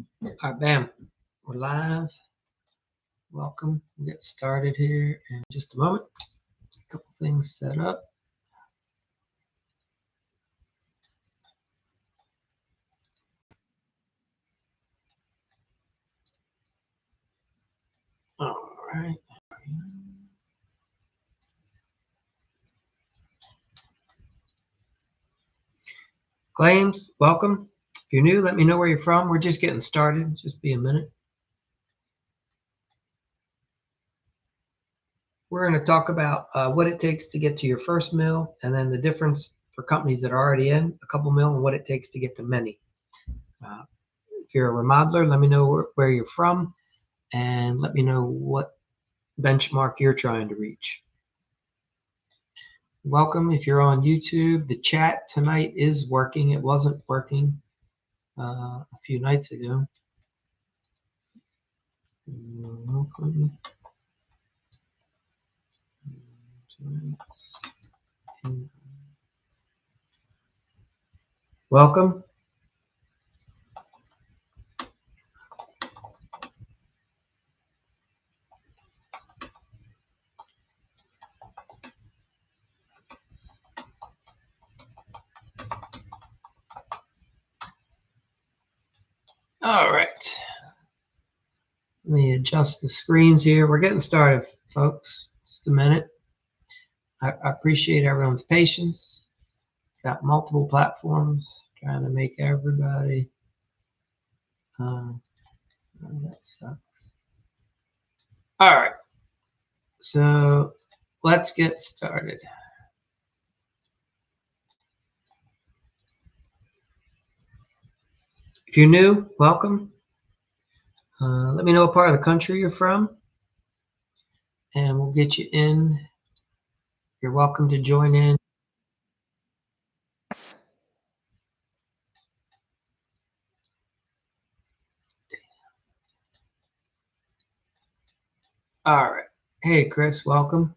All right, bam. We're live. Welcome. We'll get started here in just a moment. A couple things set up. All right. Claims, welcome. If you're new, let me know where you're from. We're just getting started. Just be a minute. We're going to talk about what it takes to get to your first mill, and then the difference for companies that are already in a couple mil and what it takes to get to many. If you're a remodeler, let me know where you're from, and let me know what benchmark you're trying to reach. Welcome. If you're on YouTube, the chat tonight is working. It wasn't working a few nights ago. Welcome. All right. Let me adjust the screens here. We're getting started, folks. Just a minute. I appreciate everyone's patience. Got multiple platforms, trying to make everybody. Oh, that sucks. All right. So let's get started. If you're new, welcome. Let me know what part of the country you're from, and we'll get you in. You're welcome to join in. All right. Hey, Chris, welcome.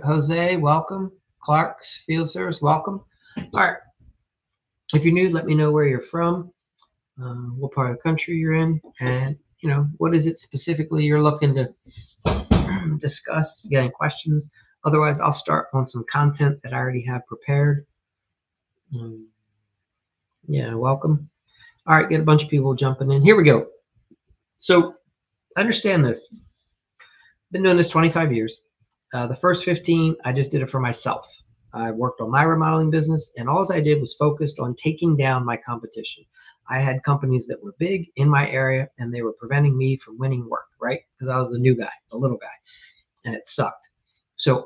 Jose, welcome. Clark's Field Service, welcome. All right. If you're new, let me know where you're from, what part of the country you're in, and what is it specifically you're looking to discuss. You got any questions? Otherwise, I'll start on some content that I already have prepared. Yeah, welcome. All right, get a bunch of people jumping in. Here we go. So understand this. Been doing this 25 years. The first 15, I just did it for myself. I worked on my remodeling business, and all I did was focused on taking down my competition. I had companies that were big in my area, and they were preventing me from winning work, right? Because I was the new guy, the little guy, and it sucked. So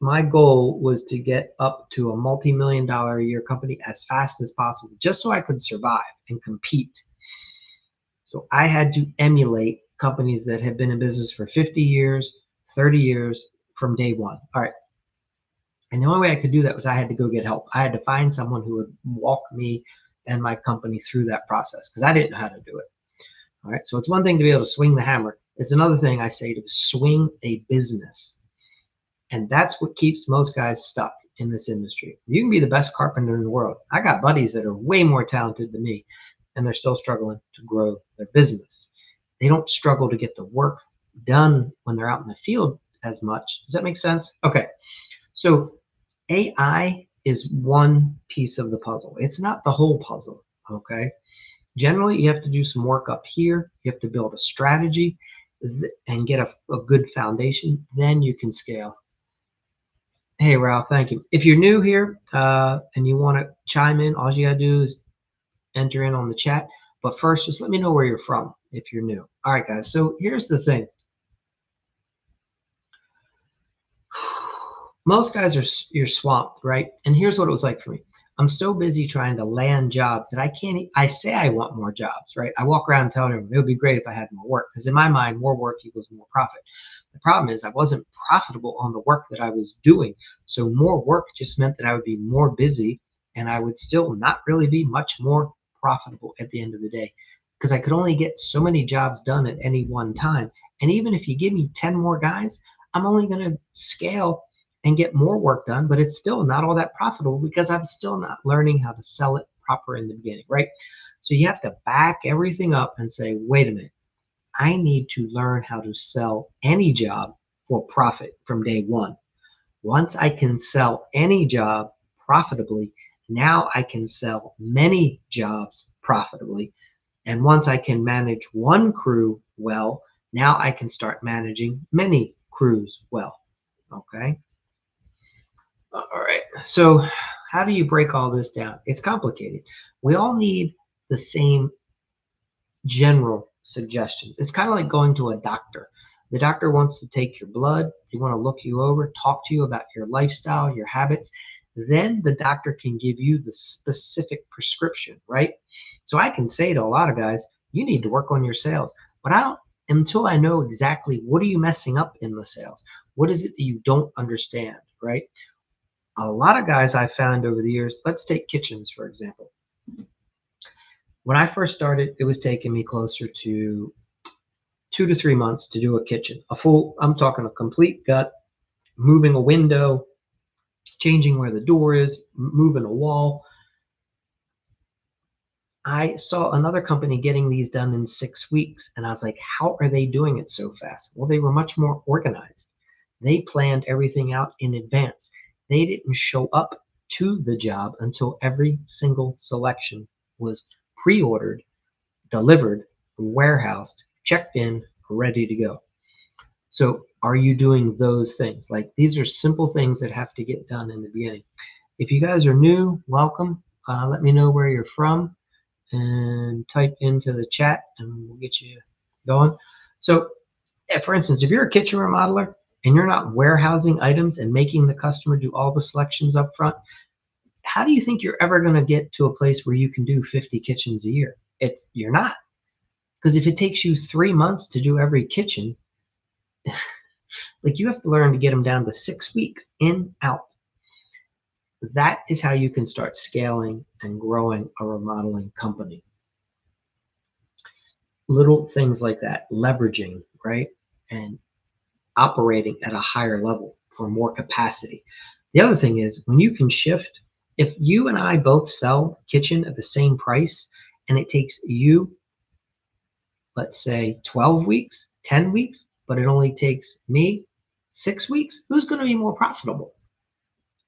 my goal was to get up to a multi-million-dollar a year company as fast as possible, just so I could survive and compete. So I had to emulate companies that have been in business for 50 years, 30 years from day one. All right. And the only way I could do that was I had to go get help. I had to find someone who would walk me and my company through that process because I didn't know how to do it. All right. So it's one thing to be able to swing the hammer. It's another thing I say to swing a business. And that's what keeps most guys stuck in this industry. You can be the best carpenter in the world. I got buddies that are way more talented than me, and they're still struggling to grow their business. They don't struggle to get the work done when they're out in the field as much. Does that make sense? Okay. So AI is one piece of the puzzle. It's not the whole puzzle. Okay. Generally, you have to do some work up here. You have to build a strategy and get a good foundation. Then you can scale. Hey, Ralph, thank you. If you're new here and you want to chime in, all you got to do is enter in on the chat. But first, just let me know where you're from if you're new. All right, guys. So here's the thing. Most guys you're swamped, right? And here's what it was like for me. I'm so busy trying to land jobs that I say I want more jobs, right? I walk around telling everyone it would be great if I had more work because in my mind, more work equals more profit. The problem is I wasn't profitable on the work that I was doing. So more work just meant that I would be more busy and I would still not really be much more profitable at the end of the day because I could only get so many jobs done at any one time. And even if you give me 10 more guys, I'm only going to scale and get more work done, but it's still not all that profitable because I'm still not learning how to sell it proper in the beginning, right? So you have to back everything up and say, wait a minute, I need to learn how to sell any job for profit from day one. Once I can sell any job profitably, now I can sell many jobs profitably. And once I can manage one crew well, now I can start managing many crews well. Okay. All right. So, how do you break all this down? It's complicated. We all need the same general suggestions. It's kind of like going to a doctor. The doctor wants to take your blood, they want to look you over, talk to you about your lifestyle, your habits. Then the doctor can give you the specific prescription, right? So I can say to a lot of guys, you need to work on your sales, but I don't until I know exactly what are you messing up in the sales? What is it that you don't understand, right? A lot of guys I've found over the years, let's take kitchens, for example. When I first started, it was taking me closer to 2 to 3 months to do a kitchen. I'm talking a complete gut, moving a window, changing where the door is, moving a wall. I saw another company getting these done in 6 weeks, and I was like, how are they doing it so fast? Well, they were much more organized. They planned everything out in advance. They didn't show up to the job until every single selection was pre-ordered, delivered, warehoused, checked in, ready to go. So are you doing those things? Like these are simple things that have to get done in the beginning. If you guys are new, welcome. Let me know where you're from and type into the chat and we'll get you going. So for instance, if you're a kitchen remodeler and you're not warehousing items and making the customer do all the selections up front, how do you think you're ever going to get to a place where you can do 50 kitchens a year? You're not. Because if it takes you 3 months to do every kitchen, like you have to learn to get them down to 6 weeks in, out. That is how you can start scaling and growing a remodeling company. Little things like that, leveraging, right? And operating at a higher level for more capacity. The other thing is when you can shift, if you and I both sell a kitchen at the same price and it takes you, let's say 12 weeks, 10 weeks, but it only takes me 6 weeks, who's going to be more profitable?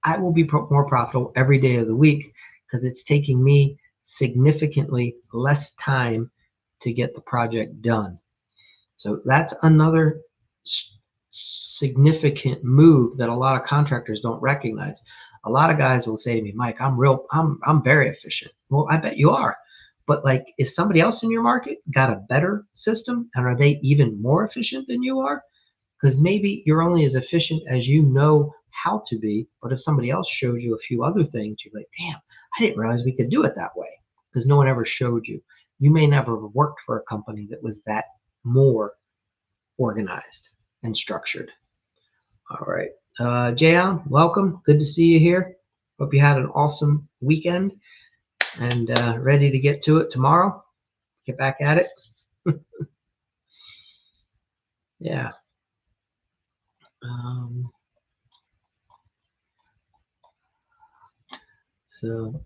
I will be more profitable every day of the week because it's taking me significantly less time to get the project done. So that's another significant move that a lot of contractors don't recognize. A lot of guys will say to me, Mike, I'm very efficient. Well, I bet you are. But like, is somebody else in your market got a better system and are they even more efficient than you are? Because maybe you're only as efficient as you know how to be, but if somebody else showed you a few other things, you're like, damn, I didn't realize we could do it that way because no one ever showed you. You may never have worked for a company that was that more organized and structured. All right. Jayon, welcome. Good to see you here. Hope you had an awesome weekend and ready to get to it tomorrow. Get back at it. Yeah. So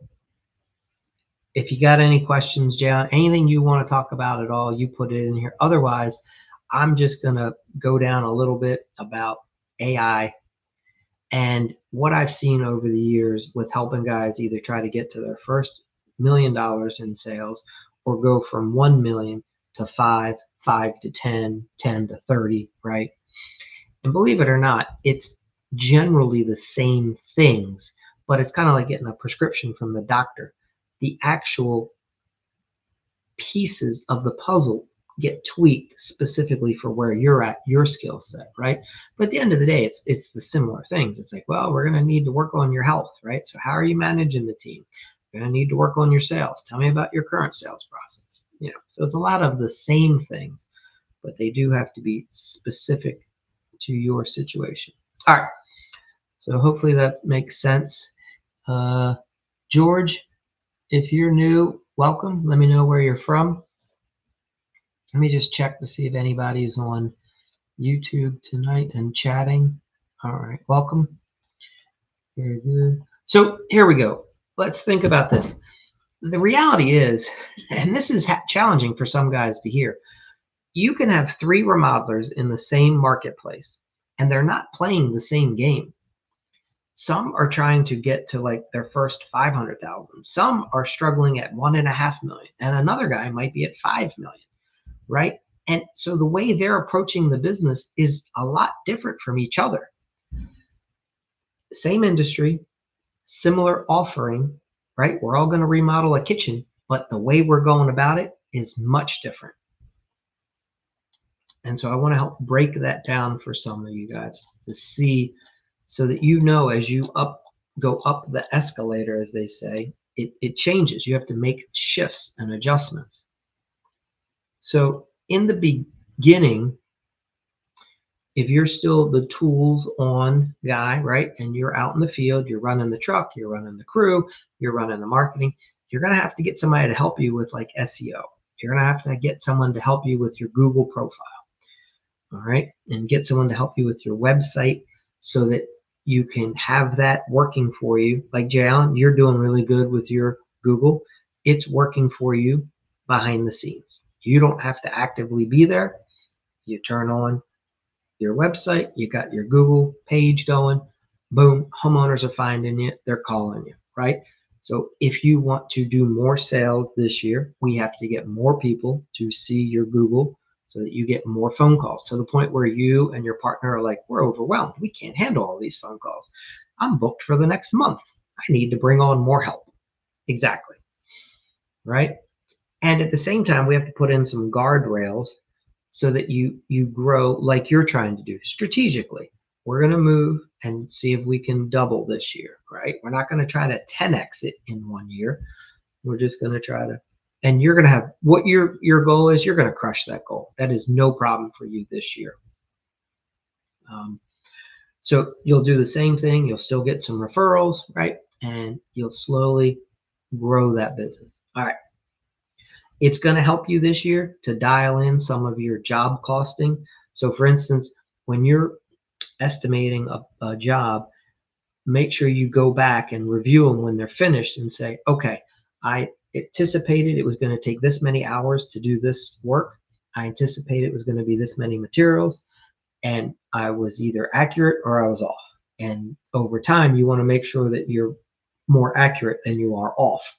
if you got any questions, Jayon, anything you want to talk about at all, you put it in here. Otherwise, I'm just going to go down a little bit about AI and what I've seen over the years with helping guys either try to get to their first $1 million in sales or go from 1 million to 5, 5 to 10, 10 to 30, right? And believe it or not, it's generally the same things, but it's kind of like getting a prescription from the doctor. The actual pieces of the puzzle get tweaked specifically for where you're at, your skill set, right? But at the end of the day, it's the similar things. It's like, well, we're going to need to work on your health, right? So how are you managing the team? You're going to need to work on your sales. Tell me about your current sales process. You know, so it's a lot of the same things, but they do have to be specific to your situation. All right. So hopefully that makes sense. George, if you're new, welcome. Let me know where you're from. Let me just check to see if anybody's on YouTube tonight and chatting. All right, welcome. Very good. So here we go. Let's think about this. The reality is, and this is challenging for some guys to hear, you can have three remodelers in the same marketplace and they're not playing the same game. Some are trying to get to like their first 500,000. Some are struggling at 1.5 million, and another guy might be at 5 million, right? And so the way they're approaching the business is a lot different from each other. Same industry, similar offering, right? We're all going to remodel a kitchen, but the way we're going about it is much different. And so I want to help break that down for some of you guys to see, so that you know, as you go up the escalator, as they say, it changes. You have to make shifts and adjustments. So in the beginning, if you're still the tools on guy, right, and you're out in the field, you're running the truck, you're running the crew, you're running the marketing, you're going to have to get somebody to help you with like SEO. You're going to have to get someone to help you with your Google profile. All right, and get someone to help you with your website so that you can have that working for you. Like Jay Allen, you're doing really good with your Google. It's working for you behind the scenes. You don't have to actively be there. You turn on your website, you got your Google page going, boom, homeowners are finding you, they're calling you, right? So if you want to do more sales this year, we have to get more people to see your Google so that you get more phone calls, to the point where you and your partner are like, we're overwhelmed. We can't handle all these phone calls. I'm booked for the next month. I need to bring on more help. Exactly. Right? And at the same time, we have to put in some guardrails so that you grow like you're trying to do strategically. We're going to move and see if we can double this year, right? We're not going to try to 10x it in 1 year. We're just going to try to, and you're going to have what your goal is. You're going to crush that goal. That is no problem for you this year. So you'll do the same thing. You'll still get some referrals, right? And you'll slowly grow that business. All right. It's going to help you this year to dial in some of your job costing. So for instance, when you're estimating a job, make sure you go back and review them when they're finished and say, okay, I anticipated it was going to take this many hours to do this work. I anticipated it was going to be this many materials, and I was either accurate or I was off. And over time, you want to make sure that you're more accurate than you are off,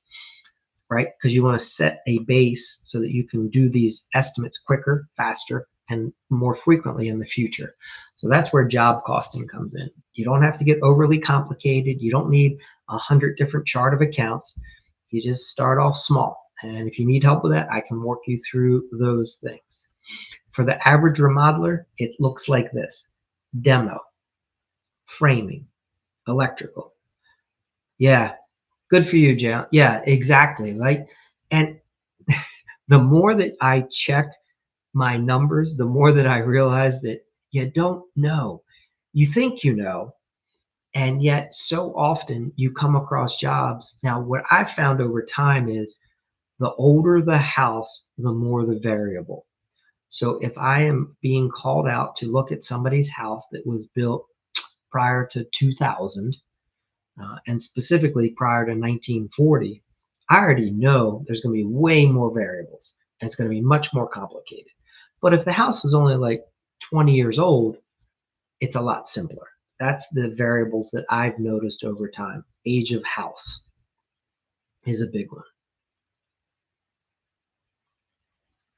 right? Because you want to set a base so that you can do these estimates quicker, faster, and more frequently in the future. So that's where job costing comes in. You don't have to get overly complicated. You don't need 100 different chart of accounts. You just start off small. And if you need help with that, I can walk you through those things. For the average remodeler, it looks like this: demo, framing, electrical. Yeah, good for you, Jay. Yeah, exactly. Like, and the more that I check my numbers, the more that I realize that you don't know. You think you know, and yet so often you come across jobs. Now, what I've found over time is the older the house, the more the variable. So if I am being called out to look at somebody's house that was built prior to 2000, and specifically prior to 1940, I already know there's going to be way more variables and it's going to be much more complicated. But if the house is only like 20 years old, it's a lot simpler. That's the variables that I've noticed over time. Age of house is a big one.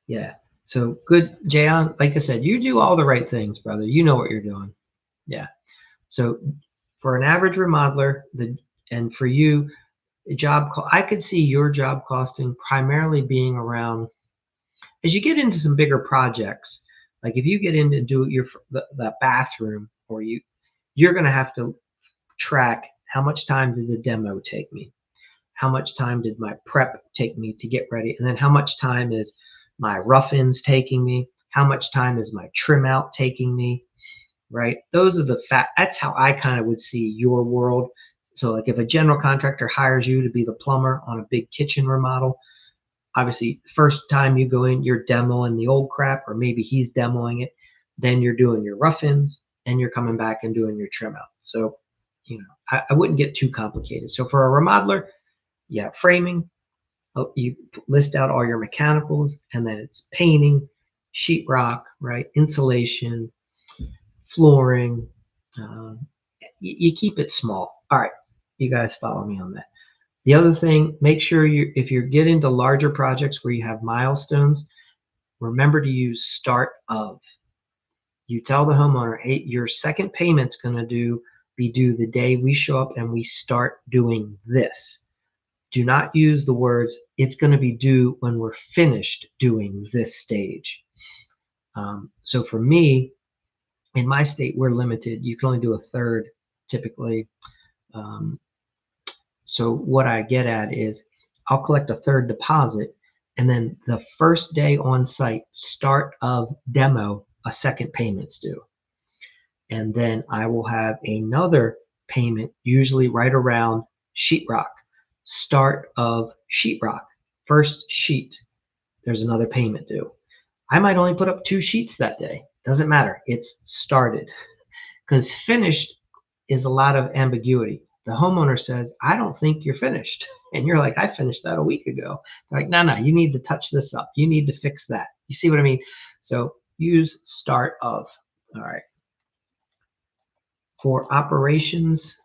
Yeah. So good, Jayon. Like I said, you do all the right things, brother. You know what you're doing. Yeah. So for an average remodeler, and for you, I could see your job costing primarily being around, as you get into some bigger projects, like if you get into do the bathroom, or you're going to have to track how much time did the demo take me, how much time did my prep take me to get ready, and then how much time is my rough-ins taking me, how much time is my trim out taking me, right? Those are that's how I kind of would see your world. So like if a general contractor hires you to be the plumber on a big kitchen remodel, obviously first time you go in, you're demoing the old crap, or maybe he's demoing it. Then you're doing your rough-ins, and you're coming back and doing your trim out. So, I wouldn't get too complicated. So for a remodeler, yeah, framing, You list out all your mechanicals, and then it's painting, sheetrock, right? Insulation, flooring. Uh, you keep it small. All right, you guys follow me on that. The other thing, make sure if you're getting to larger projects where you have milestones, remember to use start of. You tell the homeowner, hey, your second payment's going to be due the day we show up and we start doing this. Do not use the words, it's going to be due when we're finished doing this stage. So for me, in my state, we're limited. You can only do a third typically. So what I get at is I'll collect a third deposit, and then the first day on site, start of demo, a second payment's due. And then I will have another payment, usually right around sheetrock, start of sheetrock, first sheet, there's another payment due. I might only put up 2 sheets that day. Doesn't matter. It's started. Because finished is a lot of ambiguity. The homeowner says, I don't think you're finished. And you're like, I finished that a week ago. They're like, no, you need to touch this up. You need to fix that. You see what I mean? So use start of. All right. For operations,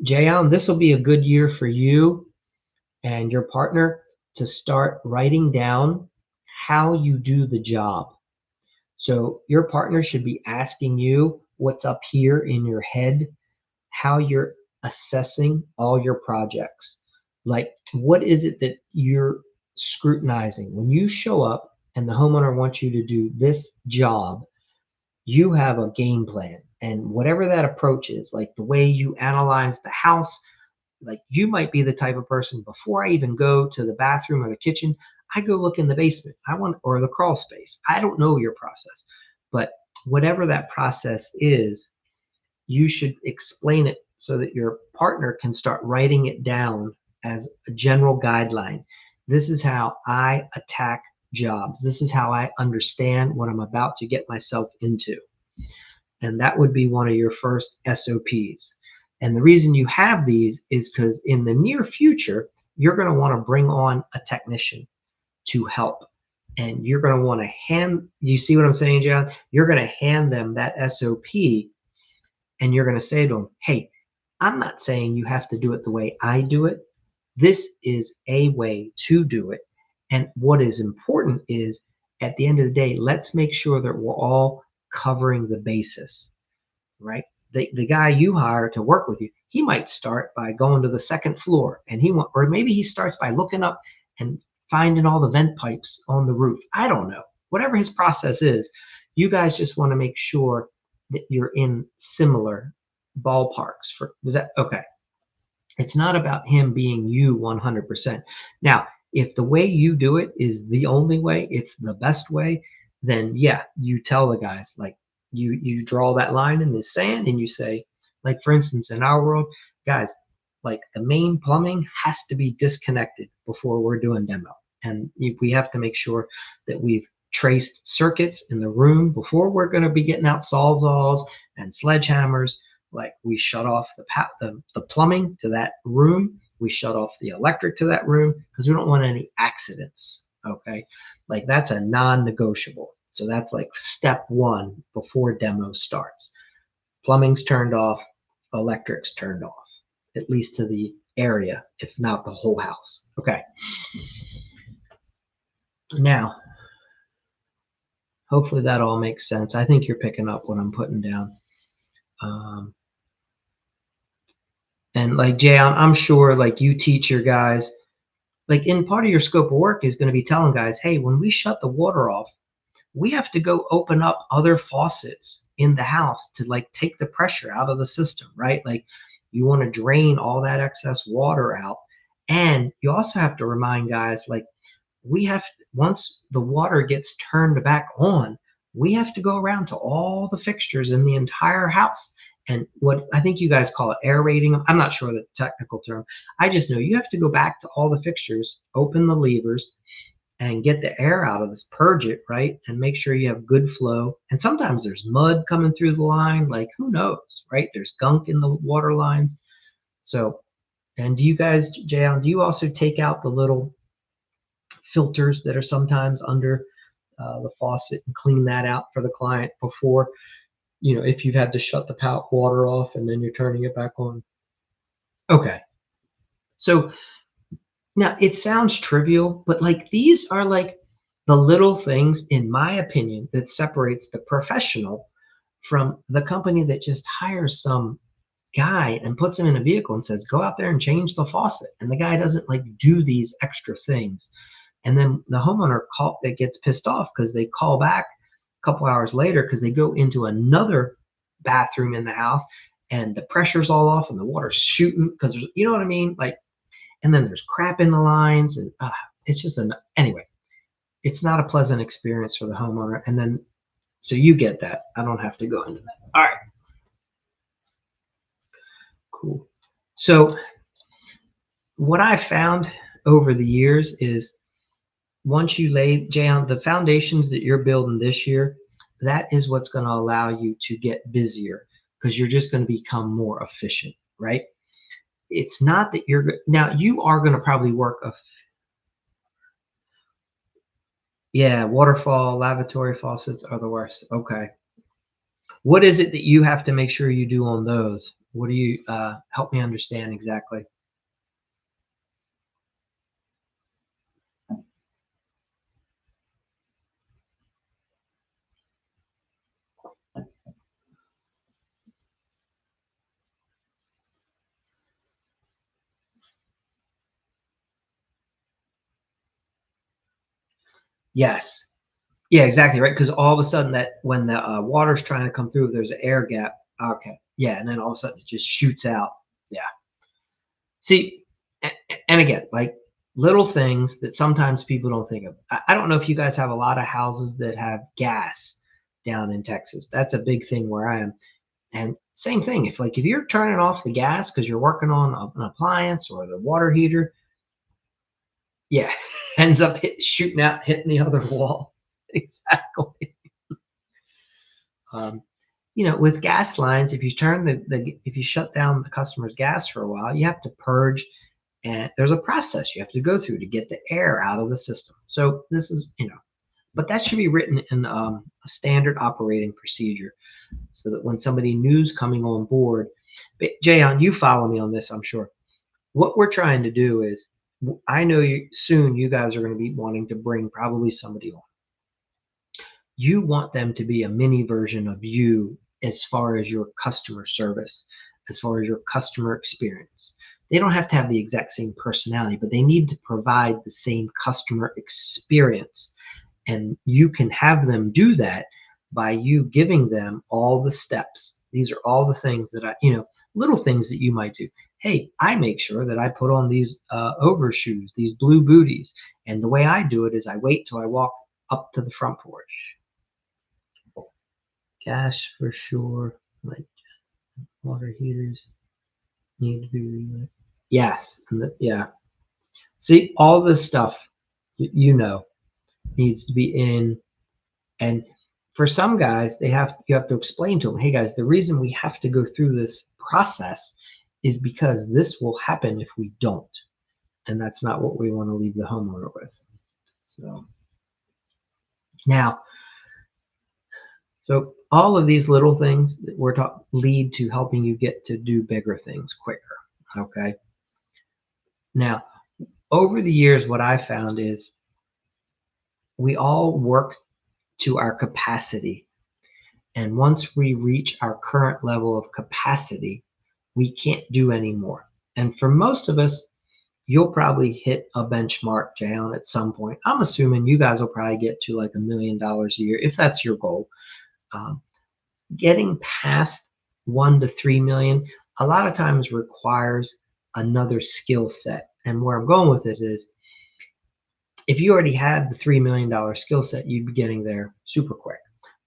Jay Allen, this will be a good year for you and your partner to start writing down how you do the job. So your partner should be asking you what's up here in your head, how you're assessing all your projects. Like, what is it that you're scrutinizing? When you show up and the homeowner wants you to do this job, you have a game plan. And whatever that approach is, like the way you analyze the house, like you might be the type of person, before I even go to the bathroom or the kitchen, I go look in the basement. Or the crawl space. I don't know your process, but whatever that process is, you should explain it so that your partner can start writing it down as a general guideline. This is how I attack jobs. This is how I understand what I'm about to get myself into. And that would be one of your first SOPs. And the reason you have these is because in the near future, you're going to want to bring on a technician to help. And you're going to want to you see what I'm saying, John? You're going to hand them that SOP, and you're going to say to them, hey, I'm not saying you have to do it the way I do it. This is a way to do it. And what is important is, at the end of the day, let's make sure that we're all covering the basis, right? The guy you hire to work with you, he might start by going to the second floor, and or maybe he starts by looking up and finding all the vent pipes on the roof. I don't know. Whatever his process is, you guys just want to make sure that you're in similar ballparks. Is that okay? It's not about him being you 100%. Now, if the way you do it is the only way, it's the best way, then yeah, you tell the guys, like, you draw that line in the sand and you say, like, for instance, in our world, guys, like, the main plumbing has to be disconnected before we're doing demo. And we have to make sure that we've traced circuits in the room before we're going to be getting out Sawzalls and sledgehammers. Like, we shut off the plumbing to that room. We shut off the electric to that room because we don't want any accidents. Okay, like, that's a non-negotiable. So that's like step 1 before demo starts. Plumbing's turned off, electric's turned off, at least to the area, if not the whole house. Okay. Now, hopefully that all makes sense. I think you're picking up what I'm putting down. And like, Jay, I'm sure, like, you teach your guys, like, in part of your scope of work is going to be telling guys, hey, when we shut the water off, we have to go open up other faucets in the house to, like, take the pressure out of the system, right? Like, you want to drain all that excess water out. And you also have to remind guys, like, once the water gets turned back on, we have to go around to all the fixtures in the entire house. And what I think you guys call it aerating. I'm not sure the technical term. I just know you have to go back to all the fixtures, open the levers, and get the air out of this, purge it, right? And make sure you have good flow. And sometimes there's mud coming through the line, like, who knows, right? There's gunk in the water lines. So And do you guys, Jayon, do you also take out the little filters that are sometimes under the faucet and clean that out for the client before, if you've had to shut the water off and then you're turning it back on? Okay. So now it sounds trivial, but like these are like the little things, in my opinion, that separates the professional from the company that just hires some guy and puts him in a vehicle and says, go out there and change the faucet. And the guy doesn't like do these extra things. And then the homeowner that gets pissed off because they call back a couple hours later because they go into another bathroom in the house and the pressure's all off and the water's shooting because there's, you know what I mean? Like, and then there's crap in the lines and it's just anyway, it's not a pleasant experience for the homeowner. And then, so you get that. I don't have to go into that. All right. Cool. So what I found over the years is once you lay down the foundations that you're building this year, that is what's going to allow you to get busier because you're just going to become more efficient, right? It's not that now you are going to probably work yeah, waterfall, lavatory faucets are the worst. Okay. What is it that you have to make sure you do on those? What do you help me understand exactly? Yes. Yeah, exactly right. Because all of a sudden, that when the water's trying to come through, there's an air gap. Okay, yeah, and then all of a sudden it just shoots out. Yeah. See, and again, like little things that sometimes people don't think of. I don't know if you guys have a lot of houses that have gas down in Texas. That's a big thing where I am. And same thing, if you're turning off the gas because you're working on an appliance or the water heater, yeah, ends up shooting out, hitting the other wall. Exactly. Um, with gas lines, if you turn if you shut down the customer's gas for a while, you have to purge, and there's a process you have to go through to get the air out of the system. So this is, but that should be written in a standard operating procedure so that when somebody new's coming on board, but Jayon, you follow me on this, I'm sure. What we're trying to do is, I know soon you guys are going to be wanting to bring probably somebody on. You want them to be a mini version of you as far as your customer service, as far as your customer experience. They don't have to have the exact same personality, but they need to provide the same customer experience. And you can have them do that by you giving them all the steps. These are all the things that little things that you might do. Hey, I make sure that I put on these overshoes, these blue booties. And the way I do it is I wait till I walk up to the front porch. Gas for sure. Like water heaters need to be relit. Yes, yeah. See, all this stuff needs to be in. And for some guys, you have to explain to them, hey guys, the reason we have to go through this process is because this will happen if we don't, and that's not what we want to leave the homeowner with. So now. So all of these little things that we're lead to helping you get to do bigger things quicker. Okay. Now, over the years, what I found is we all work to our capacity. And once we reach our current level of capacity, we can't do any more. And for most of us, you'll probably hit a benchmark, Jayon, at some point. I'm assuming you guys will probably get to like $1 million a year, if that's your goal. Getting past 1 to 3 million a lot of times requires another skill set. And where I'm going with it is, if you already had the $3 million skill set, you'd be getting there super quick.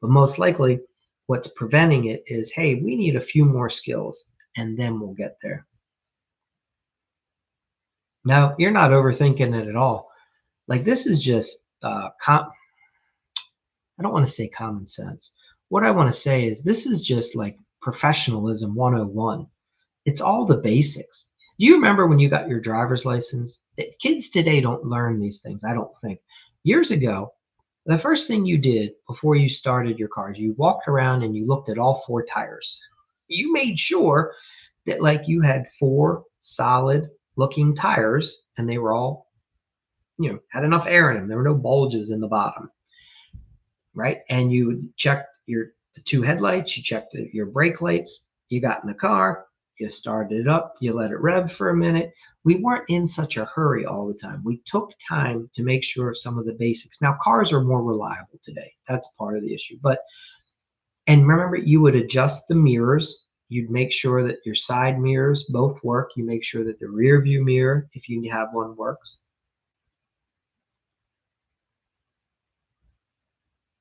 But most likely, what's preventing it is, hey, we need a few more skills, and then we'll get there. No, you're not overthinking it at all. Like, this is just I don't want to say common sense. What I want to say is this is just like professionalism 101. It's all the basics. Do you remember when you got your driver's license? Kids today don't learn these things, I don't think. Years ago, the first thing you did before you started your car is you walked around and you looked at all four tires. You made sure that like you had four solid looking tires and they were all, had enough air in them. There were no bulges in the bottom, right? And you checked the two headlights, you checked your brake lights, you got in the car, you started it up, you let it rev for a minute. We weren't in such a hurry all the time. We took time to make sure of some of the basics. Now, cars are more reliable today. That's part of the issue. And remember, you would adjust the mirrors. You'd make sure that your side mirrors both work. You make sure that the rear view mirror, if you have one, works.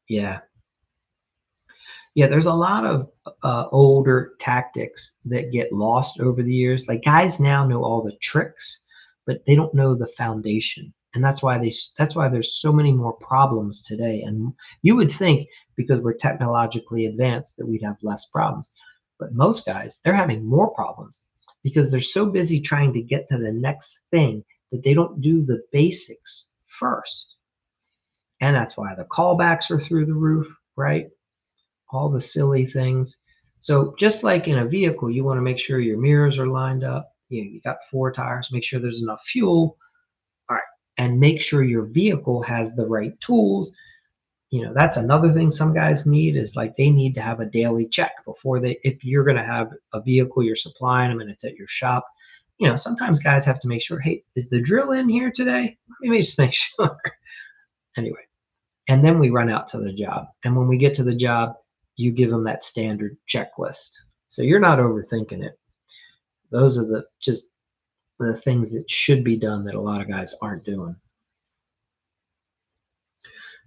Yeah. Yeah, there's a lot of older tactics that get lost over the years. Like guys now know all the tricks, but they don't know the foundation, and that's why there's so many more problems today. And you would think because we're technologically advanced that we'd have less problems, but most guys they're having more problems because they're so busy trying to get to the next thing that they don't do the basics first, and that's why the callbacks are through the roof, right? All the silly things. So just like in a vehicle, you want to make sure your mirrors are lined up. You got four tires, make sure there's enough fuel. All right. And make sure your vehicle has the right tools. That's another thing some guys need is like they need to have a daily check before if you're going to have a vehicle, you're supplying them and it's at your shop. Sometimes guys have to make sure, hey, is the drill in here today? Let me just make sure. Anyway, and then we run out to the job. And when we get to the job, you give them that standard checklist. So you're not overthinking it. Those are just the things that should be done that a lot of guys aren't doing.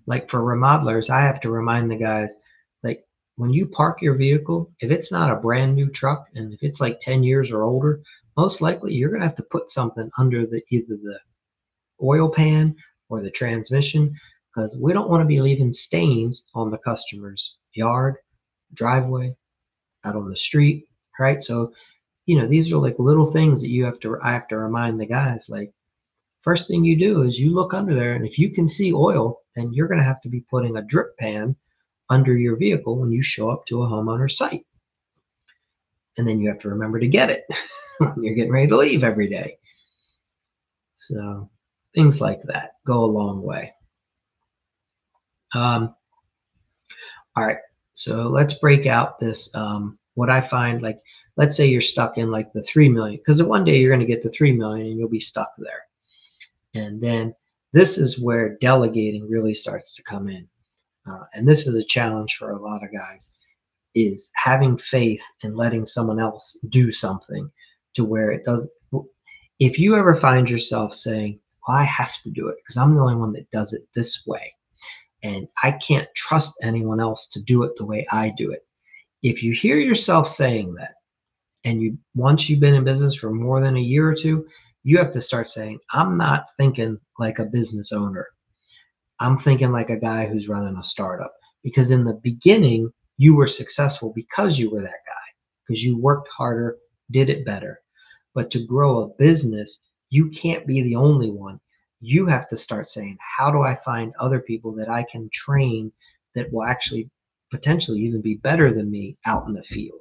Like for remodelers, I have to remind the guys, like when you park your vehicle, if it's not a brand new truck and if it's like 10 years or older, most likely you're going to have to put something under either the oil pan or the transmission because we don't want to be leaving stains on the customer's yard, driveway, out on the street, right? So, these are like little things that I have to remind the guys, like, first thing you do is you look under there, and if you can see oil, then you're going to have to be putting a drip pan under your vehicle when you show up to a homeowner site. And then you have to remember to get it when you're getting ready to leave every day. So things like that go a long way. All right, so let's break out this. What I find, like, let's say you're stuck in like the 3 million, because one day you're going to get to 3 million and you'll be stuck there. And then this is where delegating really starts to come in. And this is a challenge for a lot of guys, is having faith in letting someone else do something to where it does. If you ever find yourself saying, well, I have to do it because I'm the only one that does it this way, and I can't trust anyone else to do it the way I do it. If you hear yourself saying that, and once you've been in business for more than a year or two, you have to start saying, I'm not thinking like a business owner. I'm thinking like a guy who's running a startup. Because in the beginning, you were successful because you were that guy, because you worked harder, did it better. But to grow a business, you can't be the only one. You have to start saying, how do I find other people that I can train that will actually potentially even be better than me out in the field,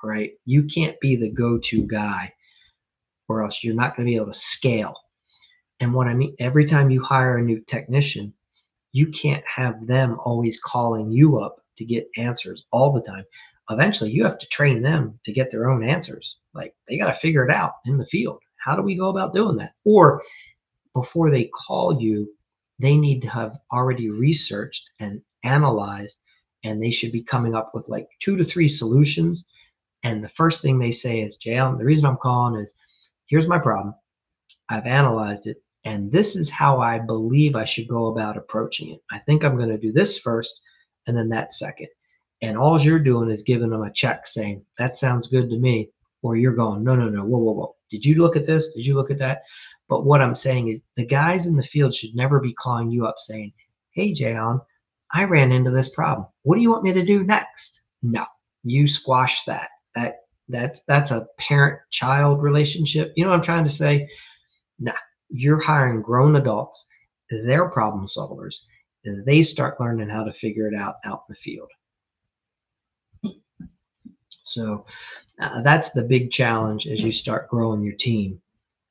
right? You can't be the go-to guy or else you're not going to be able to scale. And what I mean, every time you hire a new technician, you can't have them always calling you up to get answers all the time. Eventually, you have to train them to get their own answers. Like they got to figure it out in the field. How do we go about doing that? Or before they call you, they need to have already researched and analyzed, and they should be coming up with like 2 to 3 solutions. And the first thing they say is, JL, the reason I'm calling is, here's my problem. I've analyzed it, and this is how I believe I should go about approaching it. I think I'm going to do this first and then that second. And all you're doing is giving them a check saying, that sounds good to me. Or you're going, no, no, no, whoa, whoa, whoa. Did you look at this? Did you look at that? But what I'm saying is the guys in the field should never be calling you up saying, hey, Jayon, I ran into this problem. What do you want me to do next? No, you squash that. That's a parent-child relationship. You know what I'm trying to say? Nah, you're hiring grown adults. They're problem solvers. They start learning how to figure it out in the field. So that's the big challenge as you start growing your team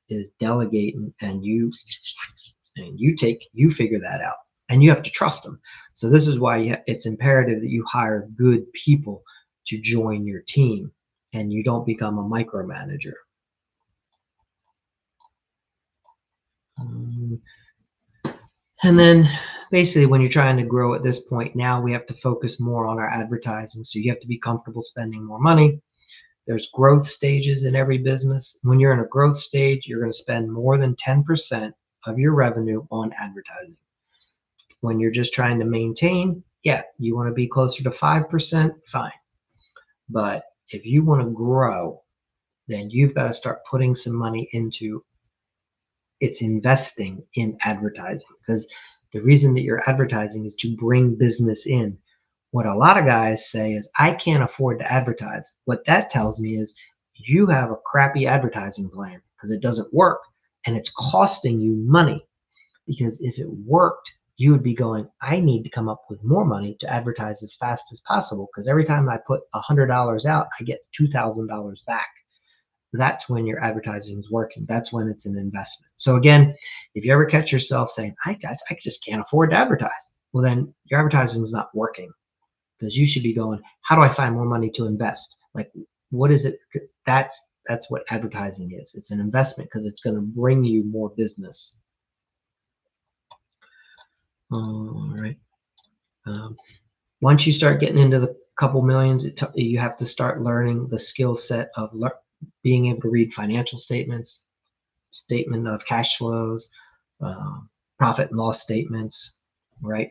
is delegating, and you figure that out, and you have to trust them. So this is why it's imperative that you hire good people to join your team, and you don't become a micromanager. And then basically when you're trying to grow at this point, now we have to focus more on our advertising. So you have to be comfortable spending more money. There's growth stages in every business. When you're in a growth stage, you're going to spend more than 10% of your revenue on advertising. When you're just trying to maintain, yeah, you want to be closer to 5%, fine. But if you want to grow, then you've got to start putting some money into it's investing in advertising, because the reason that you're advertising is to bring business in. What a lot of guys say is, I can't afford to advertise. What that tells me is you have a crappy advertising plan because it doesn't work and it's costing you money. Because if it worked, you would be going, I need to come up with more money to advertise as fast as possible, because every time I put $100 out, I get $2,000 back. That's when your advertising is working. That's when it's an investment. So again, if you ever catch yourself saying, I just can't afford to advertise, well, then your advertising is not working, because you should be going, how do I find more money to invest? Like, what is it? That's what advertising is. It's an investment because it's going to bring you more business. All right. Once you start getting into the couple millions, you have to start learning the skill set of being able to read financial statements, statement of cash flows, profit and loss statements, right?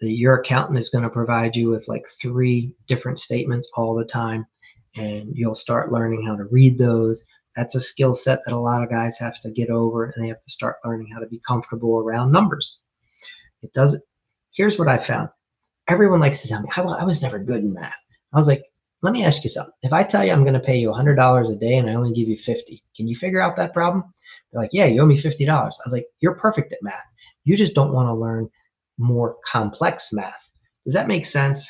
Your accountant is going to provide you with like 3 different statements all the time, and you'll start learning how to read those. That's a skill set that a lot of guys have to get over, and they have to start learning how to be comfortable around numbers. It doesn't. Here's what I found. Everyone likes to tell me, I was never good in math. I was like, let me ask you something. If I tell you I'm going to pay you $100 a day and I only give you 50, can you figure out that problem? They're like, yeah, you owe me $50. I was like, you're perfect at math. You just don't want to learn more complex math. Does that make sense?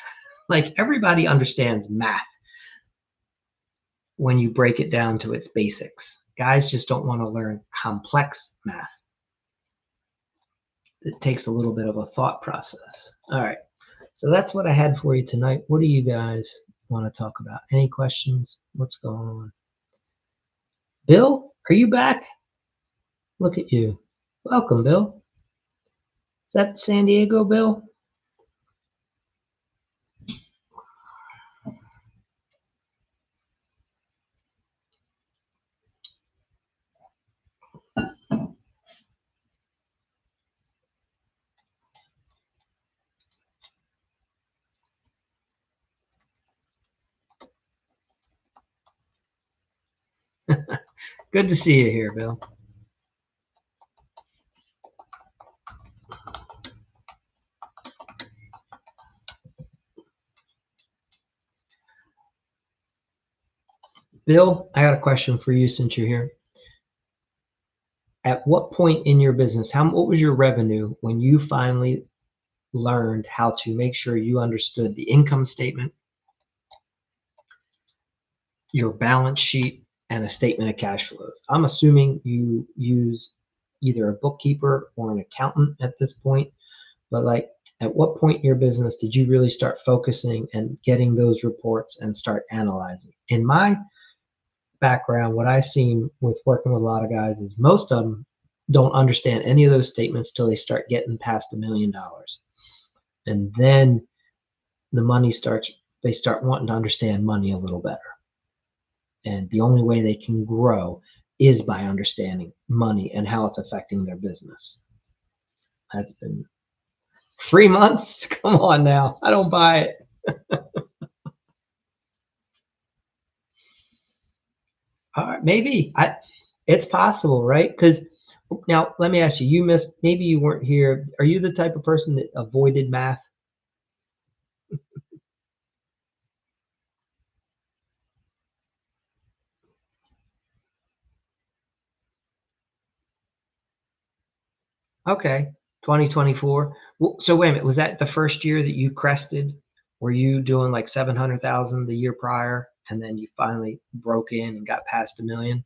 Like, everybody understands math when you break it down to its basics. Guys just don't want to learn complex math. It takes a little bit of a thought process. All right. So that's what I had for you tonight. What do you guys want to talk about? Any questions? What's going on? Bill, are you back? Look at you. Welcome, Bill. Is that San Diego, Bill? Good to see you here, Bill. Bill, I got a question for you since you're here. At what point in your business, what was your revenue when you finally learned how to make sure you understood the income statement, your balance sheet, and a statement of cash flows? I'm assuming you use either a bookkeeper or an accountant at this point, but like, at what point in your business did you really start focusing and getting those reports and start analyzing? In my background, what I've seen with working with a lot of guys is most of them don't understand any of those statements till they start getting past $1 million. And then the money they start wanting to understand money a little better. And the only way they can grow is by understanding money and how it's affecting their business. That's been 3 months. Come on now. I don't buy it. All right, maybe. It's possible, right? Because now let me ask you, maybe you weren't here. Are you the type of person that avoided math? Okay. 2024. Well, so wait a minute, was that the first year that you crested? Were you doing like 700,000 the year prior and then you finally broke in and got past a million?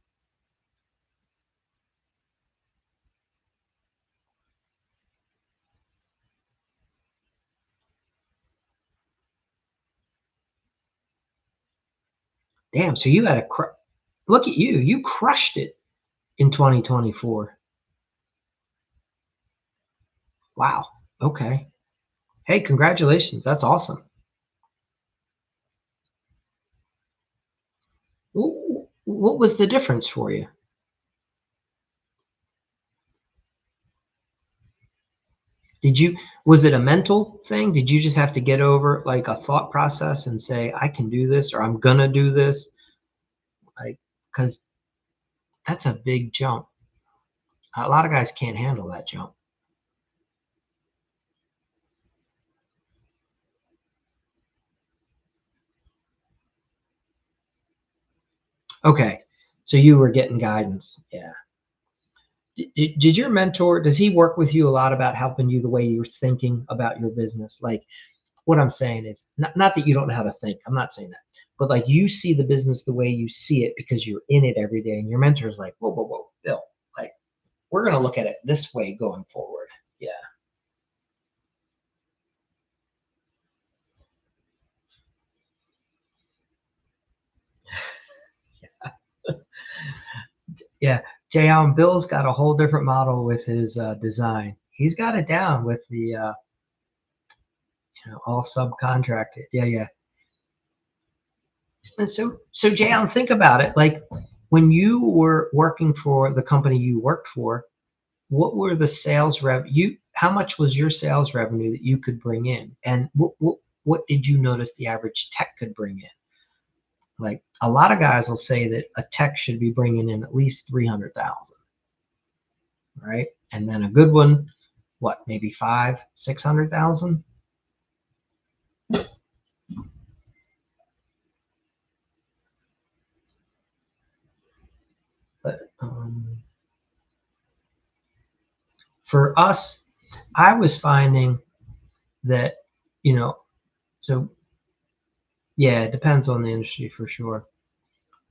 Damn, so you had a look at you. You crushed it in 2024. Wow. Okay. Hey, congratulations. That's awesome. What was the difference for you? Did you was it a mental thing? Did you just have to get over like a thought process and say, I can do this or I'm gonna do this? Like, because that's a big jump. A lot of guys can't handle that jump. Okay. So you were getting guidance. Yeah. Did your mentor, does he work with you a lot about helping you the way you're thinking about your business? Like, what I'm saying is not that you don't know how to think. I'm not saying that. But like you see the business the way you see it because you're in it every day. And your mentor is like, whoa, whoa, whoa, Bill, like we're gonna look at it this way going forward. Yeah. Yeah. Jay Allen Bill's got a whole different model with his design. He's got it down with the all subcontracted. Yeah, yeah. And so Jay Allen, think about it. Like when you were working for the company you worked for, what were the sales you how much was your sales revenue that you could bring in? And what did you notice the average tech could bring in? Like a lot of guys will say that a tech should be bringing in at least 300,000, right? And then a good one, what, maybe 600,000? But for us, I was finding that, you know, so yeah, it depends on the industry for sure.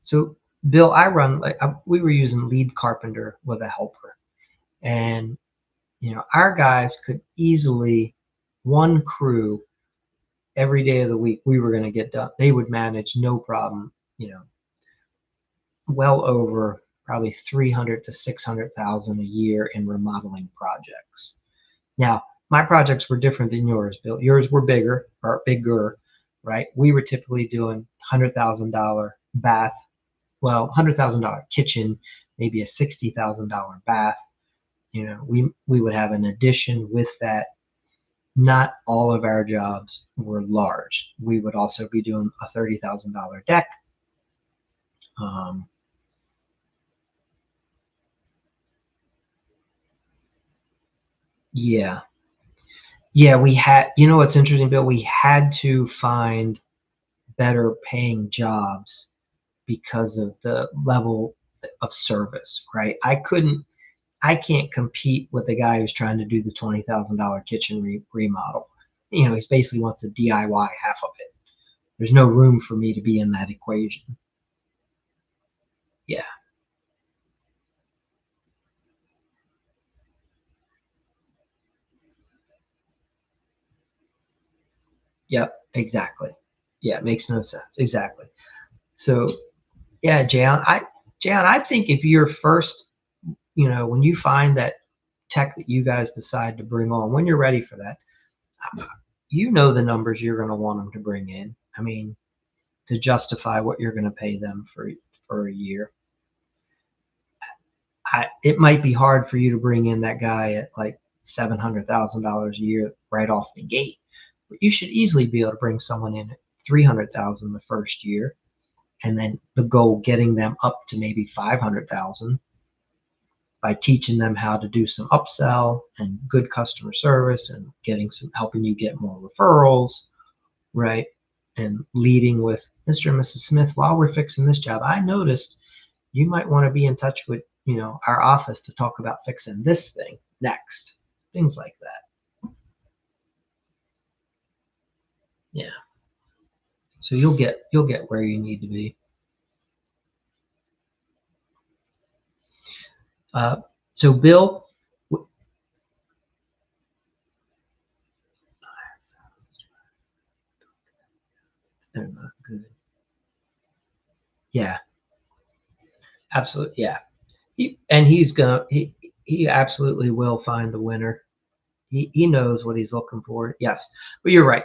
So Bill, I run like we were using lead carpenter with a helper, and our guys could easily one crew every day of the week. We were going to get done. They would manage no problem. Well over probably 300 to 600,000 a year in remodeling projects. Now, my projects were different than yours, Bill. Yours were bigger, right? We were typically doing $100,000 bath, well, $100,000 kitchen, maybe a $60,000 bath. We would have an addition with that. Not all of our jobs were large. We would also be doing a $30,000 deck. Um, yeah, yeah, we had. You know what's interesting, Bill? We had to find better paying jobs because of the level of service, right? I can't compete with the guy who's trying to do the $20,000 kitchen remodel. He basically wants to DIY half of it. There's no room for me to be in that equation. Yeah. Yep. Exactly. Yeah. It makes no sense. Exactly. So yeah, Jan, I think if you're first, when you find that tech that you guys decide to bring on, when you're ready for that, the numbers you're going to want them to bring in. I mean, to justify what you're going to pay them for a year. It might be hard for you to bring in that guy at like $700,000 a year right off the gate, but you should easily be able to bring someone in at 300,000 the first year, and then the goal getting them up to maybe 500,000 by teaching them how to do some upsell and good customer service and helping you get more referrals, right? And leading with Mr. and Mrs. Smith, while we're fixing this job, I noticed you might want to be in touch with, our office to talk about fixing this thing next. things like that. Yeah. So you'll get where you need to be. So Bill, they're not good. Yeah, absolutely. Yeah, he absolutely will find the winner. He knows what he's looking for. Yes, but you're right.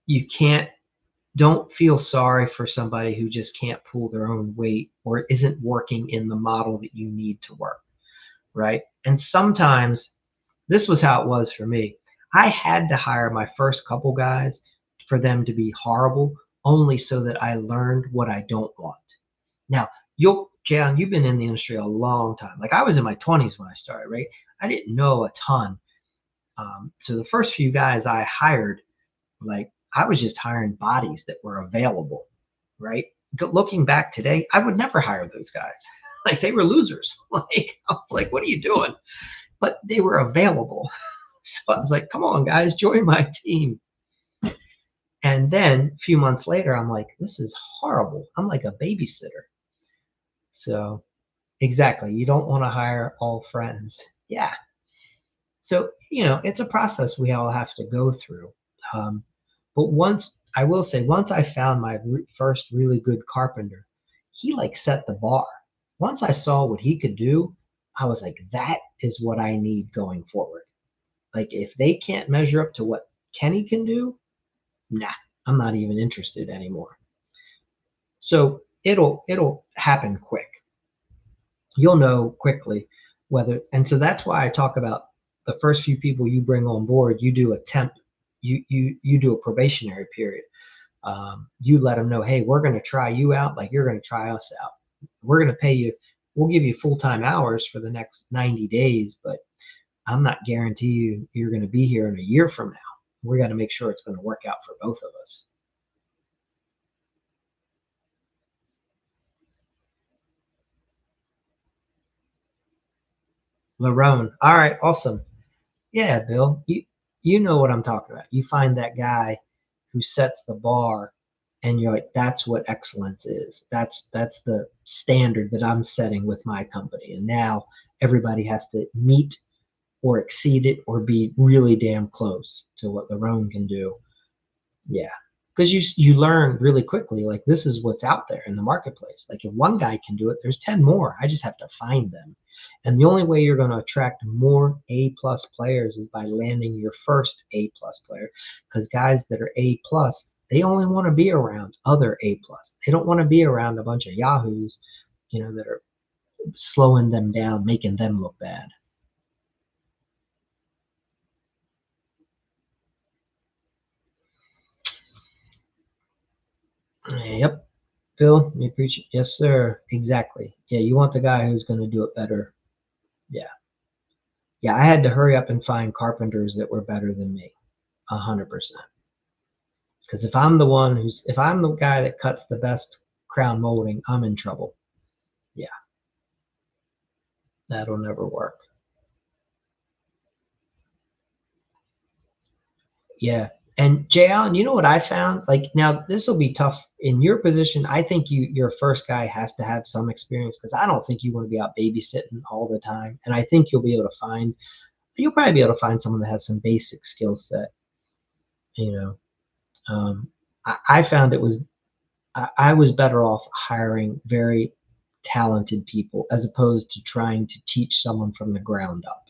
You can't, don't feel sorry for somebody who just can't pull their own weight or isn't working in the model that you need to work, right? And sometimes this was how it was for me. I had to hire my first couple guys for them to be horrible, only so that I learned what I don't want. Now, Jan, you've been in the industry a long time. Like I was in my 20s when I started, right? I didn't know a ton. So the first few guys I hired, like I was just hiring bodies that were available, right? Looking back today, I would never hire those guys. Like they were losers. Like I was like, what are you doing? But they were available. So I was like, come on, guys, join my team. And then a few months later, I'm like, this is horrible. I'm like a babysitter. So exactly. You don't want to hire all friends. Yeah. So, it's a process we all have to go through. Um, but I will say, once I found my first really good carpenter, he like set the bar. Once I saw what he could do, I was like, that is what I need going forward. Like, if they can't measure up to what Kenny can do, nah, I'm not even interested anymore. So it'll happen quick. You'll know quickly whether, and so that's why I talk about the first few people you bring on board, you do a temp, you do a probationary period. You let them know, hey, we're going to try you out like you're going to try us out. We're going to pay you, we'll give you full-time hours for the next 90 days, but I'm not guarantee you're going to be here in a year from now. We got to make sure it's going to work out for both of us. Larone. All right, awesome. Yeah, Bill, you know what I'm talking about. You find that guy who sets the bar and you're like, that's what excellence is. That's the standard that I'm setting with my company. And now everybody has to meet or exceed it or be really damn close to what Larone can do. Yeah. Because you learn really quickly, like this is what's out there in the marketplace. Like if one guy can do it, there's 10 more. I just have to find them. And the only way you're going to attract more A plus players is by landing your first A plus player. Because guys that are A plus, they only want to be around other A plus. They don't want to be around a bunch of yahoos, that are slowing them down, making them look bad. Yep. Bill, you preach it. Yes, sir. Exactly. Yeah, you want the guy who's going to do it better. Yeah. Yeah, I had to hurry up and find carpenters that were better than me. 100%. Because if I'm the guy that cuts the best crown molding, I'm in trouble. Yeah, that'll never work. Yeah. And Jay Allen, you know what I found? Like now this will be tough in your position. I think your first guy has to have some experience because I don't think you want to be out babysitting all the time. And I think you'll probably be able to find someone that has some basic skill set. You know, I found I was better off hiring very talented people as opposed to trying to teach someone from the ground up.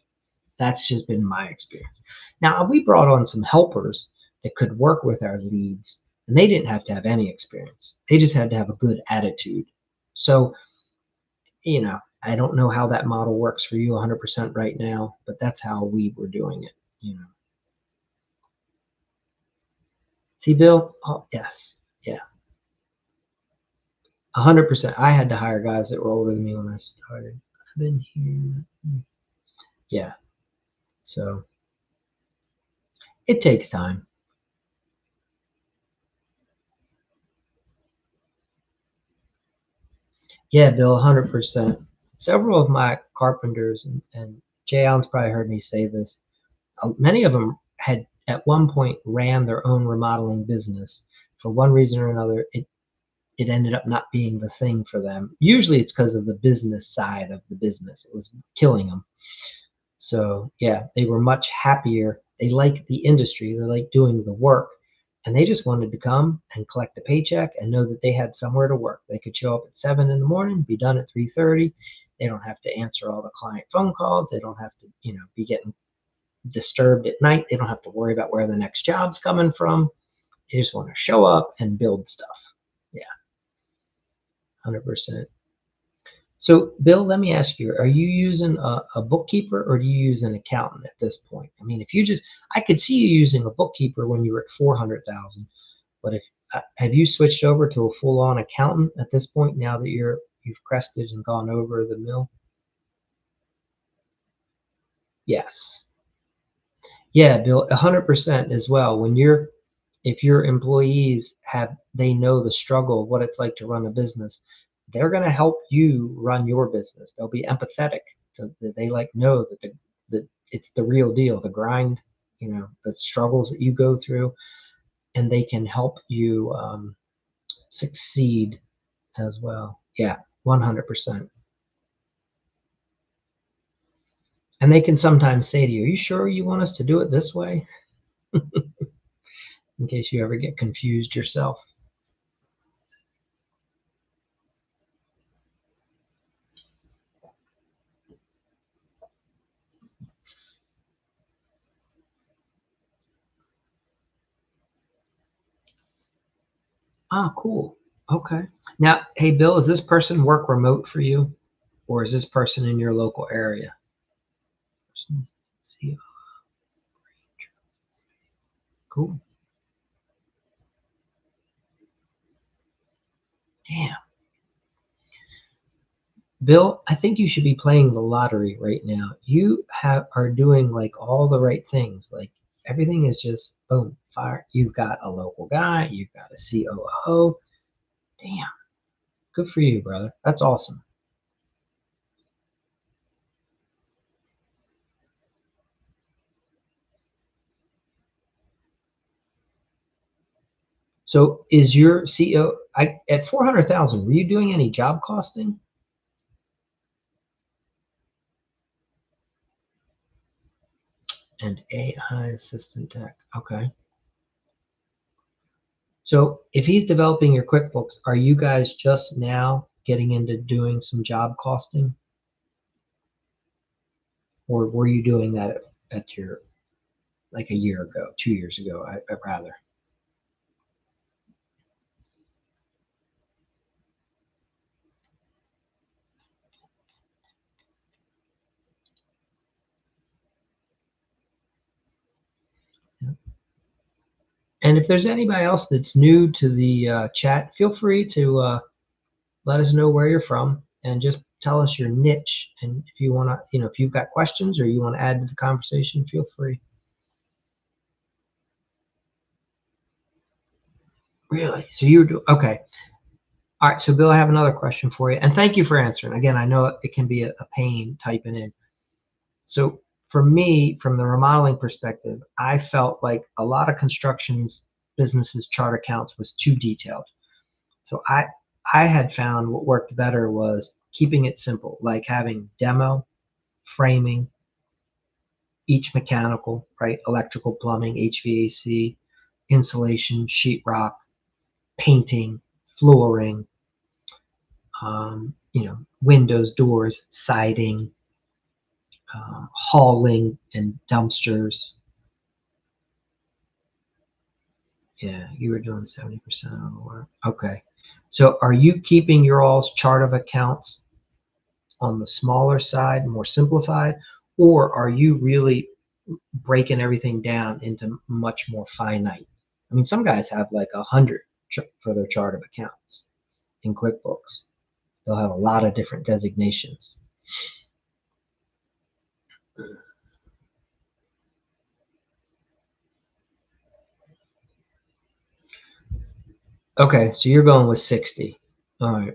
That's just been my experience. Now, we brought on some helpers that could work with our leads, and they didn't have to have any experience. They just had to have a good attitude. So, I don't know how that model works for you 100% right now, but that's how we were doing it. See, Bill? Oh, yes. Yeah. 100%. I had to hire guys that were older than me when I started. I've been here. Yeah. So it takes time. Yeah, Bill, 100%. Several of my carpenters and Jay Allen's probably heard me say this. Many of them had at one point ran their own remodeling business. For one reason or another, it ended up not being the thing for them. Usually it's because of the business side of the business. It was killing them. So yeah, they were much happier. They liked the industry. They liked doing the work. And they just wanted to come and collect a paycheck and know that they had somewhere to work. They could show up at 7 in the morning, be done at 3:30. They don't have to answer all the client phone calls. They don't have to, be getting disturbed at night. They don't have to worry about where the next job's coming from. They just want to show up and build stuff. Yeah, 100%. So, Bill, let me ask you, are you using a bookkeeper or do you use an accountant at this point? I mean, I could see you using a bookkeeper when you were at 400,000, but have you switched over to a full-on accountant at this point now that you've crested and gone over the mill? Yes. Yeah, Bill, 100% as well. If your employees they know the struggle of what it's like to run a business, they're going to help you run your business. They'll be empathetic. They know that it's the real deal, the grind, the struggles that you go through, and they can help you succeed as well. Yeah, 100%. And they can sometimes say to you, "Are you sure you want us to do it this way?" In case you ever get confused yourself. Ah, cool. Okay. Now, hey, Bill, does this person work remote for you, or is this person in your local area? Cool. Damn. Bill, I think you should be playing the lottery right now. You are doing like all the right things. Like everything is just boom, fire. You've got a local guy, you've got a COO. Damn. Good for you, brother. That's awesome. So is your CEO at 400,000, were you doing any job costing? And AI assistant tech. Okay. So if he's developing your QuickBooks, are you guys just now getting into doing some job costing? Or were you doing that at your, like a year ago, 2 years ago, I rather? And if there's anybody else that's new to the chat, feel free to let us know where you're from and just tell us your niche. And if you want to, if you've got questions or you want to add to the conversation, feel free. Really? So you do okay. All right. So Bill, I have another question for you, and thank you for answering. Again, I know it can be a pain typing in. So for me, from the remodeling perspective, I felt like a lot of constructions businesses chart accounts was too detailed. So I had found what worked better was keeping it simple, like having demo, framing, each mechanical, right? Electrical, plumbing, HVAC, insulation, sheetrock, painting, flooring, windows, doors, siding, hauling, and dumpsters. Yeah, you were doing 70% of the work. Okay. So are you keeping your all's chart of accounts on the smaller side, more simplified, or are you really breaking everything down into much more finite? I mean, some guys have like 100 for their chart of accounts in QuickBooks. They'll have a lot of different designations. Okay, so you're going with 60. All right.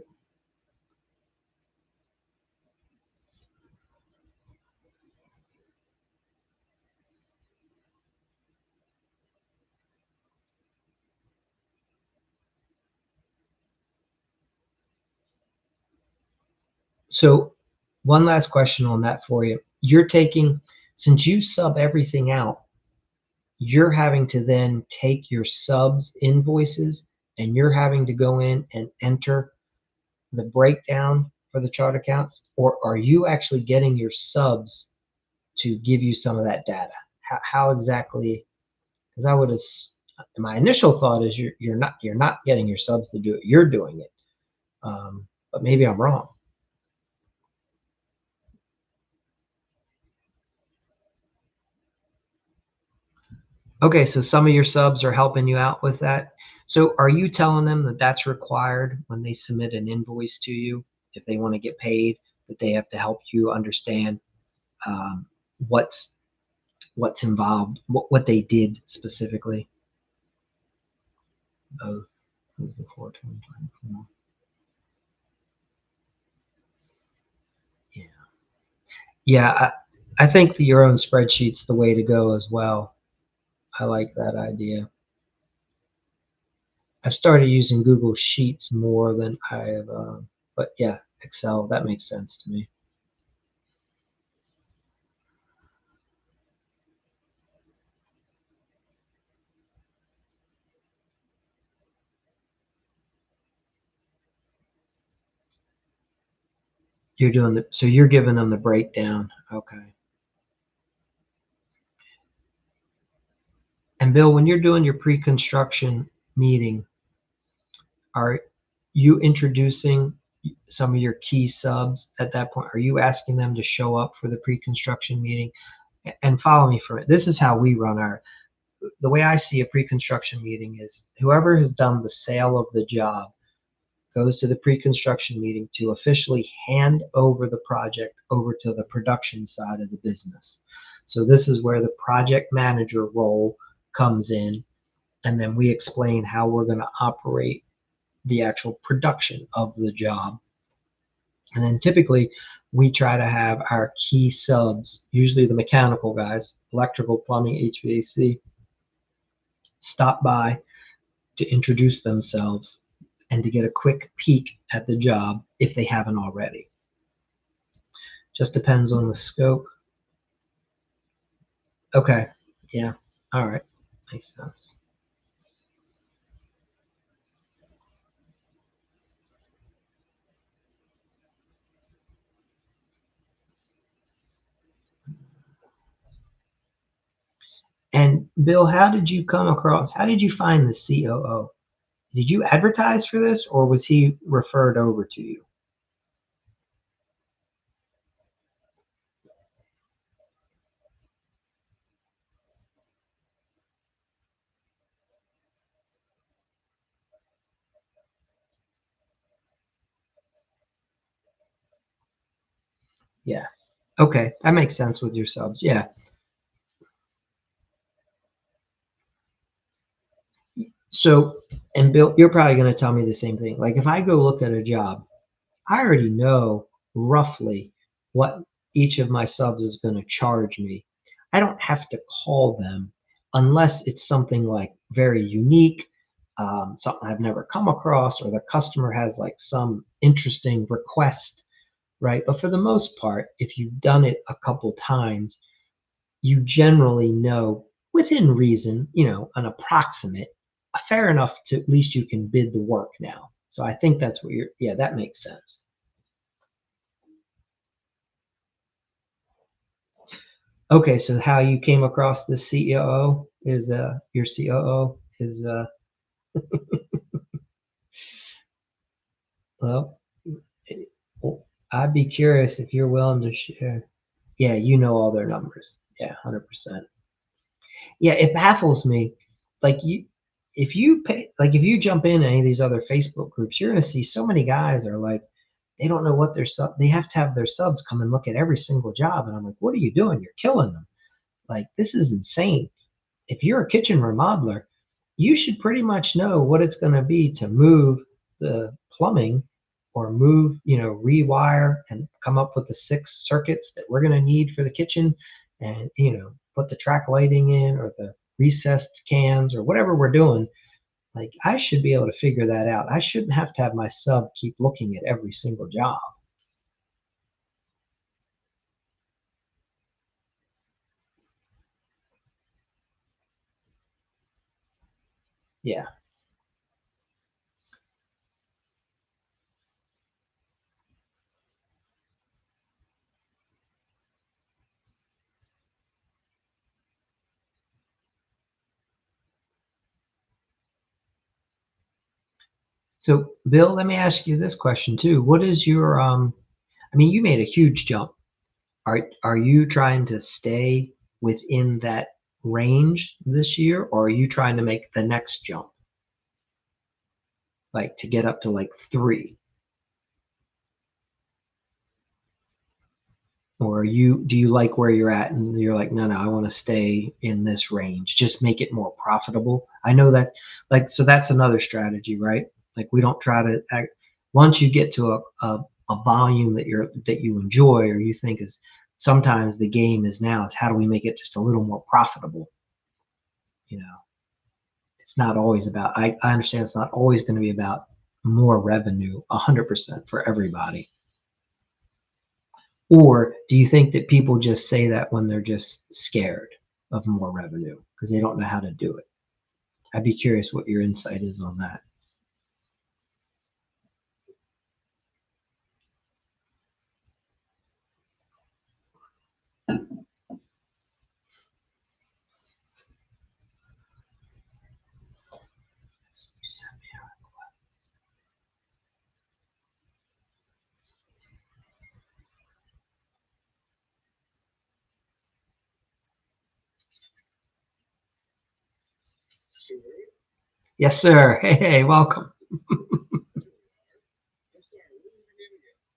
So one last question on that for you. You're taking, since you sub everything out, you're having to then take your subs invoices and you're having to go in and enter the breakdown for the chart accounts, or are you actually getting your subs to give you some of that data? How exactly? Because I would have, my initial thought is you're not getting your subs to do it. You're doing it, but maybe I'm wrong. Okay, so some of your subs are helping you out with that. So are you telling them that that's required when they submit an invoice to you, if they want to get paid, that they have to help you understand um, what's what's involved, what they did specifically? Both. That was before 2024. Yeah. Yeah, I think your own spreadsheet's the way to go as well. I like that idea. I've started using Google Sheets more than I have, but yeah, Excel, that makes sense to me. You're doing the, so you're giving them the breakdown. Okay. And Bill, when you're doing your pre-construction meeting, are you introducing some of your key subs at that point? Are you asking them to show up for the pre-construction meeting? And follow me for it. This is how we run our, the way I see a pre-construction meeting is whoever has done the sale of the job goes to the pre-construction meeting to officially hand over the project over to the production side of the business. So this is where the project manager role comes in, and then we explain how we're going to operate the actual production of the job. And then typically we try to have our key subs, usually the mechanical guys, electrical, plumbing, HVAC, stop by to introduce themselves and to get a quick peek at the job if they haven't already. Just depends on the scope. Okay. Yeah. All right. Makes sense. And Bill, how did you find the COO? Did you advertise for this or was he referred over to you? Yeah. Okay. That makes sense with your subs. Yeah. So, and Bill, you're probably going to tell me the same thing. Like if I go look at a job, I already know roughly what each of my subs is going to charge me. I don't have to call them unless it's something like very unique, something I've never come across, or the customer has like some interesting request, right? But for the most part, if you've done it a couple times, you generally know within reason, an approximate, fair enough to at least you can bid the work now. So I think that's what yeah, that makes sense. Okay, so how you came across the COO is your COO is well, eh, well, I'd be curious if you're willing to share. Yeah, you know all their numbers. Yeah, 100%. Yeah, it baffles me. Like if you pay, like if you jump in any of these other Facebook groups, you're gonna see so many guys are like, they don't know what their sub. They have to have their subs come and look at every single job, and I'm like, what are you doing? You're killing them. Like this is insane. If you're a kitchen remodeler, you should pretty much know what it's going to be to move the plumbing or move, rewire and come up with the 6 circuits that we're going to need for the kitchen and, put the track lighting in or the recessed cans or whatever we're doing. Like I should be able to figure that out. I shouldn't have to have my sub keep looking at every single job. Yeah. So, Bill, let me ask you this question too. What is your I mean, you made a huge jump. Are you trying to stay within that range this year, or are you trying to make the next jump? Like to get up to like 3? Or do you like where you're at and you're like, no, I want to stay in this range, just make it more profitable? I know that, like, so that's another strategy, right? Like we don't try to act, once you get to a volume that you enjoy or you think is, sometimes the game is now is how do we make it just a little more profitable? You know, it's not always about, I understand it's not always going to be about more revenue 100% for everybody. Or do you think that people just say that when they're just scared of more revenue because they don't know how to do it? I'd be curious what your insight is on that. Yes, sir. Hey, welcome.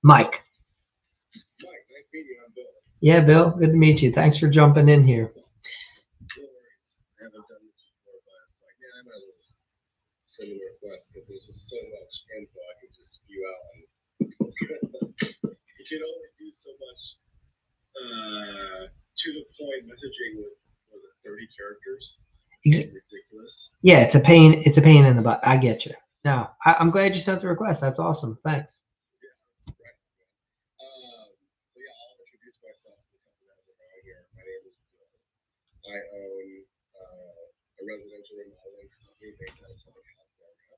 Mike. Nice meeting you. I'm Bill. Yeah, Bill, good to meet you. Thanks for jumping in here. I haven't done this before, but it's like, yeah, I might as well send a request because there's just so much info I can just spew out. And you can only do so much to the point messaging with 30 characters. It's ridiculous. Yeah, it's a pain. It's a pain in the butt. I get you. No, I'm glad you sent the request. That's awesome. Thanks. Yeah, right. So yeah, I'll introduce myself to the couple guys around here. My name is Bill. I own a residential remodeling company based out of Southern California.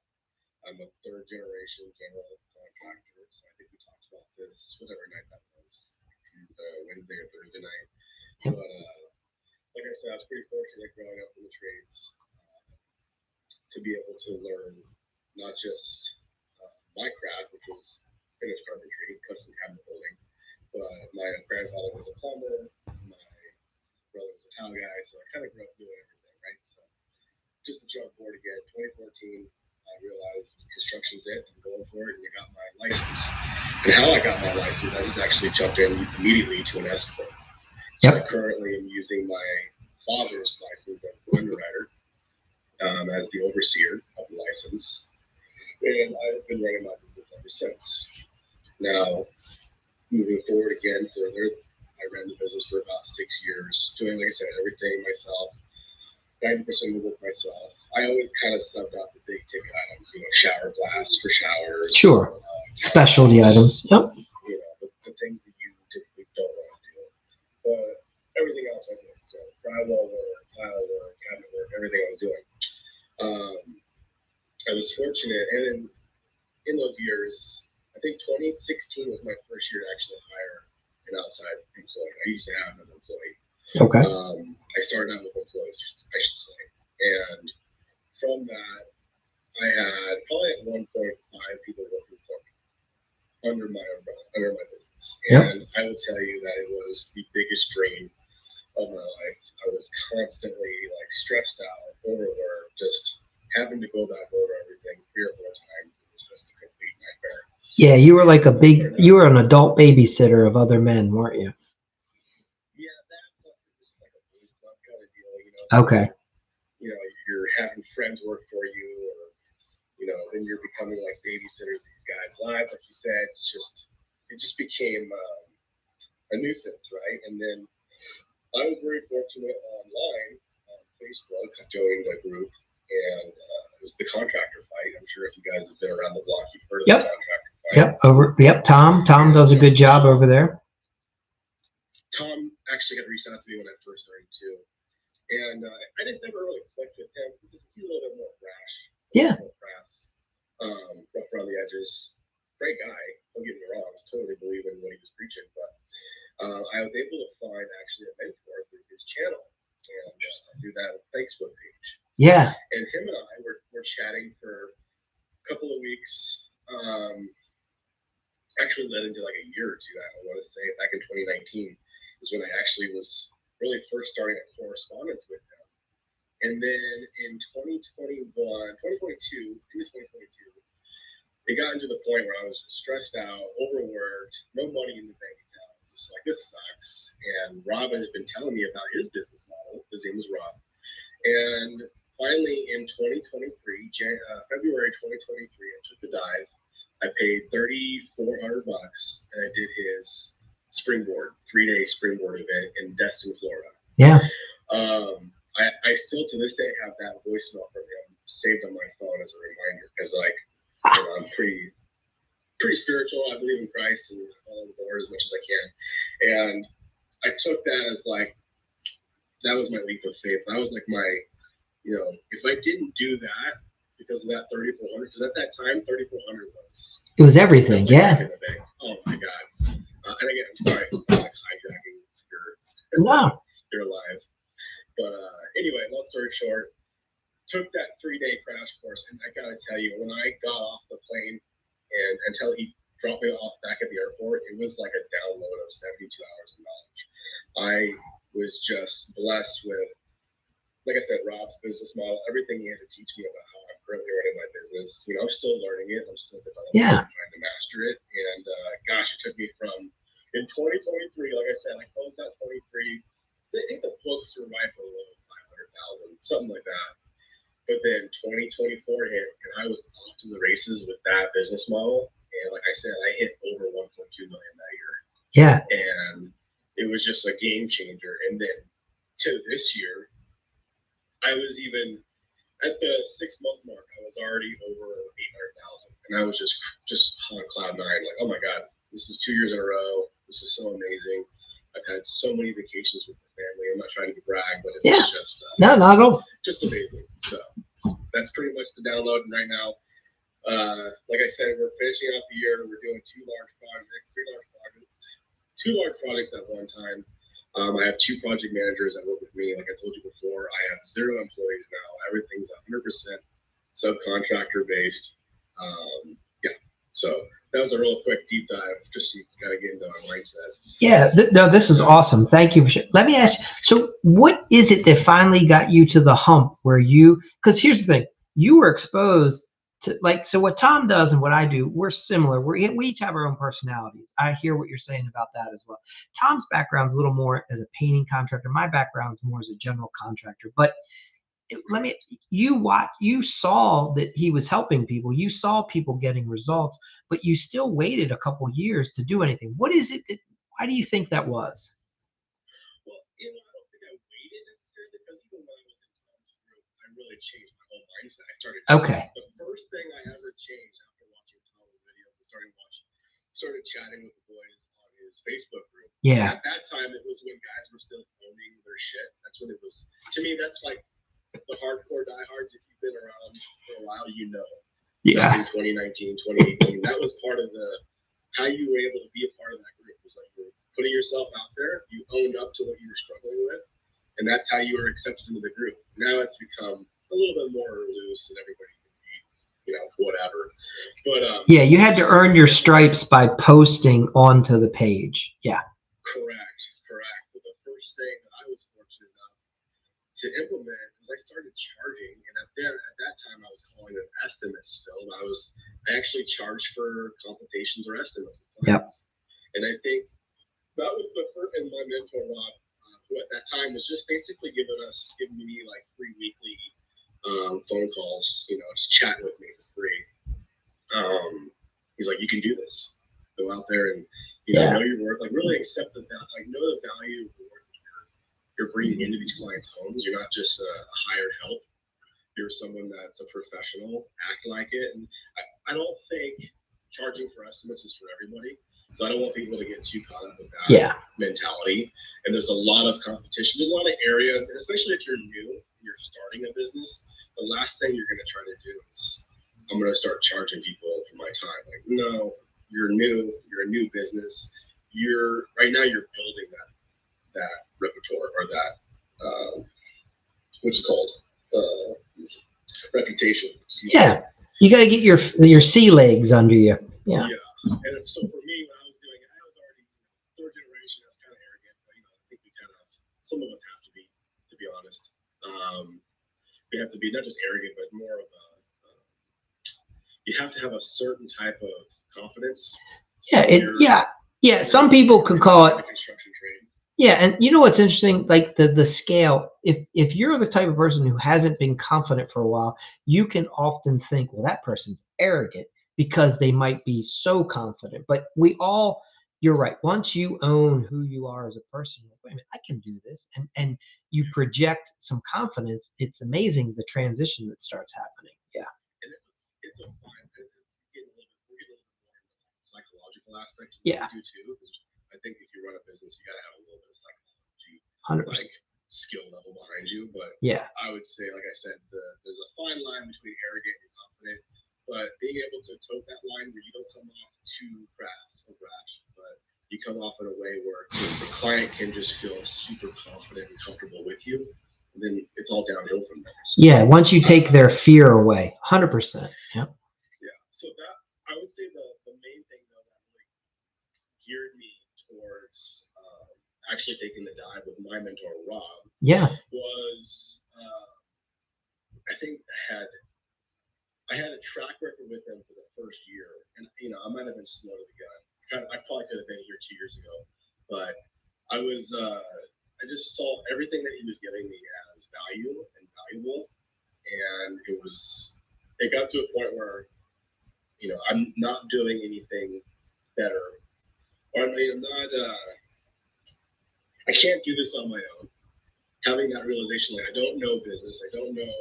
I'm a third generation general contractor, so I think we talked about this whatever night that was, Tuesday, Wednesday, or Thursday night. Yep. But like I said, I was pretty fortunate growing up in the trades to be able to learn not just my craft, which was finished carpentry, custom cabinet building, but my grandfather was a plumber, my brother was a tile guy, so I kind of grew up doing everything, right? So just to jump forward again, 2014, I realized construction's it. I'm going for it, and I got my license. And how I got my license, I just actually jumped in immediately to an S corp. So I currently am using my father's license as the underwriter, as the overseer of the license, and I've been running my business ever since. Now, moving forward again further, I ran the business for about 6 years, doing, like I said, everything myself. 90% of the work myself. I always kind of subbed out the big ticket items, shower glass for showers. Sure. Specialty items. Yep. The things that you typically don't want to do. But everything else I did. So drywall work, tile work, cabinet work, everything I was doing. I was fortunate, and in those years, I think 2016 was my first year to actually hire an outside employee. I used to have an employee. Okay. I started out with employees, I should say, and from that, I had probably at 1.5 people working for me under my umbrella, under my business. And I will tell you that it was the biggest drain of my life. I was constantly like stressed out, overworked, just having to go back over everything 3 or 4 times. It was just a complete nightmare. Yeah, you were like you were an adult babysitter of other men, weren't you? Yeah, that plus it was like a blues club kind of deal, Okay. You're having friends work for you, or then you're becoming like babysitters of these guys' lives, like you said. It just became a nuisance, right? And then I was very fortunate online on Facebook. I joined a group, and it was the contractor fight. I'm sure if you guys have been around the block, you've heard of the contractor fight. Yep. Tom does a good job over there. Tom actually had reached out to me when I first started too, And I just never really clicked with him because he's a little bit more brash, Yeah. more crass, rough around the edges. Great guy, don't get me wrong, totally believe in what he was preaching, but I was able to find actually a mentor through his channel and through that Facebook page. Yeah. And him and I were chatting for a couple of weeks. Actually led into like a year or two, I want to say, back in 2019 is when I actually was really first starting a correspondence with him. And then in 2022, it got into the point where I was stressed out, overworked, no money in the bank account. It's just like, this sucks. And Rob had been telling me about his business model. His name was Rob. And finally, in 2023, February 2023, I took the dive. I paid $3,400 and I did his springboard, 3-day springboard event in Destin, Florida. Yeah. I still to this day have that voicemail from him saved on my phone as a reminder because I'm pretty spiritual. I believe in Christ and follow the Lord as much as I can. And I took that as like, that was my leap of faith. That was like my, if I didn't do that because of that 3,400, because at that time 3,400 it was everything. Yeah. Oh my God. And again, I'm sorry, I'm like hijacking your live. But anyway, long story short, took that 3-day crash course, and I gotta tell you, when I got off the plane and until he dropped me off back at the airport, it was like a download of 72 hours of knowledge. I was just blessed with, like I said, Rob's business model, everything he had to teach me about how I'm currently running my business. I'm still learning it. I'm still developing it, trying to master it. And gosh, it took me from, in 2023, like I said, I closed out 23. I think the books were right below 500,000, something like that. But then 2024 hit, and I was off to the races with that business model. And like I said, I hit over 1.2 million that year. Yeah. And it was just a game changer. And then to this year, I was even at the 6-month mark. I was already over 800,000, and I was just on cloud 9. Like, oh my God, this is 2 years in a row. This is so amazing. I've had so many vacations with the family. I'm not trying to brag, but it's just no, not at all. Just amazing. So that's pretty much the download right now. Like I said, we're finishing out the year. We're doing 2 large projects at one time. I have 2 project managers that work with me. Like I told you before, I have 0 employees now. Everything's 100% subcontractor based. Yeah. So that was a real quick deep dive, just so you kind of get into our mindset. Yeah. No, this is awesome. Thank you. Let me ask you, so what is it that finally got you to the hump where because here's the thing, you were exposed to, like, so what Tom does and what I do, we're similar. We each have our own personalities. I hear what you're saying about that as well. Tom's background's a little more as a painting contractor. My background's more as a general contractor. But you saw that he was helping people. You saw people getting results, but you still waited a couple years to do anything. What is it why do you think that was? Well, I don't think I waited necessarily, because even when I was in Tom's group, I really changed my whole mindset. The first thing I ever changed after watching Tom's videos and started chatting with the boys on his Facebook group. Yeah. At that time, it was when guys were still owning their shit. That's when it was, to me, that's like the hardcore diehards. If you've been around for a while, Yeah. Back in 2019, 2018, that was part of how you were able to be a part of that group. It was like you're putting yourself out there, you owned up to what you were struggling with, and that's how you were accepted into the group. Now it's become a little bit more loose, and everybody can be, whatever. But yeah, you had to earn your stripes by posting onto the page. Yeah. Correct. But the first thing that I was fortunate enough to implement was I started charging, and at that time I was calling them estimates still. I actually charged for consultations or estimates with clients. Yep. And I think that was the first, and my mentor Rob, who at that time was just basically giving me like free weekly phone calls, just chatting with me for free. He's like, you can do this. Go out there and know your work, like really accept know the value of the work you're bringing into these clients' homes. You're not just a hired help. You're someone that's a professional. Act like it. And I don't think charging for estimates is for everybody. So I don't want people to get too caught up with that mentality. And there's a lot of competition. There's a lot of areas, and especially if you're new, you're starting a business, the last thing you're going to try to do is, I'm going to start charging people for my time. Like, no, you're new, you're a new business. Right now you're building that repertoire, or that, what's it called? Reputation. You got to get your sea legs under you. Yeah. And so for me, when I was doing it, I was already third generation. That's kind of arrogant, but I think some of us have to be honest. We have to be not just arrogant, but more of you have to have a certain type of confidence. Yeah. Some people could call it construction trade. Yeah, and you know what's interesting? Like the scale. If you're the type of person who hasn't been confident for a while, you can often think, well, that person's arrogant because they might be so confident. But you're right. Once you own who you are as a person, like, wait a minute, I can do this, and you project some confidence. It's amazing the transition that starts happening. Yeah. And it's a fine. We're getting a little bit more psychological aspect. Yeah. You do too. I think if you run a business, you got to have a little bit of psychology, 100%. like skill level behind you. But I would say, like I said, there's a fine line between arrogant and confident. But being able to tote that line where you don't come off too crass or brash, but you come off in a way where the client can just feel super confident and comfortable with you, and then it's all downhill from there. So, once you take their fear away, 100%. Yeah. So that, I would say the main thing though that really geared me towards actually taking the dive with my mentor Rob. Was I think I had a track record with him for the first year, and I might have been slow to the gun. I probably could have been here 2 years ago, but I was I just saw everything that he was giving me as value and valuable, and it got to a point where I'm not doing anything better, or I'm not. I can't do this on my own. Having that realization, like I don't know business, I don't know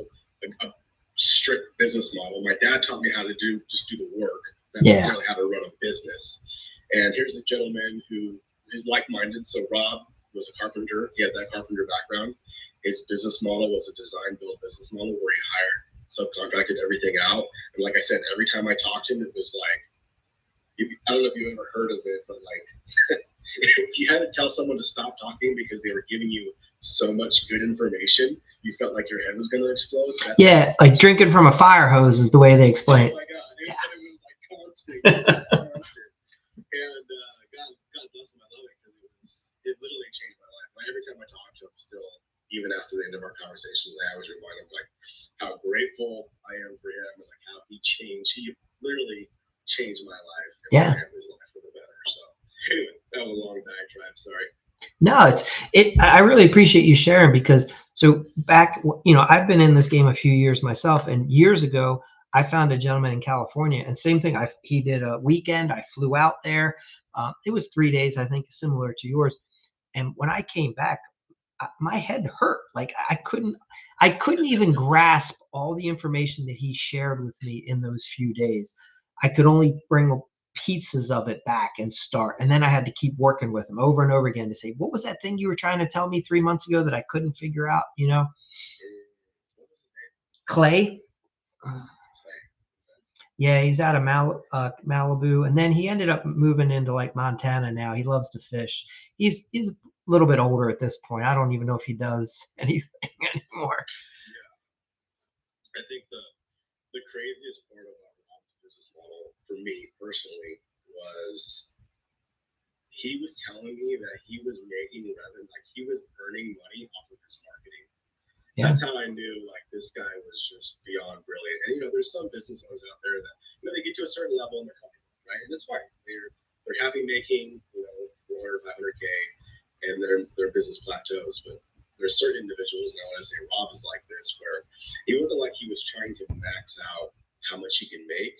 a strict business model. My dad taught me how to just do the work, not necessarily how to run a business. And here's a gentleman who is like-minded. So Rob was a carpenter. He had that carpenter background. His business model was a design-build business model where he hired, subcontracted everything out. And like I said, every time I talked to him, it was like, I don't know if you've ever heard of it, but like if you had to tell someone to stop talking because they were giving you so much good information, you felt like your head was going to explode. Like drinking from a fire hose is the way they explain it. Oh my God, it was like constant. It was constant. And God bless him, I love it because it literally changed my life. Like, every time I talk to him, still, even after the end of our conversations, I always remind him like how grateful I am for him and like how he literally changed my life and my family's life for the better. So anyway, that was a long diatribe. Sorry. No, I really appreciate you sharing, because so back, I've been in this game a few years myself, and years ago I found a gentleman in California, and same thing. He did a weekend. I flew out there. It was 3 days, I think, similar to yours. And when I came back, my head hurt. Like I couldn't even grasp all the information that he shared with me in those few days. I could only bring pieces of it back and start. And then I had to keep working with him over and over again to say, what was that thing you were trying to tell me 3 months ago that I couldn't figure out, Clay. Yeah, he's out of Malibu, and then he ended up moving into like Montana now. He loves to fish. He's a little bit older at this point. I don't even know if he does anything anymore. I think the craziest part about Rob's business model for me personally was he was telling me that he was making revenue, like he was earning money off of his marketing. That's how I knew like this guy was just beyond brilliant. And there's some business owners out there that they get to a certain level and they're comfortable, right? And it's fine. They're happy making 400, 500K, and their business plateaus. But there's certain individuals, and I want to say Rob is like this, where he wasn't like he was trying to max out how much he can make,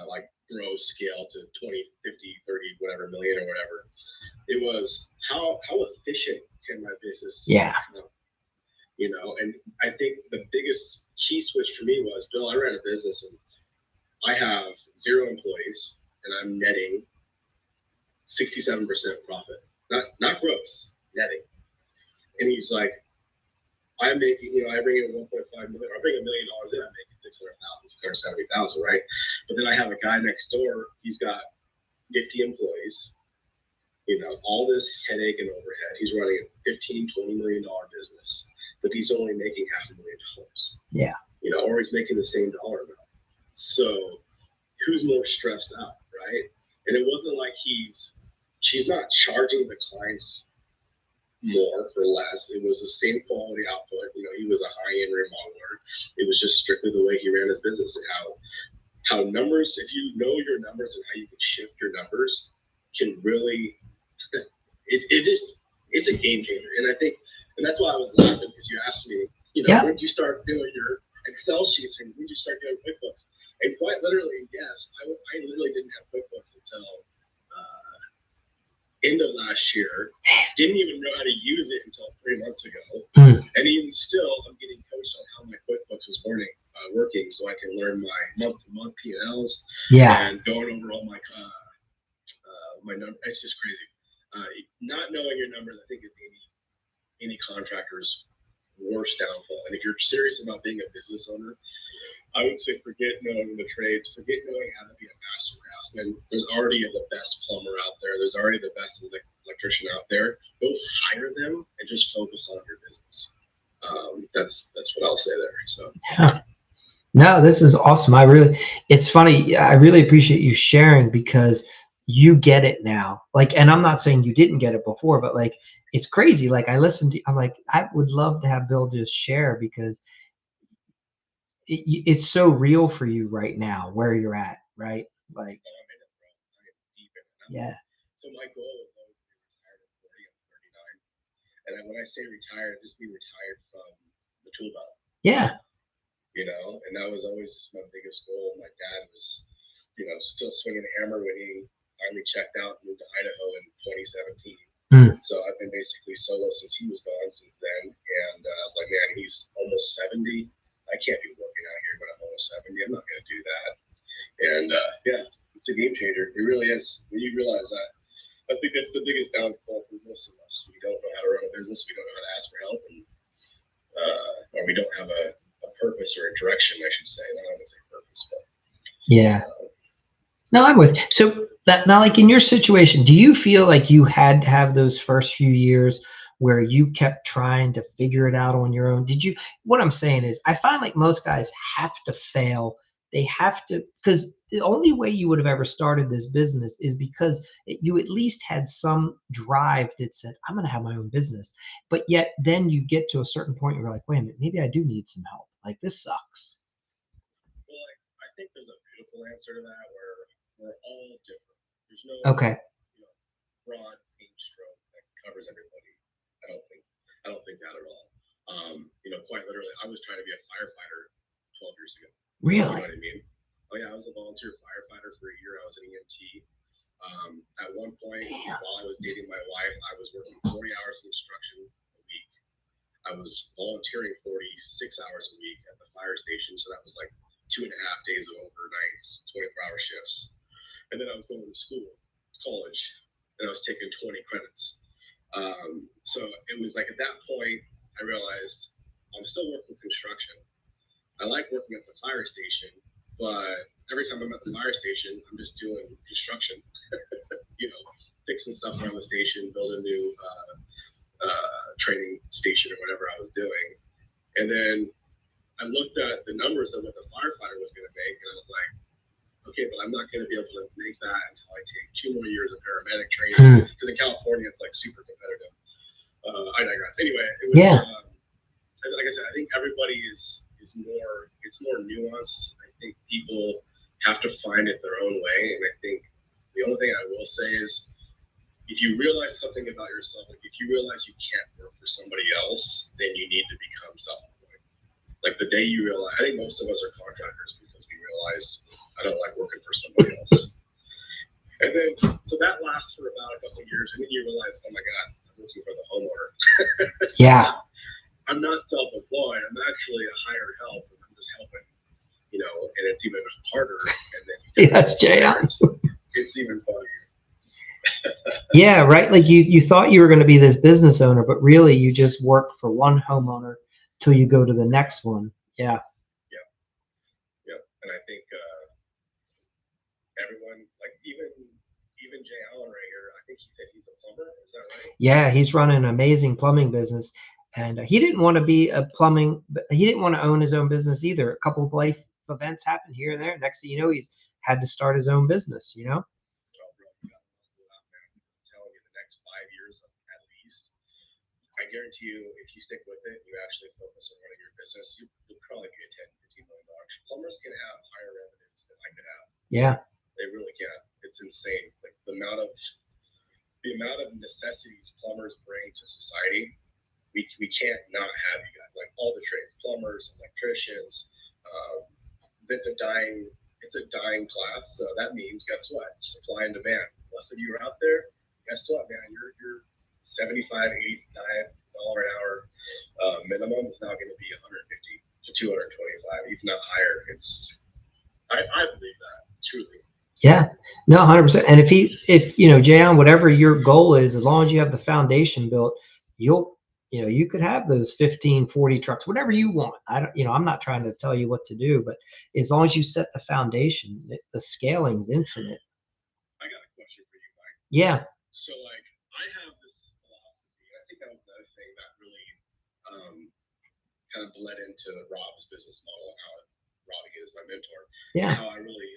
like grow scale to 20, 50, 30, whatever million or whatever. It was how efficient can my business become? And I think the biggest key switch for me was, Bill, I ran a business and I have 0 employees and I'm netting 67% profit, not gross, netting. And he's like, I'm making, I bring in 1.5 million, I bring $1 million in, I'm making 600,000, 670,000, right? But then I have a guy next door, he's got 50 employees, all this headache and overhead. He's running a $15, $20 million business, but he's only making $500,000. Yeah. Or he's making the same dollar amount. So who's more stressed out, right? And it wasn't like she's not charging the clients more or less. It was the same quality output. He was a high-end remodeler. It was just strictly the way he ran his business, and how numbers, if you know your numbers and how you can shift your numbers, can really it's a game changer. And I think, and that's why I was laughing, because you asked me, when did you start doing your Excel sheets, and when did you start doing QuickBooks? And quite literally, yes, I literally didn't have QuickBooks until end of last year. Didn't even know how to use it until 3 months ago. And even still, I'm getting coached on how my QuickBooks is working, so I can learn my month-to-month P&Ls. And going over all my my numbers. It's just crazy. Not knowing your numbers, I think, is any contractor's worst downfall. And if you're serious about being a business owner, I would say forget knowing the trades, forget knowing how to be a master craftsman. There's already the best plumber out there. There's already the best electrician out there. Go hire them and just focus on your business. That's what I'll say there. So yeah. No, this is awesome. It's funny. I really appreciate you sharing, because you get it now. And I'm not saying you didn't get it before, but it's crazy. I listened to, I'm like, I would love to have Bill just share, because it's so real for you right now where you're at, right? Yeah. So my goal is always to be retired at 40. I'm 39. And when I say retired, just be retired from the tool belt. Yeah. And that was always my biggest goal. My dad was, still swinging the hammer when he finally checked out and moved to Idaho in 2017. So I've been basically solo since he was gone since then. And I was like, man, he's almost 70. I can't be working out here, but I'm almost 70. I'm not going to do that. And yeah, it's a game changer. It really is. When you realize that, I think that's the biggest downfall for most of us. We don't know how to run a business. We don't know how to ask for help, and or we don't have a purpose or a direction, I should say. Not always a purpose, but yeah. No, I'm with you. So now, in your situation, do you feel like you had to have those first few years where you kept trying to figure it out on your own? What I'm saying is, I find most guys have to fail. They have to, because the only way you would have ever started this business is because you at least had some drive that said, I'm going to have my own business. But yet then you get to a certain point, you're like, wait a minute, maybe I do need some help. This sucks. Well, I think there's a beautiful answer to that, where we're all different. There's no broad paint stroke that covers everybody. I don't think that at all. Quite literally, I was trying to be a firefighter 12 years ago. Really? You know what I mean? Oh yeah, I was a volunteer firefighter for a year. I was an EMT. At one point, while I was dating my wife, I was working 40 hours of instruction a week. I was volunteering 46 hours a week at the fire station, so that was 2.5 days of overnights, 24-hour shifts. And then I was going to college, and I was taking 20 credits. So it was at that point, I realized I'm still working construction. I like working at the fire station, but every time I'm at the fire station, I'm just doing construction, fixing stuff around the station, building a new training station or whatever I was doing. And then I looked at the numbers of what the firefighter was going to make, and I was like, okay, but I'm not going to be able to make that until I take 2 more years of paramedic training, because in California, it's super competitive. I digress. Anyway, it was, like I said, I think everybody is more nuanced. I think people have to find it their own way. And I think the only thing I will say is, if you realize something about yourself, if you realize you can't work for somebody else, then you need to become self-employed. The day you realize, I think most of us are contractors because we realized I don't like working for somebody else. And then, so that lasts for about a couple of years, and then you realize, oh my God, I'm working for the homeowner. Yeah. I'm not self-employed. I'm actually a hired help, and I'm just helping, and it's even harder. And then yes, Jay. It's even funnier. Yeah, right. Like you thought you were going to be this business owner, but really you just work for one homeowner till you go to the next one. Yeah. Yeah, yeah. And I think everyone, like even Jay Allen right here, I think he said he's a plumber. Is that right? Yeah, he's running an amazing plumbing business, and he didn't want to be a plumbing. He didn't want to own his own business either. A couple of life events happened here and there. Next thing you know, he's had to start his own business. You know? Oh, bro, you got to muscle it out, man. I'm telling you, the next 5 years at least, I guarantee you, if you stick with it, you actually focus on running your business, you'll probably get $10, $15 million. Plumbers can have higher revenues than I could have. Yeah. They really can. It's insane. Like the amount of necessities plumbers bring to society. We can't not have you guys. Like all the trades, plumbers, electricians. It's a dying class. So that means, guess what? Supply and demand. Less of you are out there. Guess what, man? Your 75, $89 an hour minimum is now going to be 150 to 225, if not higher. I believe that truly. Yeah, no, 100%. And if Jayon, whatever your goal is, as long as you have the foundation built, you could have those 15, 40 trucks, whatever you want. I don't, I'm not trying to tell you what to do, but as long as you set the foundation, the scaling is infinite. I got a question for you, Mike. Yeah. So, like, I have this philosophy. I think that was another thing that really kind of bled into Rob's business model, how Robbie is my mentor, yeah, how I really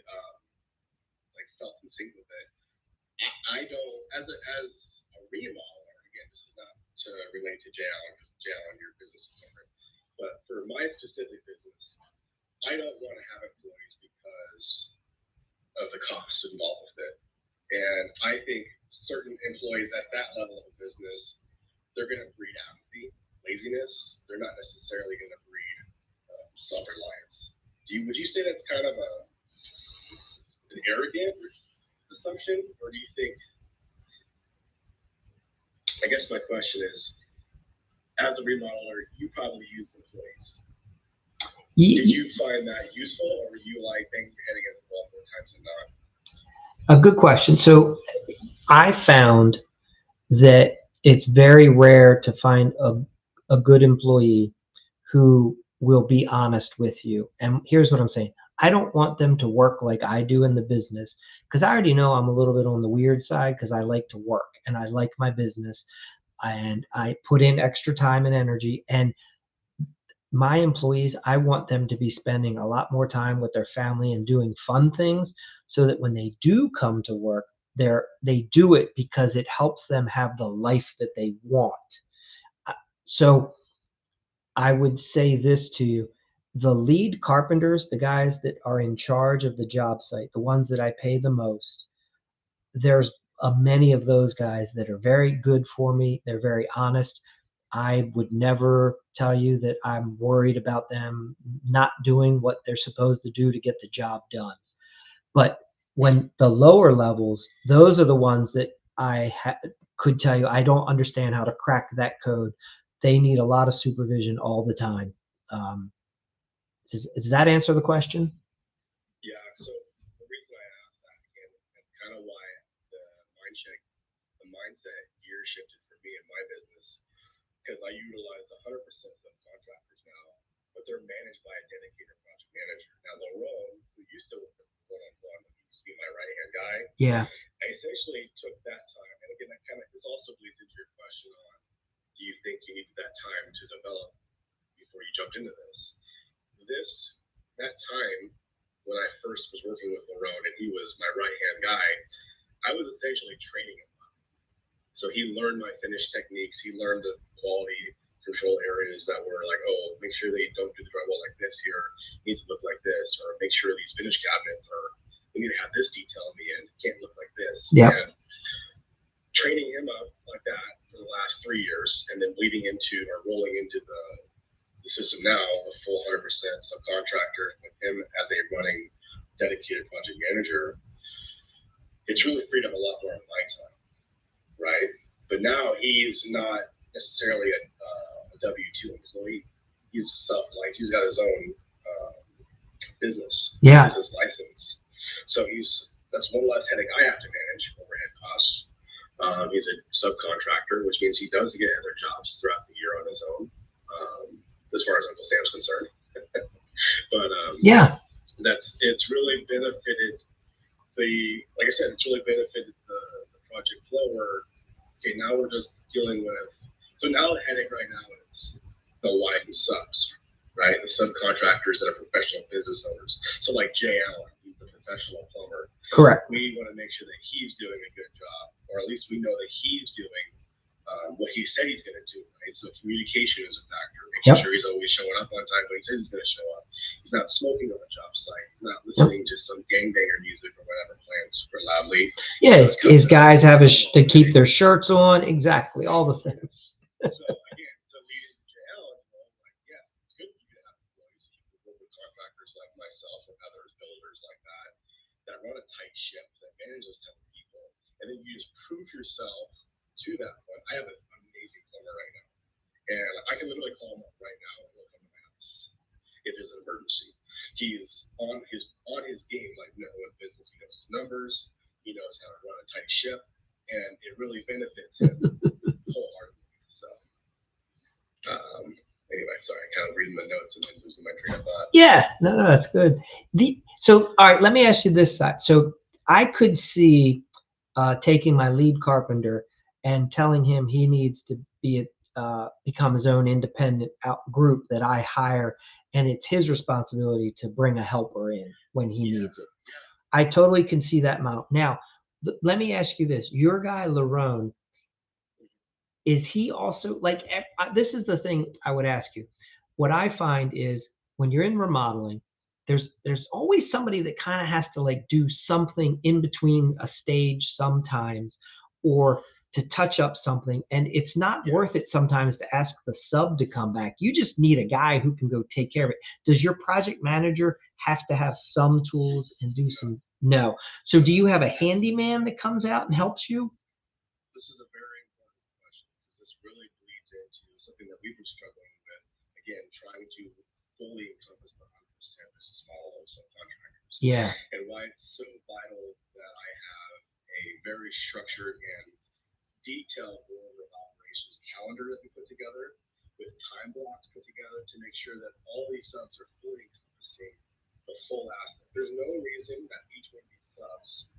like felt in sync with it. I don't, as a remodeler, again, this is not to relate to Jay Allen, because Jay Allen, your business is different. But for my specific business, I don't want to have employees because of the costs involved with it. And I think certain employees at that level of a business, they're going to breed apathy, laziness. They're not necessarily going to breed self-reliance. Would you say that's kind of an arrogant assumption, or do you think? I guess my question is, as a remodeler, you probably use employees. Did you find that useful, or were you like banging your head against the wall more times than not? A good question. So I found that it's very rare to find a good employee who will be honest with you. And here's what I'm saying. I don't want them to work like I do in the business, because I already know I'm a little bit on the weird side, because I like to work and I like my business and I put in extra time and energy. And my employees, I want them to be spending a lot more time with their family and doing fun things, so that when they do come to work, they do it because it helps them have the life that they want. So I would say this to you. The lead carpenters, the guys that are in charge of the job site, the ones that I pay the most, there's many of those guys that are very good for me. They're very honest. I would never tell you that I'm worried about them not doing what they're supposed to do to get the job done. But when the lower levels, those are the ones that could tell you I don't understand how to crack that code. They need a lot of supervision all the time. Does that answer the question? Yeah. So the reason I asked that, again, that's kind of why the mindset gear shifted for me in my business, because I utilize 100% subcontractors now, but they're managed by a dedicated project manager. Now, Laurent, who used to work one-on-one, who used to be my right-hand guy, Yeah. I essentially took that time. And again, this also bleeds into your question on, do you think you needed that time to develop before you jumped into this? That time when I first was working with Laurent and he was my right-hand guy, I was essentially training him. So he learned my finish techniques. He learned the quality control areas that were like, oh, make sure they don't do the drywall like this here. It needs to look like this, or make sure these finish cabinets they need to have this detail in the end. It can't look like this. Yeah. And training him up like that for the last 3 years, and then bleeding into or rolling into the system now, a full 100% subcontractor with him as a running dedicated project manager, it's really freed up a lot more of my time, right? But now he's not necessarily a W-2 employee. He's he's got his own business license. So that's one less headache I have to manage, overhead costs. He's a subcontractor, which means he does get other jobs throughout the year on his own, as far as Uncle Sam's concerned. But yeah, it's really benefited like I said, it's really benefited the project flow where, okay, now we're just dealing with, so now the headache right now is the licensed subs, right? The subcontractors that are professional business owners. So like Jay Allen, he's the professional plumber. correct. We want to make sure that he's doing a good job, or at least we know that he's doing what he said he's going to do, right? So communication is a factor, making sure he's always showing up on time when he says he's going to show up. He's not smoking on the job site. He's not listening to some gangbanger music or whatever playing super loudly. Yeah, his guys have to keep their shirts on. Exactly, all the things. So again, to lead into JL, like, yes, it's good for you to have employees. You can work with contractors like myself and others, builders like that run a tight ship, that manage those type of people, and then you just prove yourself to that point. I have an amazing plumber right now, and I can literally call him up right now and he'll come to my house if there's an emergency. He's on his game, like knowing business. He knows his numbers. He knows how to run a tight ship, and it really benefits him wholeheartedly. So, anyway, sorry, kind of reading the notes and then losing my train of thought. Yeah, no, that's good. So, all right, let me ask you this side. So, I could see taking my lead carpenter and telling him he needs to become his own independent group that I hire, and it's his responsibility to bring a helper in when he needs it. I totally can see that model. Now, let me ask you this: your guy Larone, is he also like? This is the thing I would ask you. What I find is when you're in remodeling, there's always somebody that kind of has to like do something in between a stage sometimes, or to touch up something, and it's not worth it sometimes to ask the sub to come back. You just need a guy who can go take care of it. Does your project manager have to have some tools and do some? No. So do you have a handyman that comes out and helps you? This is a very important question because this really bleeds into something that we've been struggling with. Again, trying to fully encompass the 100% business model of subcontractors. Yeah. And why it's so vital that I have a very structured and detailed order of operations calendar that we put together with time blocks put together to make sure that all these subs are fully encompassing the full aspect. There's no reason that each one of these subs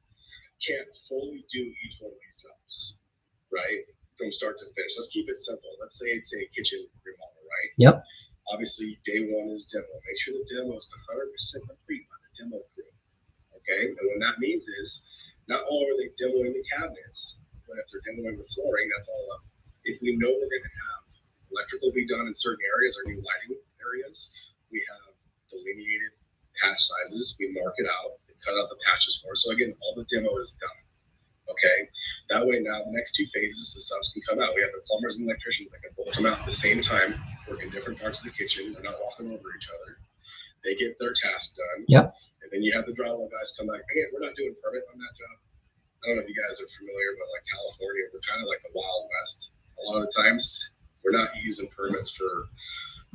can't fully do each one of these jobs, right? From start to finish. Let's keep it simple. Let's say it's a kitchen remodel, right? Yep. Obviously, day one is demo. Make sure the demo is 100% complete by the demo crew. Okay? And what that means is not only are they demoing the cabinets, but if they're demoing the flooring, that's all up. If we know we're going to have electrical be done in certain areas or new lighting areas, we have delineated patch sizes. We mark it out and cut out the patches for it. So again, all the demo is done. Okay, that way now the next two phases, the subs can come out. We have the plumbers and electricians that can both come out at the same time, work in different parts of the kitchen. They're not walking over each other. They get their task done. Yep. And then you have the drywall guys come back. Again, we're not doing permit on that job. I don't know if you guys are familiar, but like California, we're kind of like the Wild West. A lot of the times, we're not using permits for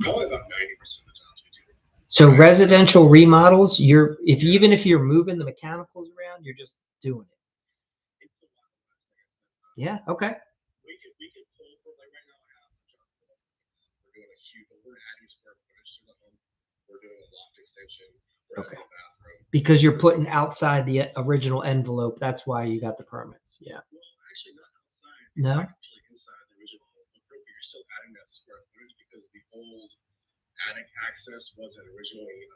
probably about 90% of the jobs we do. So residential remodels, even if you're moving the mechanicals around, you're just doing it. Yeah. Okay. We could pull for like right now. I have a job. We're doing a huge. We're adding square footage to the home. We're doing a loft extension. We're adding a bathroom. Because you're putting outside the original envelope. That's why you got the permits. Yeah. Well, actually, not outside. No. Actually, inside the original envelope, but you're still adding that square footage because the old attic access wasn't originally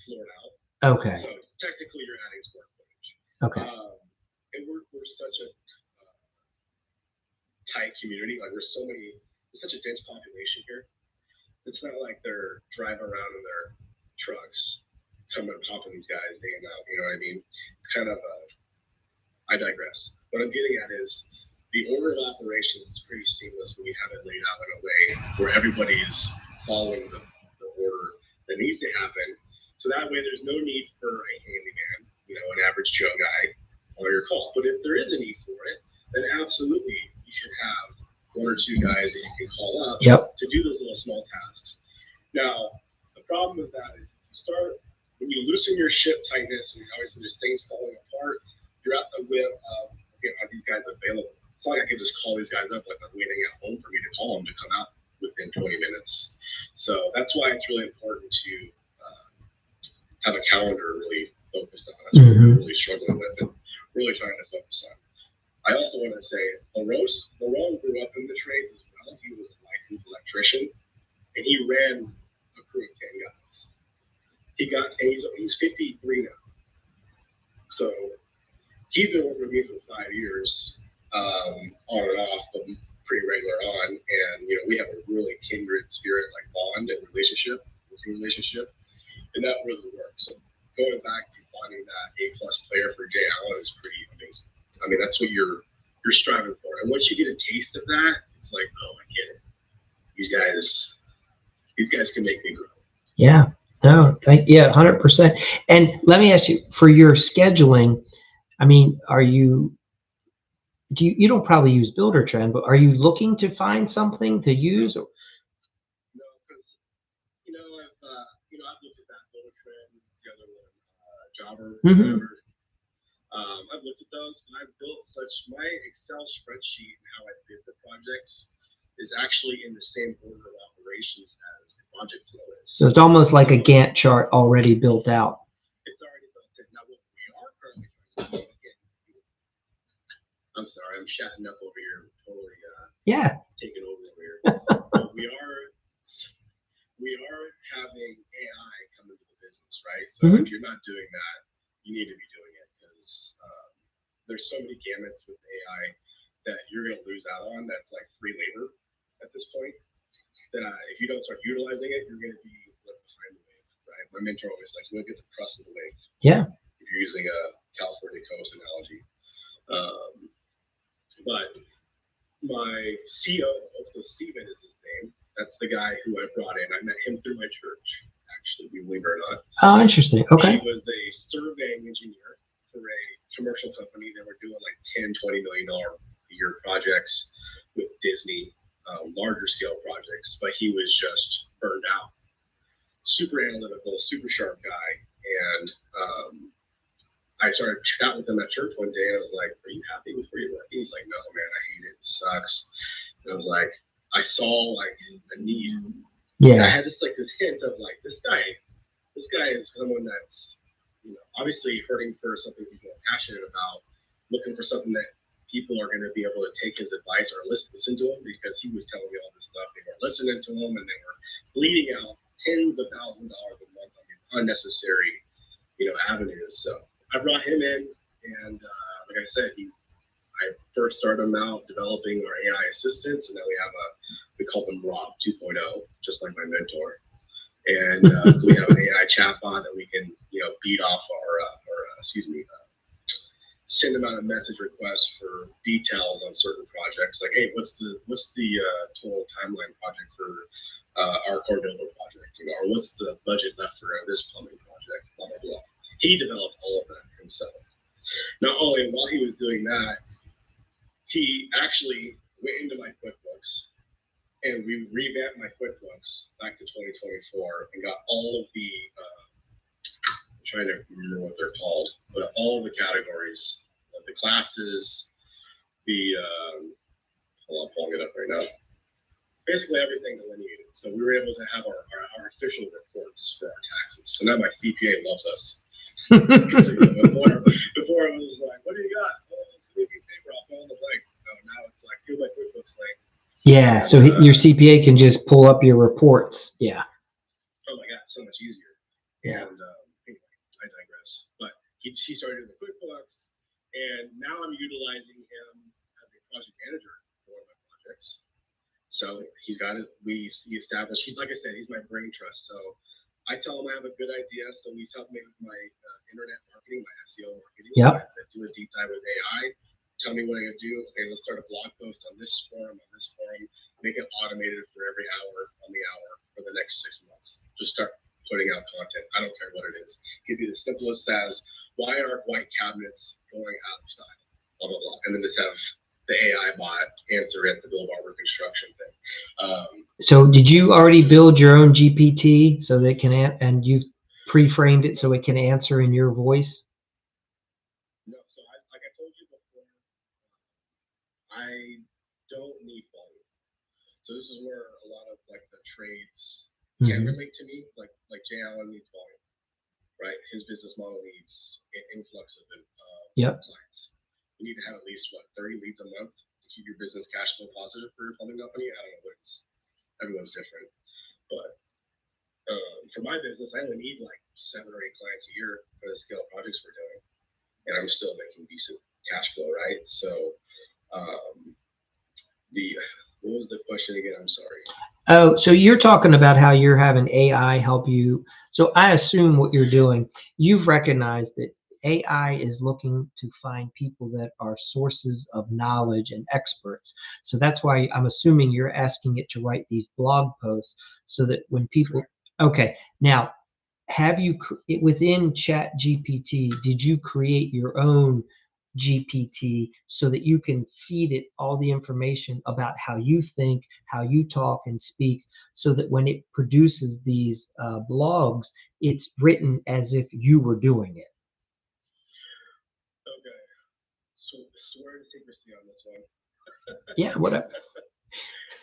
floored out. Okay. So technically, you're adding square footage. Okay. And we're such a tight community. Like there's such a dense population here. It's not like they're driving around in their trucks, coming and popping these guys day and out. You know what I mean? It's kind of I digress. What I'm getting at is the order of operations is pretty seamless when you have it laid out in a way where everybody's following the order that needs to happen. So that way there's no need for a handyman, an average Joe guy on your call. But if there is a need for it, then absolutely you should have one or two guys that you can call up to do those little small tasks. Now, the problem with that is when you loosen your ship tightness, and obviously there's things falling apart, you're at the whim of, are these guys available? It's not like I can just call these guys up like they're waiting at home for me to call them to come out within 20 minutes. So that's why it's really important to have a calendar really focused on. That's what we're really struggling with and really trying to focus on. I also want to say, Laurent grew up in the trades as well. He was a licensed electrician, and he ran a crew of 10 guys. He's 53 now. So he's been working with me for 5 years, on and off, but pretty regular on. And, we have a really kindred spirit, like bond and relationship, and that really works. So going back to finding that A-plus player for Jay Allen is pretty amazing. I mean, that's what you're striving for. And once you get a taste of that, it's like, oh, I get it. These guys can make me grow. Yeah. No, 100%. And let me ask you, for your scheduling, I mean, you don't probably use Builder Trend, but are you looking to find something to use? No, because, I've looked at that Builder Trend, the other one, Jobber, whatever. I've looked at those, and I've built my Excel spreadsheet and how I bid the projects is actually in the same order of operations as the project flow is. So it's almost like a Gantt chart already built out. It's already built in. Now, what we are currently trying to do, I'm sorry, I'm chatting up over here, totally taking over here. But we are having AI come into the business, right? So if you're not doing that, you need to be doing it, because there's so many gamuts with AI that you're going to lose out on. That's like free labor at this point. That if you don't start utilizing it, you're going to be left behind the wave, right? My mentor always like, look at the crust of the wave. Yeah. If you're using a California coast analogy. But my COO, so Steven is his name. That's the guy who I brought in. I met him through my church, actually, believe it or not. Oh, interesting. Okay. He was a surveying engineer for a commercial company that were doing like $10-20 million a year projects with Disney, larger scale projects, but he was just burned out. Super analytical, super sharp guy. And I started chatting with him at church one day, and I was like, are you happy with where you're working? He's like, no, man, I hate it. It sucks. And I was like, I saw like a need. Yeah. And I had this hint of like, this guy is someone that's, obviously hurting for something he's more passionate about, looking for something that people are going to be able to take his advice or listen to him, because he was telling me all this stuff. They were listening to him, and they were bleeding out tens of thousands of dollars a month on these unnecessary, avenues. So I brought him in, and like I said, I first started him out developing our AI assistants, and now we call them Rob 2.0, just like my mentor. And so we have an AI chatbot that we can, beat off send them out a message request for details on certain projects. Like, hey, what's the total timeline project for our core builder project? Or what's the budget left for this plumbing project? Blah blah blah. He developed all of that himself. Not only while he was doing that, he actually went into my QuickBooks, and we revamped my QuickBooks back to 2024 and got all of the, I'm trying to remember what they're called, but all of the categories, the classes, hold on, I'm pulling it up right now. Basically everything delineated. So we were able to have our official reports for our taxes. So now my CPA loves us. Before it was like, what do you got? Oh, it's a piece of paper, I'll fill in the blank. No, now it's like, here's my QuickBooks link. Yeah, so your CPA can just pull up your reports. Yeah. Oh my God, so much easier. Yeah. And anyway, I digress. But he started in the QuickBooks, and now I'm utilizing him as a project manager for one of my projects. So he's got it. We established. Like I said, he's my brain trust. So I tell him I have a good idea. So he's helped me with my internet marketing, my SEO marketing. Yeah. I said, do a deep dive with AI. Tell me what I gotta do. Okay, let's start a blog post on this forum, make it automated for every hour on the hour for the next 6 months. Just start putting out content. I don't care what it is. It could be the simplest as, why are white cabinets going out of style? Blah, blah, blah. And then just have the AI bot answer it, the Bill Barber construction thing. So did you already build your own GPT so that it can, and you've pre-framed it so it can answer in your voice? No, so like I told you before, So this is where a lot of like the trades Mhm. can relate to me. Like Jay Allen needs volume, right? His business model needs an influx of Yep. clients. You need to have at least 30 leads a month to keep your business cash flow positive for your plumbing company. I don't know what it's. Everyone's different, but for my business, I only need like 7 or 8 clients a year for the scale of projects we're doing, and I'm still making decent cash flow, right? So, what was the question again? I'm sorry. Oh, so you're talking about how you're having AI help you. So I assume what you're doing, you've recognized that AI is looking to find people that are sources of knowledge and experts. So that's why I'm assuming you're asking it to write these blog posts so that when people, okay, now have you within Chat GPT, did you create your own GPT so that you can feed it all the information about how you think, how you talk and speak, so that when it produces these blogs, it's written as if you were doing it? Okay. So swear to secrecy on this one. Yeah, whatever.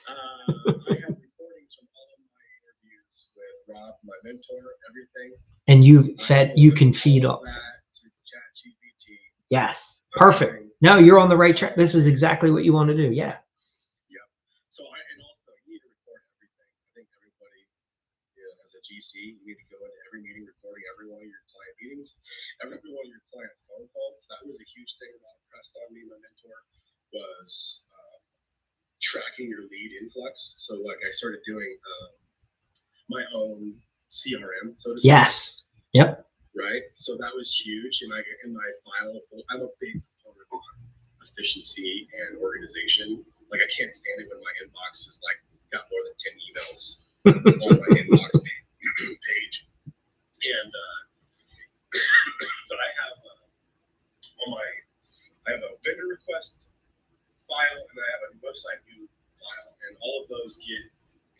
I have recordings from all of my interviews with Rob, my mentor, everything. And you can feed all that to ChatGPT. Yes, perfect. No, you're on the right track. This is exactly what you want to do. Yeah. Yep. So and also you need to record everything. I think everybody, as a GC, you need to go into every meeting recording every one of your client meetings, every one of your client phone calls. That was a huge thing Rob pressed on me, my mentor, was tracking your lead influx. So like I started doing my own CRM, so to speak. Yes. Yep. Right. So that was huge. And in my file, I'm a big proponent on efficiency and organization. Like I can't stand it when my inbox is like got more than 10 emails on my inbox page. And but I have I have a vendor request file and I have a website view file, and all of those get,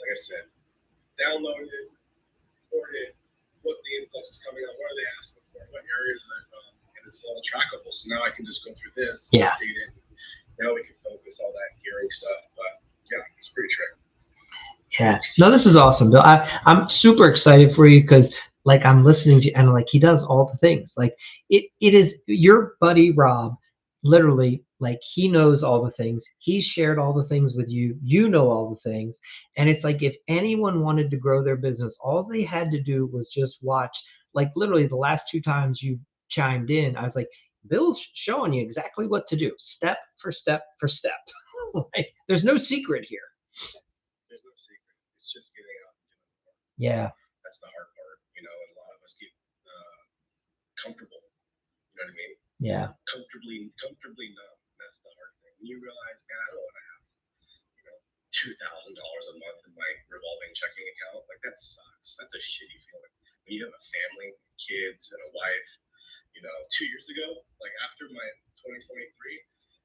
like I said, downloaded, recorded, what the influx is coming out, what are they asking for, what areas are they from, and it's all trackable. So now I can just go through this, Yeah. update it. Now we can focus all that gearing stuff. But yeah, it's pretty tricky. Yeah. No, this is awesome, Bill. I'm super excited for you because like I'm listening to you and like he does all the things. Like it is your buddy Rob, literally, like he knows all the things. He's shared all the things with you. You know all the things. And it's like if anyone wanted to grow their business, all they had to do was just watch. Like literally the last 2 times you chimed in, I was like, Bill's showing you exactly what to do, step for step for step. Like, there's no secret here. There's no secret. It's just getting out and doing it. Yeah. That's the hard part, and a lot of us get comfortable. You know what I mean? Yeah. Comfortably numb. That's the hard thing. When you realize, man, I don't want to have $2,000 a month in my revolving checking account. Like that sucks. That's a shitty feeling. When you have a family, kids, and a wife. 2 years ago, like after my 2023,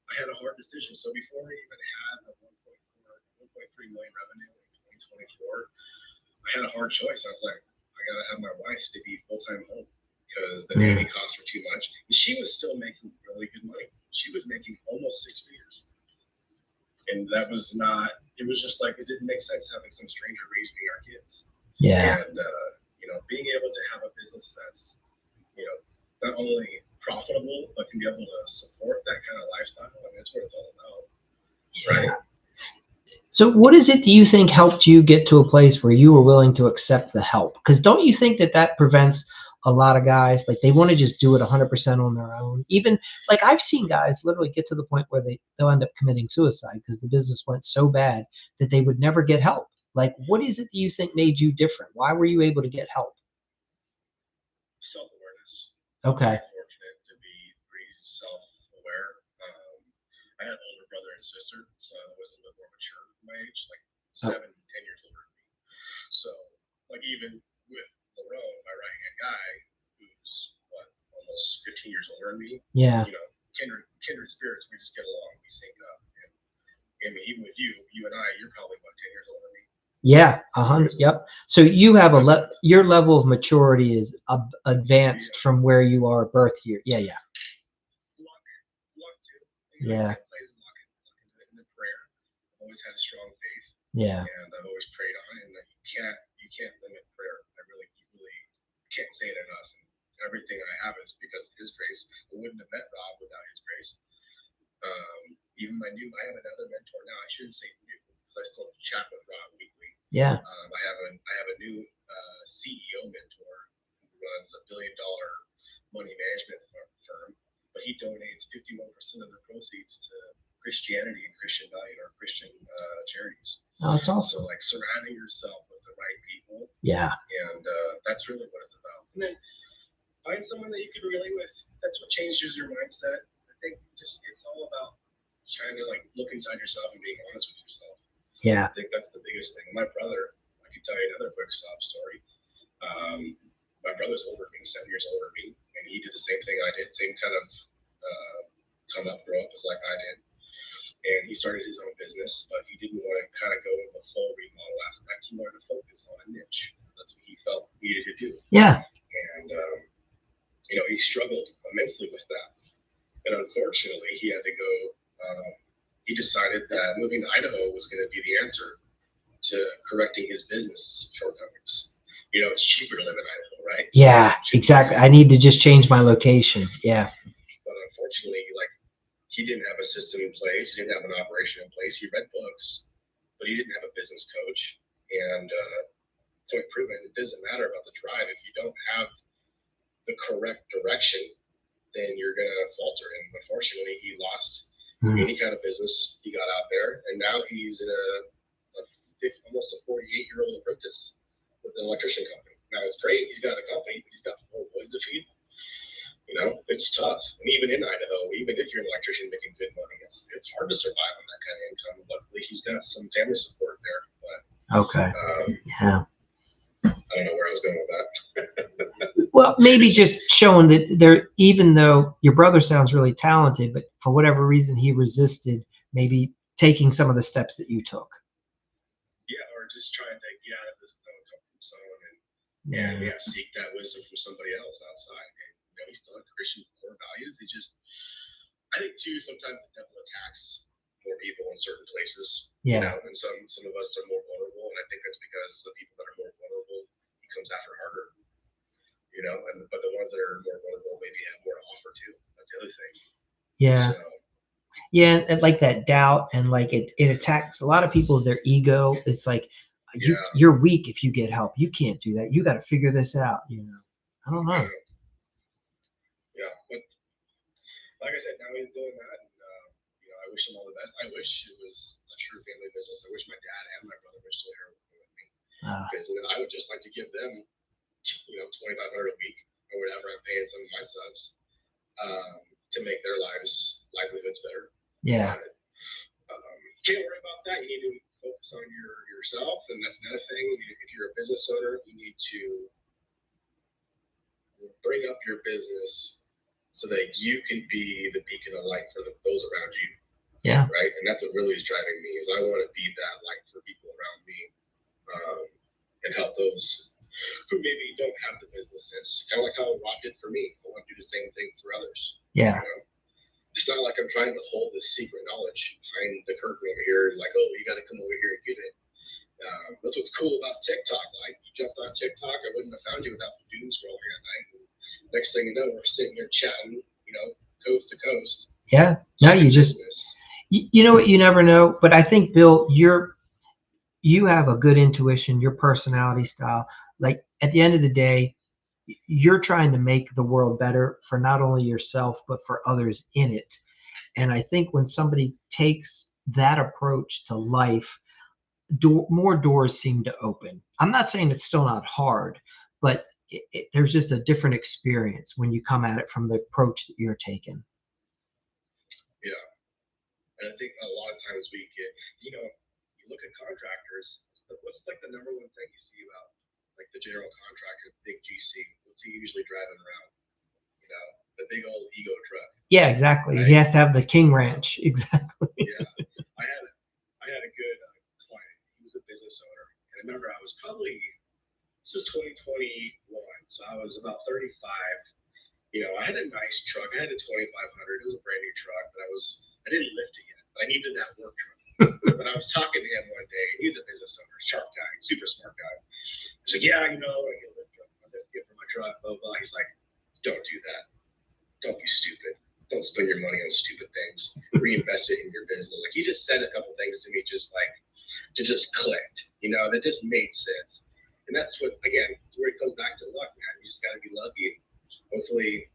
I had a hard decision. So before I even had the 1.3 million revenue in 2024, I had a hard choice. I was like, I gotta have my wife to be full-time home because the nanny costs were too much. And she was still making really good money. She was making almost 6 figures. And that was not, it was just like, it didn't make sense having some stranger raising our kids. Yeah. And, being able to have a business that's, not only profitable, but can be able to support that kind of lifestyle. I mean, that's what it's all about. Right. So what is it do you think helped you get to a place where you were willing to accept the help? Because don't you think that prevents a lot of guys, like they want to just do it 100% on their own? Even like I've seen guys literally get to the point where they'll end up committing suicide because the business went so bad that they would never get help. Like, what is it that you think made you different? Why were you able to get help? Self-awareness. Okay. I'm fortunate to be pretty self-aware. I had an older brother and sister, so I was a little more mature at my age, like 7, 10 years older than me. So, like even with Lerone, my right-hand guy, who's almost 15 years older than me. Yeah. Kindred spirits. We just get along. We sync up. And I mean, even with you and I, you're probably about 10 years older than me. Yeah, 100. Yep. So you have your level of maturity is advanced from where you are birth year. Yeah, yeah. Luck too. Yeah. Plays luck in the prayer. Always had a strong faith. Yeah. and I've always prayed on it. And you can't limit prayer. You really can't say it enough. And everything I have is because of His grace. I wouldn't have met Rob without His grace. I have another mentor now. I shouldn't say new because I still chat with Rob weekly. Yeah. I have a new CEO mentor who runs $1 billion money management firm, but he donates 51% of the proceeds to Christianity and Christian value or Christian charities. Oh, that's awesome. So like surrounding yourself with the right people. Yeah. And that's really what it's about. And then find someone that you can relate with. That's what changes your mindset. I think it's all about trying to like look inside yourself and being honest with yourself. Yeah. I think that's the biggest thing. My brother, I can tell you another quick sob story. My brother's older than me, 7 years older than me, and he did the same thing I did, same kind of come up, grow up as like I did. And he started his own business, but he didn't want to kind of go with the full remodel aspect. He wanted to focus on a niche. That's what he felt needed to do. Yeah. And he struggled immensely with that. And unfortunately, he had to go. He decided that moving to Idaho was going to be the answer to correcting his business shortcomings. It's cheaper to live in Idaho, right? Yeah, exactly. I need to just change my location. Yeah. But unfortunately, he didn't have a system in place. He didn't have an operation in place. He read books, but he didn't have a business coach. And point proven, it doesn't matter about the drive. If you don't have the correct direction, then you're going to falter. And unfortunately, he lost any kind of business he got out there. And now he's almost a 48-year-old apprentice with an electrician company. Now, it's great. He's got a company, but he's got 4 boys to feed. It's tough. And even in Idaho, even if you're an electrician making good money, it's hard to survive on that kind of income. Luckily, he's got some family support there. But okay. Yeah. I don't know where I was going with that. Well, maybe just showing that even though your brother sounds really talented, but for whatever reason he resisted maybe taking some of the steps that you took. Yeah, or just trying to get out of this comfort zone and seek that wisdom from somebody else outside. And, he still had Christian core values. I think too, sometimes the devil attacks more people in certain places. Yeah. And some of us are more vulnerable, and I think that's because the people that are more vulnerable, he comes after harder. But the ones that are more vulnerable maybe have more to offer too. That's the other thing. Yeah. So, yeah, and like that doubt and like it attacks a lot of people, their ego. It's like you're weak if you get help. You can't do that. You got to figure this out. I don't know. Yeah, but like I said, now he's doing that, and I wish him all the best. I wish it was a true family business. I wish my dad and my brother were still here working with me, because I would just like to give them, $2,500 a week or whatever I'm paying some of my subs, to make their livelihoods better. Yeah. But, can't worry about that. You need to focus on yourself, and that's another thing. If you're a business owner, you need to bring up your business so that you can be the beacon of light for those around you. Yeah. Right. And that's what really is driving me, is I want to be that light for people around me, and help those who maybe don't have the business sense. Kind of like how Rob did for me. I want to do the same thing for others. Yeah. It's not like I'm trying to hold this secret knowledge behind the curtain over here, like, oh, you got to come over here and get it. That's what's cool about TikTok. Like, you jumped on TikTok, I wouldn't have found you without doom scrolling at night. And next thing you know, we're sitting here chatting, coast to coast. Yeah. No, you just, you know what, you never know. But I think, Bill, you have a good intuition, your personality style. Like at the end of the day, you're trying to make the world better for not only yourself, but for others in it. And I think when somebody takes that approach to life, more doors seem to open. I'm not saying it's still not hard, but there's just a different experience when you come at it from the approach that you're taking. Yeah. And I think a lot of times we get, you look at contractors, what's like the number one thing you see about like the general contractor, the big GC? What's he usually driving around? The big old ego truck. Yeah, exactly. Right? He has to have the King Ranch. Exactly. Yeah. I had a good client. He was a business owner. And I remember this was 2021. So I was about 35. I had a nice truck. I had a 2500. It was a brand new truck, but I didn't lift it yet. But I needed that work truck. But I was talking to him one day, and he's a business owner, sharp guy, super smart guy. He's like, yeah, you know, I get a lift for my truck, blah, blah. He's like, don't do that. Don't be stupid. Don't spend your money on stupid things. Reinvest it in your business. Like, he just said a couple things to me, just like, it just clicked, you know, that just made sense. And that's what, again, where it comes back to luck, man. You just got to be lucky. Hopefully,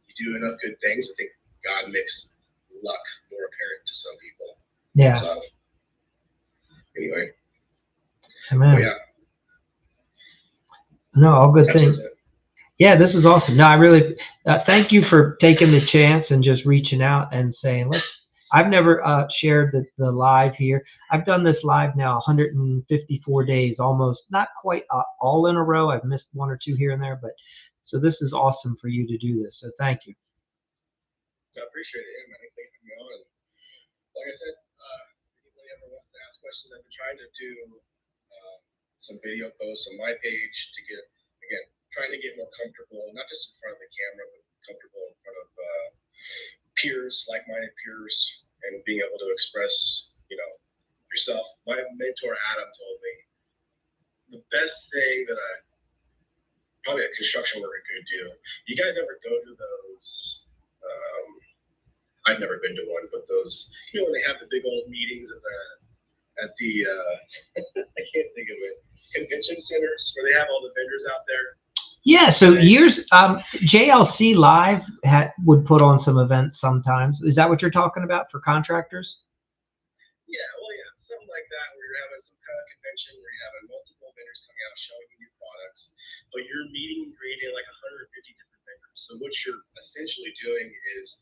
you do enough good things. I think God makes luck more apparent to some people. Yeah. So, anyway. Amen. Yeah. No, all good things. Yeah, this is awesome. No, I really thank you for taking the chance and just reaching out and saying, I've never shared the live here. I've done this live now 154 days, almost, not quite all in a row. I've missed one or two here and there, but so this is awesome for you to do this. So thank you. I appreciate it, man. Thanks for having me on. Like I said, if anybody ever wants to ask questions, I've been trying to do some video posts on my page to get, again, trying to get more comfortable, not just in front of the camera, but comfortable in front of peers, like-minded peers, and being able to express, you know, yourself. My mentor, Adam, told me the best thing that probably a construction worker could do. You guys ever go to those? I've never been to one, but those, you know, when they have the big old meetings at the I can't think of it, convention centers where they have all the vendors out there. Yeah, so JLC Live would put on some events sometimes. Is that what you're talking about for contractors? Yeah, well, yeah, something like that, where you're having some kind of convention where you're having multiple vendors coming out showing you new products, but you're meeting and greeting like 150 different vendors. So what you're essentially doing is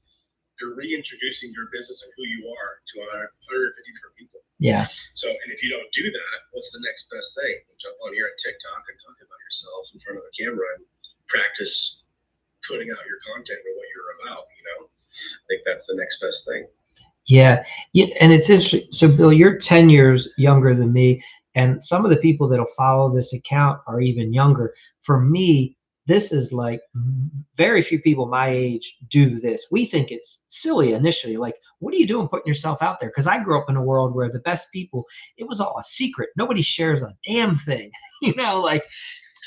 you're reintroducing your business and who you are to 150 different people. Yeah. So, and if you don't do that, what's the next best thing? Jump on here on TikTok and talk about yourself in front of a camera and practice putting out your content or what you're about, you know? I think that's the next best thing. Yeah. And it's interesting. So, Bill, you're 10 years younger than me, and some of the people that'll follow this account are even younger. For me, this is like very few people my age do this. We think it's silly initially. Like, what are you doing putting yourself out there? Because I grew up in a world where the best people, it was all a secret. Nobody shares a damn thing, you know, like,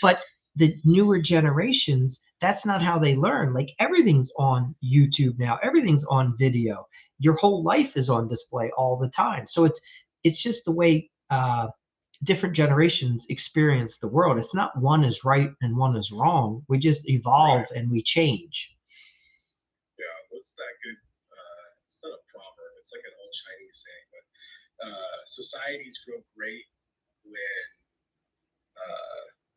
but the newer generations, that's not how they learn. Like, everything's on YouTube now. Everything's on video. Your whole life is on display all the time. So it's just the way different generations experience the world. It's not one is right and one is wrong. We just evolve and we change. Yeah, what's that good? It's not a proverb. It's like an old Chinese saying, but societies grow great when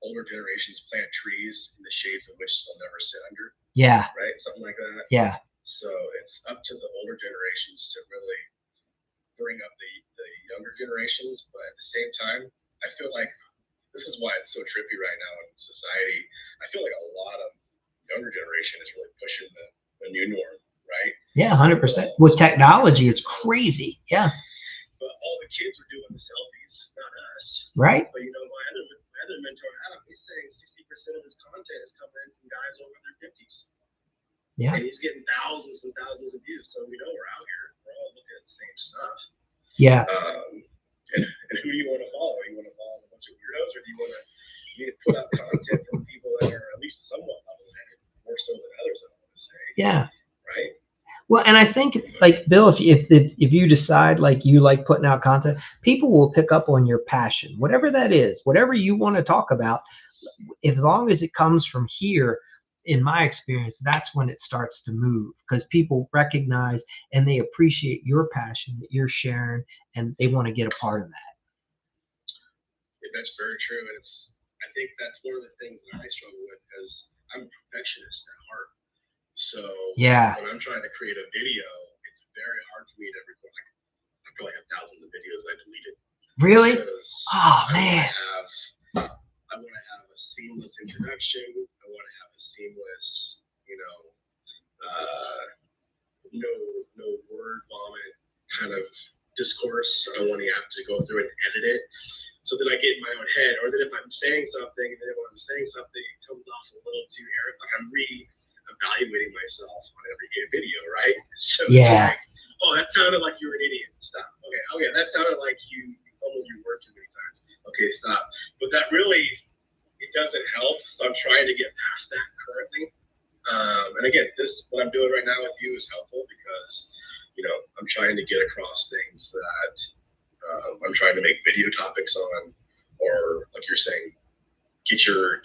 older generations plant trees in the shades of which they'll never sit under. Yeah. Right? Something like that. Yeah. So it's up to the older generations to really bring up the younger generations, but at the same time, I feel like this is why it's so trippy right now in society. I feel like a lot of younger generation is really pushing the new norm, right? Yeah, 100%. With technology, it's crazy. Yeah. But all the kids are doing the selfies, not us. Right. But you know, my other mentor, Adam, he's saying 60% of his content is coming in from guys over their 50s. Yeah. And he's getting thousands and thousands of views. So we know we're out here. We're all looking at the same stuff. Yeah. And who do you want to follow? You want to follow a bunch of weirdos, or do you want to put out content from people that are at least somewhat level-headed, more so than others, I want to say. Yeah. Right. Well, and I think, like, Bill, if you decide like you like putting out content, people will pick up on your passion, whatever that is, whatever you want to talk about. As long as it comes from here, in my experience, that's when it starts to move, because people recognize and they appreciate your passion that you're sharing, and they want to get a part of that. Yeah, that's very true. And I think that's one of the things that I struggle with, because I'm a perfectionist at heart. So yeah, when I'm trying to create a video, it's very hard for me to record. I probably have thousands of videos I deleted. Really? Oh, man. I want to have a seamless introduction. I want to have a seamless, no word vomit kind of discourse. I don't want to have to go through and edit it. So that I get in my own head, or that if I'm saying something, and then when I'm saying something, it comes off a little too arrogant. Like I'm evaluating myself on every video, right? So yeah. It's like, oh, that sounded like you were an idiot. Stop. Okay, okay, that sounded like you fumbled your word too many times. Okay, stop. But that really, it doesn't help. So I'm trying to get past that currently. And again, what I'm doing right now with you is helpful because, I'm trying to get across things that I'm trying to make video topics on, or like you're saying, get your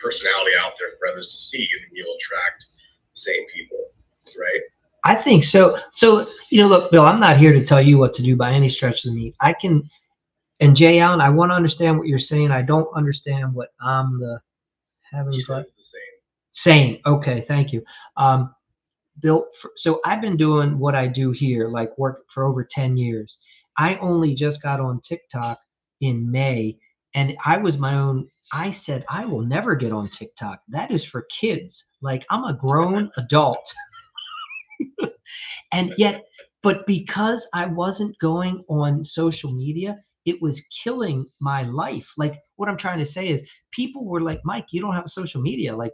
personality out there for others to see, and you'll attract the same people, right? I think so. So, look, Bill, I'm not here to tell you what to do by any stretch of the mean. And Jay Allen, I want to understand what you're saying. I don't understand what He said it's the same. Same. Okay, thank you. Bill, so I've been doing what I do here, like work for over 10 years. I only just got on TikTok in May, and I said, I will never get on TikTok. That is for kids. Like, I'm a grown adult. And yet, but because I wasn't going on social media, it was killing my life. Like, what I'm trying to say is people were like, Mike, you don't have social media. Like,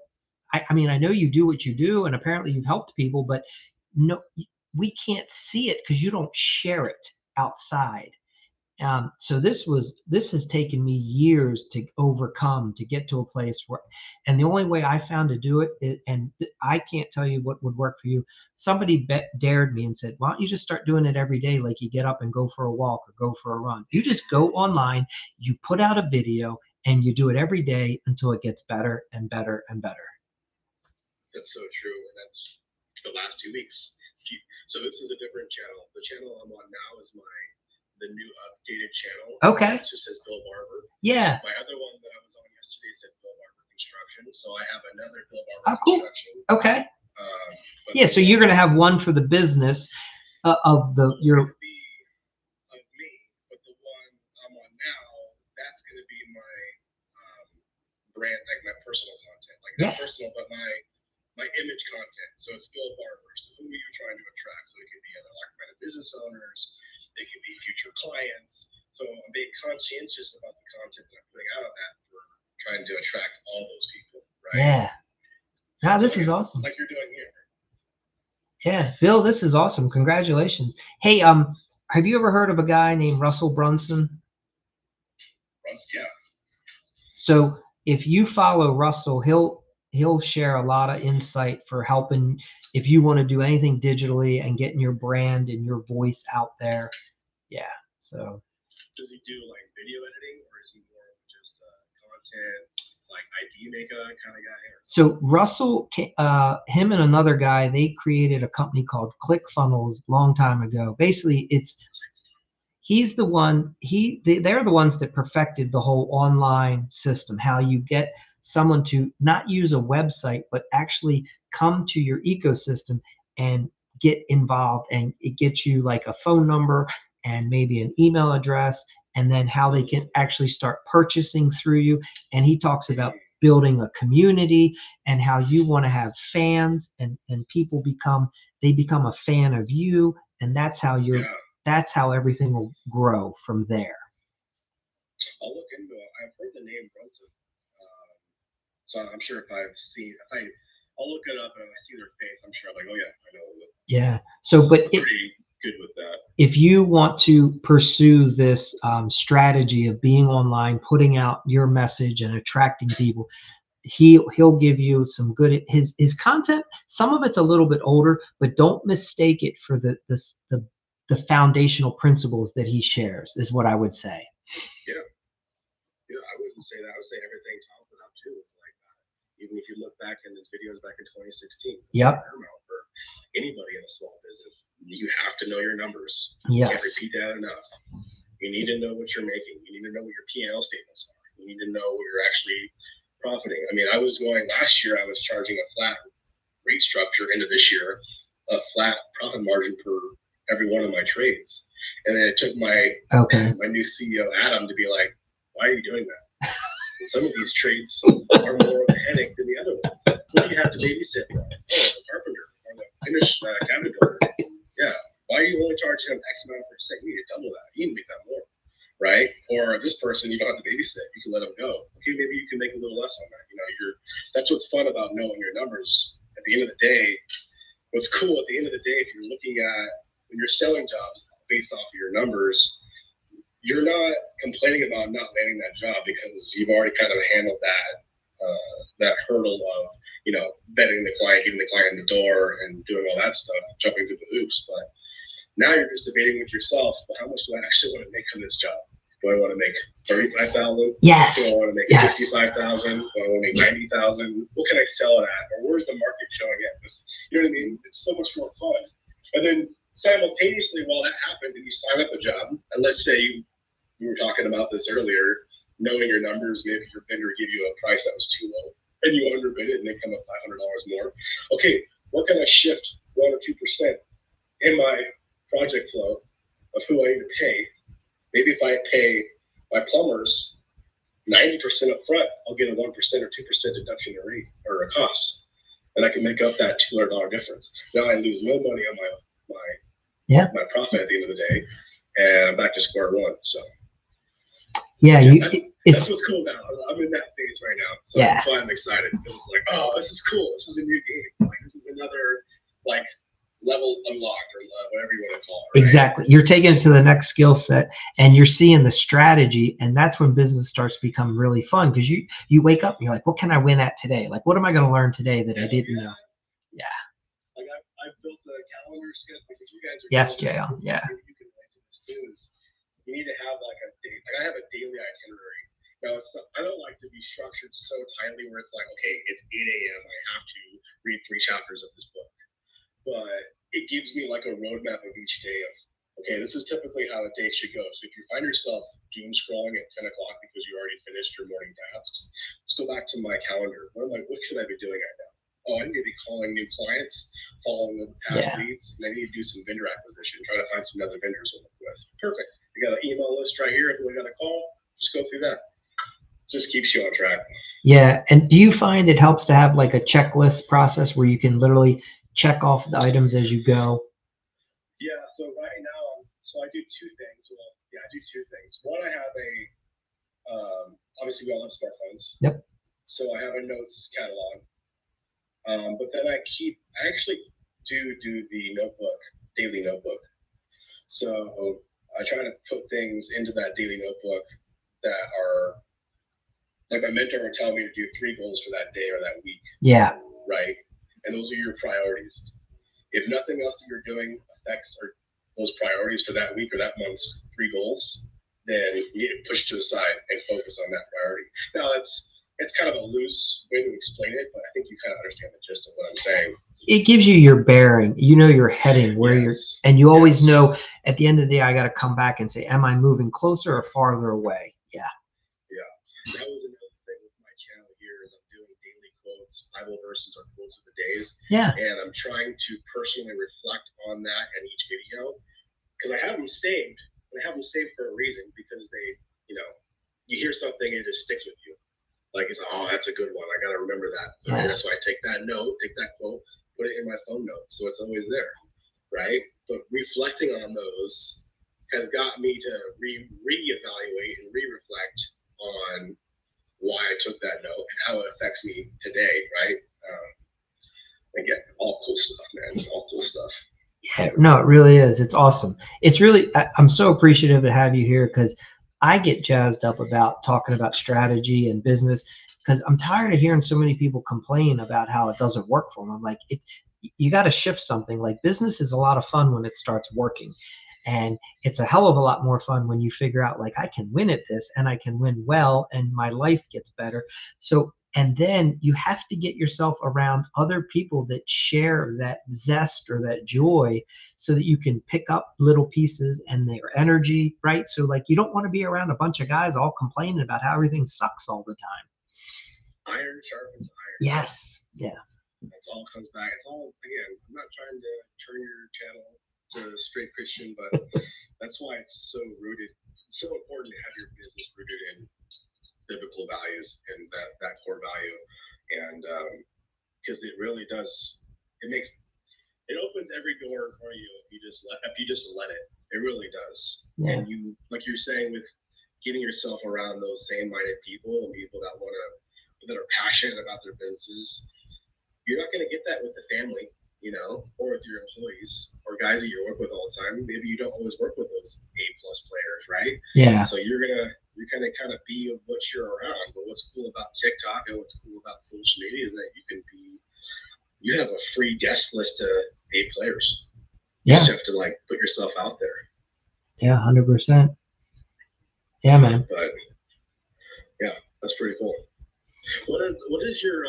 I mean, I know you do what you do, and apparently you've helped people, but no, we can't see it because you don't share it outside. So this has taken me years to overcome, to get to a place where, and the only way I found to do it is, I can't tell you what would work for you. Somebody dared me and said, why don't you just start doing it every day? Like, you get up and go for a walk or go for a run. You just go online, you put out a video, and you do it every day until it gets better and better and better. That's so true, and that's the last 2 weeks. So this is a different channel. The channel I'm on now is the new updated channel. Okay. It just says Bill Barber. Yeah. My other one that I was on yesterday said Bill Barber Construction. So I have another Bill Oh, Barber cool. Construction. Okay. Yeah, so you're gonna have one for the business of your. Be of me, but the one I'm on now, that's gonna be my brand, like my personal content, like not personal, but my image content. So it's Bill Barber. So who are you trying to attract? So it could be other like-minded business owners. They could be future clients. So I'm being conscientious about the content that I'm putting out on that for trying to attract all those people, right? Yeah. Now this is awesome. Like you're doing here. Yeah, Bill, this is awesome. Congratulations. Hey, have you ever heard of a guy named Russell Brunson? Yeah. So if you follow Russell, he'll share a lot of insight for helping if you want to do anything digitally and getting your brand and your voice out there. Yeah. So. Does he do like video editing, or is he more just content, like ID maker kind of guy? So Russell, him and another guy, they created a company called ClickFunnels long time ago. Basically, he's the one, they're the ones that perfected the whole online system, how you get someone to not use a website, but actually come to your ecosystem and get involved. And it gets you like a phone number and maybe an email address, and then how they can actually start purchasing through you. And he talks about building a community and how you want to have fans, and people become a fan of you. And that's how that's how everything will grow from there. I'll look into it. I've heard the name Brunson. So I'm sure I'll look it up and if I see their face, I'm sure I'm like, oh yeah, I know them. Yeah. So, but pretty good with that. If you want to pursue this strategy of being online, putting out your message and attracting people, he'll give you some good, his content. Some of it's a little bit older, but don't mistake it for the foundational principles that he shares, is what I would say. Yeah, I wouldn't say that. I would say everything Tom put out too is like that. Even if you look back in his videos back in 2016. Yep. For anybody in a small business, you have to know your numbers. Yes. You can't repeat that enough. You need to know what you're making. You need to know what your P&L statements are. You need to know what you're actually profiting. I mean, last year I was charging a flat rate structure. Into this year, a flat profit margin per every one of my trades. And then it took my new CEO Adam to be like, why are you doing that? Some of these trades are more of a headache than the other ones. Who do you have to babysit? Oh, the carpenter or the finished cabinet builder. Yeah. Why are you only charging him X amount per second? You need to double that. You can make that more, right? Or this person you don't have to babysit. You can let them go. Okay, maybe you can make a little less on that. That's what's fun about knowing your numbers. At the end of the day, what's cool at the end of the day, if you're looking at when you're selling jobs, based off of your numbers, you're not complaining about not landing that job because you've already kind of handled that hurdle of, vetting the client, getting the client in the door, and doing all that stuff, jumping through the hoops. But now you're just debating with yourself, well, how much do I actually want to make from this job? Do I want to make 35,000? Yes. Do I want to make 65,000? Do I want to make 90,000? What can I sell it at? Or where's the market showing at? This, you know what I mean? It's so much more fun. And then simultaneously, while that happens, and you sign up a job, and let's say we were talking about this earlier, knowing your numbers, maybe your vendor give you a price that was too low, and you underbid it, and they come up $500 more. Okay, what can I shift 1 or 2% in my project flow of who I need to pay? Maybe if I pay my plumbers 90% up front, I'll get a 1% or 2% deduction in rate or a cost, and I can make up that $200 difference. Now I lose no money on my profit at the end of the day, and I'm back to square one. So yeah, that's what's cool now. I'm in that phase right now, so that's why I'm excited. It's like, oh, this is cool. This is a new game. Like, this is another level unlocked, or whatever you want to call it. Right? Exactly. You're taking it to the next skill set, and you're seeing the strategy, and that's when business starts to become really fun, because you wake up and you're like, what can I win at today? Like, what am I going to learn today that I didn't know? Yeah. Like I built a calendar schedule because you guys are. Yes, JL. Yeah. You can relate to this too. Is you need to have I have a daily itinerary. Now I don't like to be structured so tightly where it's like, okay, it's 8 a.m. I have to read 3 chapters of this book. But it gives me like a roadmap of each day of, okay, this is typically how a day should go. So if you find yourself doom scrolling at 10 o'clock because you already finished your morning tasks, let's go back to my calendar. What should I be doing right now? Oh, I need to be calling new clients, following the past leads, and I need to do some vendor acquisition, try to find some other vendors to work with. Perfect. We got an email list right here. If we got a call, just go through that. Just keeps you on track. Yeah. And do you find it helps to have like a checklist process where you can literally check off the items as you go? Yeah. So right now, I do 2 things. Well, yeah, I do 2 things. One, I have obviously we all have smartphones. Yep. So I have a notes catalog. But then I actually do the notebook, daily notebook. So I try to put things into that daily notebook that are, like my mentor would tell me to do 3 goals for that day or that week. Yeah. Right. And those are your priorities. If nothing else that you're doing affects those priorities for that week or that month's 3 goals, then you need to push to the side and focus on that priority. Now it's kind of a loose way to explain it, but I think you kind of understand the gist of what I'm saying. It gives you your bearing. You know your heading, where you're, and you always know at the end of the day, I got to come back and say, am I moving closer or farther away? Yeah. Yeah. That was another thing with my channel here is I'm doing daily quotes, Bible verses or quotes of the days. Yeah. And I'm trying to personally reflect on that in each video because I have them saved. And I have them saved for a reason because they, you hear something and it just sticks with you. Like it's, oh, that's a good one. I got to remember that. Yeah. Right? That's why I take that note, take that quote, put it in my phone notes. So it's always there. Right. But reflecting on those has got me to reevaluate and reflect on why I took that note and how it affects me today. Right. Again, all cool stuff, man. All cool stuff. Yeah, no, it really is. It's awesome. It's really, I'm so appreciative to have you here because I get jazzed up about talking about strategy and business because I'm tired of hearing so many people complain about how it doesn't work for them. I'm like, you got to shift something. Like business is a lot of fun when it starts working. And it's a hell of a lot more fun when you figure out like I can win at this and I can win well and my life gets better. So, and then you have to get yourself around other people that share that zest or that joy so that you can pick up little pieces and their energy, right? So like you don't want to be around a bunch of guys all complaining about how everything sucks all the time. Iron sharpens iron. Yes. Yeah. That's all comes back. It's all, again, I'm not trying to turn your channel to straight Christian, but that's why it's so rooted, so important to have your business rooted in biblical values and that core value. And because it really does, it opens every door for you if you just let it. It really does. Yeah. And you, like you're saying, with getting yourself around those same-minded people and people that are passionate about their businesses, you're not going to get that with the family. you know, or with your employees or guys that you work with all the time. Maybe you don't always work with those A+ players, right? Yeah. So you're gonna kind of be what you're around. But what's cool about TikTok and what's cool about social media is that you have a free guest list to A players. You just have to like put yourself out there. Yeah, 100%. Yeah, man. But yeah, that's pretty cool. What is your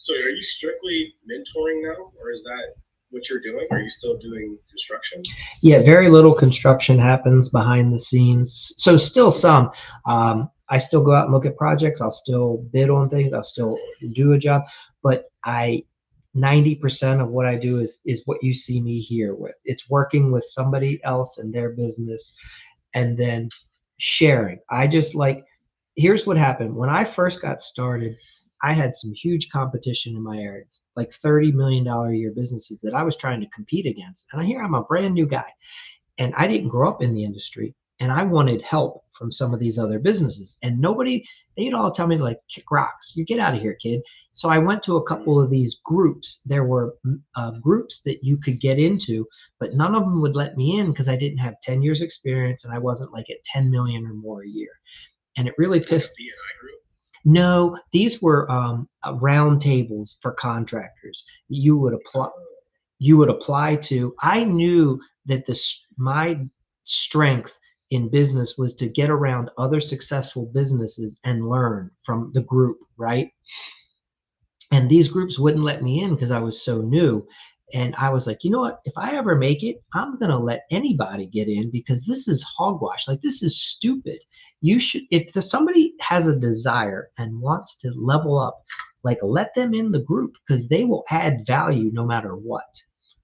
so are you strictly mentoring now, or is that what you're doing? Are you still doing construction? Yeah, very little construction happens behind the scenes. So still some. I still go out and look at projects. I'll still bid on things. I'll still do a job. But 90% of what I do is what you see me here with. It's working with somebody else in their business and then sharing. I just like, here's what happened. When I first got started, I had some huge competition in my area, like $30 million a year businesses that I was trying to compete against. And here I'm a brand new guy and I didn't grow up in the industry and I wanted help from some of these other businesses. And nobody, they'd all tell me to like kick rocks. You get out of here, kid. So I went to a couple of these groups. There were groups that you could get into, but none of them would let me in because I didn't have 10 years experience and I wasn't like at 10 million or more a year. And it really pissed. No, these were round tables for contractors. You would apply to. I knew that my strength in business was to get around other successful businesses and learn from the group, right? And these groups wouldn't let me in because I was so new. And I was like, you know what? If I ever make it, I'm going to let anybody get in because this is hogwash. Like, this is stupid. You should, if somebody has a desire and wants to level up, like, let them in the group because they will add value no matter what.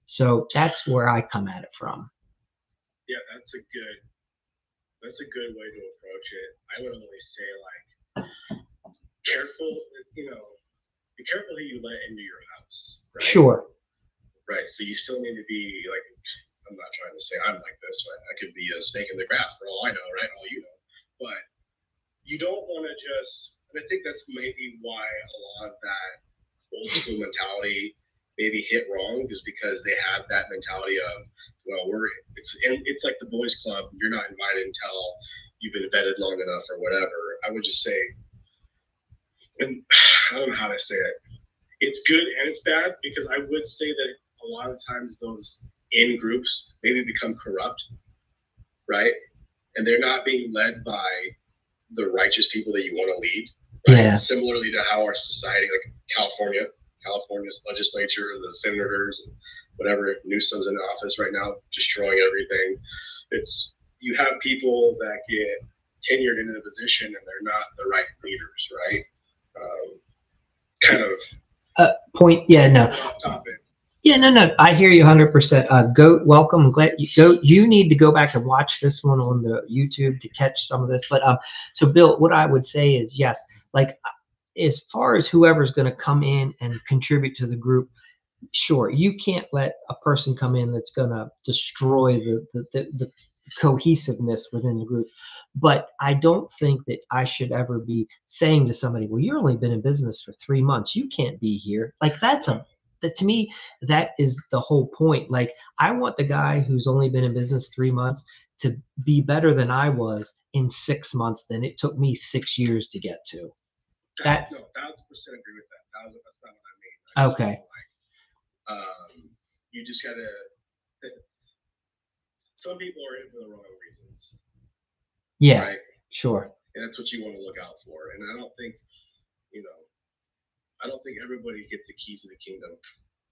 So that's where I come at it from. Yeah, that's a good way to approach it. I would only say like, careful, be careful who you let into your house. Right? Sure. Right. So you still need to be like, I'm not trying to say I'm like this, right? I could be a snake in the grass for all I know, right? All you know. But you don't want to just, and I think that's maybe why a lot of that old school mentality maybe hit wrong, is because they have that mentality of, well, it's like the boys club. You're not invited until you've been vetted long enough or whatever. I would just say, and I don't know how to say it. It's good and it's bad, because I would say that a lot of times those in groups maybe become corrupt, right? And they're not being led by the righteous people that you want to lead. Right? Yeah. Similarly to how our society, like California's legislature, the senators, and whatever, Newsom's in office right now, destroying everything. You have people that get tenured into the position and they're not the right leaders, right? Kind of point. Yeah, no. Topic. Yeah, no. I hear you 100%. Goat, welcome. I'm glad you need to go back and watch this one on the YouTube to catch some of this. But so Bill, what I would say is yes, like as far as whoever's going to come in and contribute to the group, sure, you can't let a person come in that's going to destroy the cohesiveness within the group. But I don't think that I should ever be saying to somebody, well, you've only been in business for 3 months. You can't be here. Like that to me, that is the whole point. Like, I want the guy who's only been in business 3 months to be better than I was in 6 months than it took me 6 years to get to. That's no, 1,000% agree with that. That's not what I mean. Okay. You just gotta. Some people are in for the wrong reasons. Yeah. Right? Sure. And that's what you want to look out for. And I don't think everybody gets the keys to the kingdom,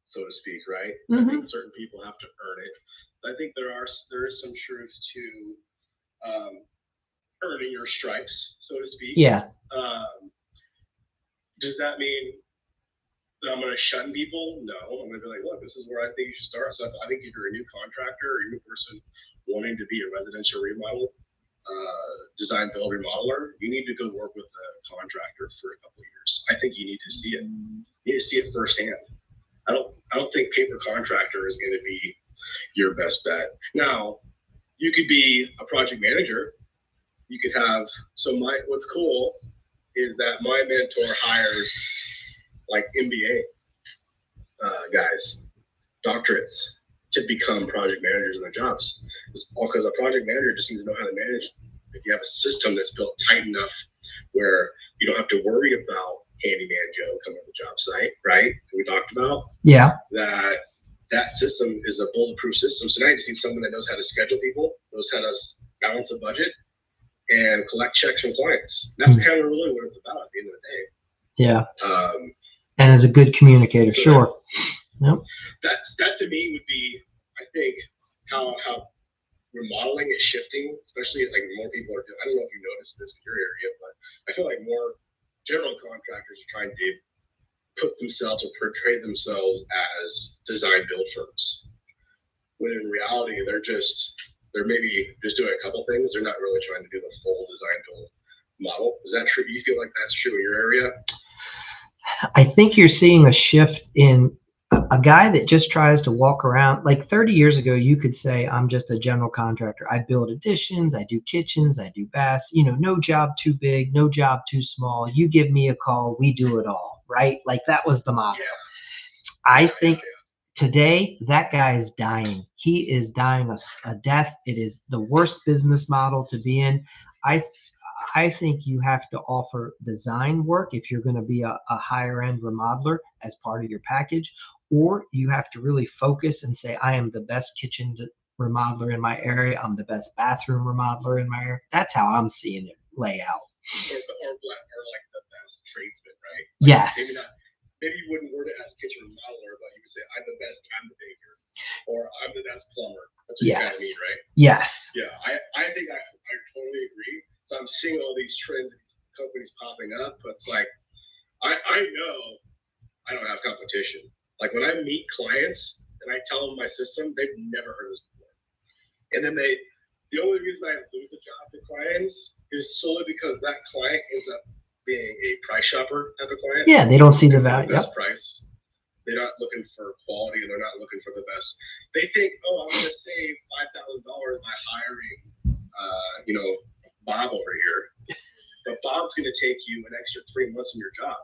so to speak, right? Mm-hmm. I think certain people have to earn it. I think there is some truth to earning your stripes, so to speak. Yeah. Does that mean that I'm going to shun people? No, I'm going to be like, look, this is where I think you should start. So I think if you're a new contractor or a new person wanting to be a residential remodel, design, build, remodeler, you need to go work with a contractor for a couple of years. I think you need to see it. You need to see it firsthand. I don't think paper contractor is going to be your best bet. Now, you could be a project manager. You could have what's cool is that my mentor hires like MBA guys. doctorates to become project managers in their jobs. It's all because a project manager just needs to know how to manage. If you have a system that's built tight enough where you don't have to worry about handyman Joe coming to the job site, right? We talked about that system is a bulletproof system. So now you just need someone that knows how to schedule people, knows how to balance a budget, and collect checks from clients. That's kind of really what it's about at the end of the day. Yeah. And as a good communicator, so sure. Yep. That to me would be, I think, how remodeling is shifting, especially like more people are doing. I don't know if you noticed this in your area, but I feel like more general contractors are trying to put themselves or portray themselves as design build firms, when in reality they're maybe just doing a couple things. They're not really trying to do the full design build model. Is that true? Do you feel like that's true in your area? I think you're seeing a shift in a guy that just tries to walk around. Like 30 years ago, you could say, I'm just a general contractor. I build additions, I do kitchens, I do baths, no job too big, no job too small. You give me a call, we do it all, right? Like that was the model. Yeah. I think today that guy is dying. He is dying a death. It is the worst business model to be in. I think you have to offer design work if you're going to be a higher end remodeler as part of your package, or you have to really focus and say, I am the best kitchen remodeler in my area. I'm the best bathroom remodeler in my area. That's how I'm seeing it lay out. Or like the best tradesman, right? Like yes. Maybe you wouldn't word it as kitchen remodeler, but you could say, I'm the best time baker, or I'm the best plumber. That's what you kind of mean, right? Yes. Yeah, I think I totally agree. So I'm seeing all these trends, companies popping up, but it's like, I know I don't have competition. Like when I meet clients and I tell them my system, they've never heard of this before. And then the only reason I lose a job to clients is solely because that client ends up being a price shopper type of client. Yeah, they don't see the value. Best price. They're not looking for quality, and they're not looking for the best. They think, oh, I'm going to save $5,000 by hiring, Bob over here. But Bob's going to take you an extra 3 months in your job.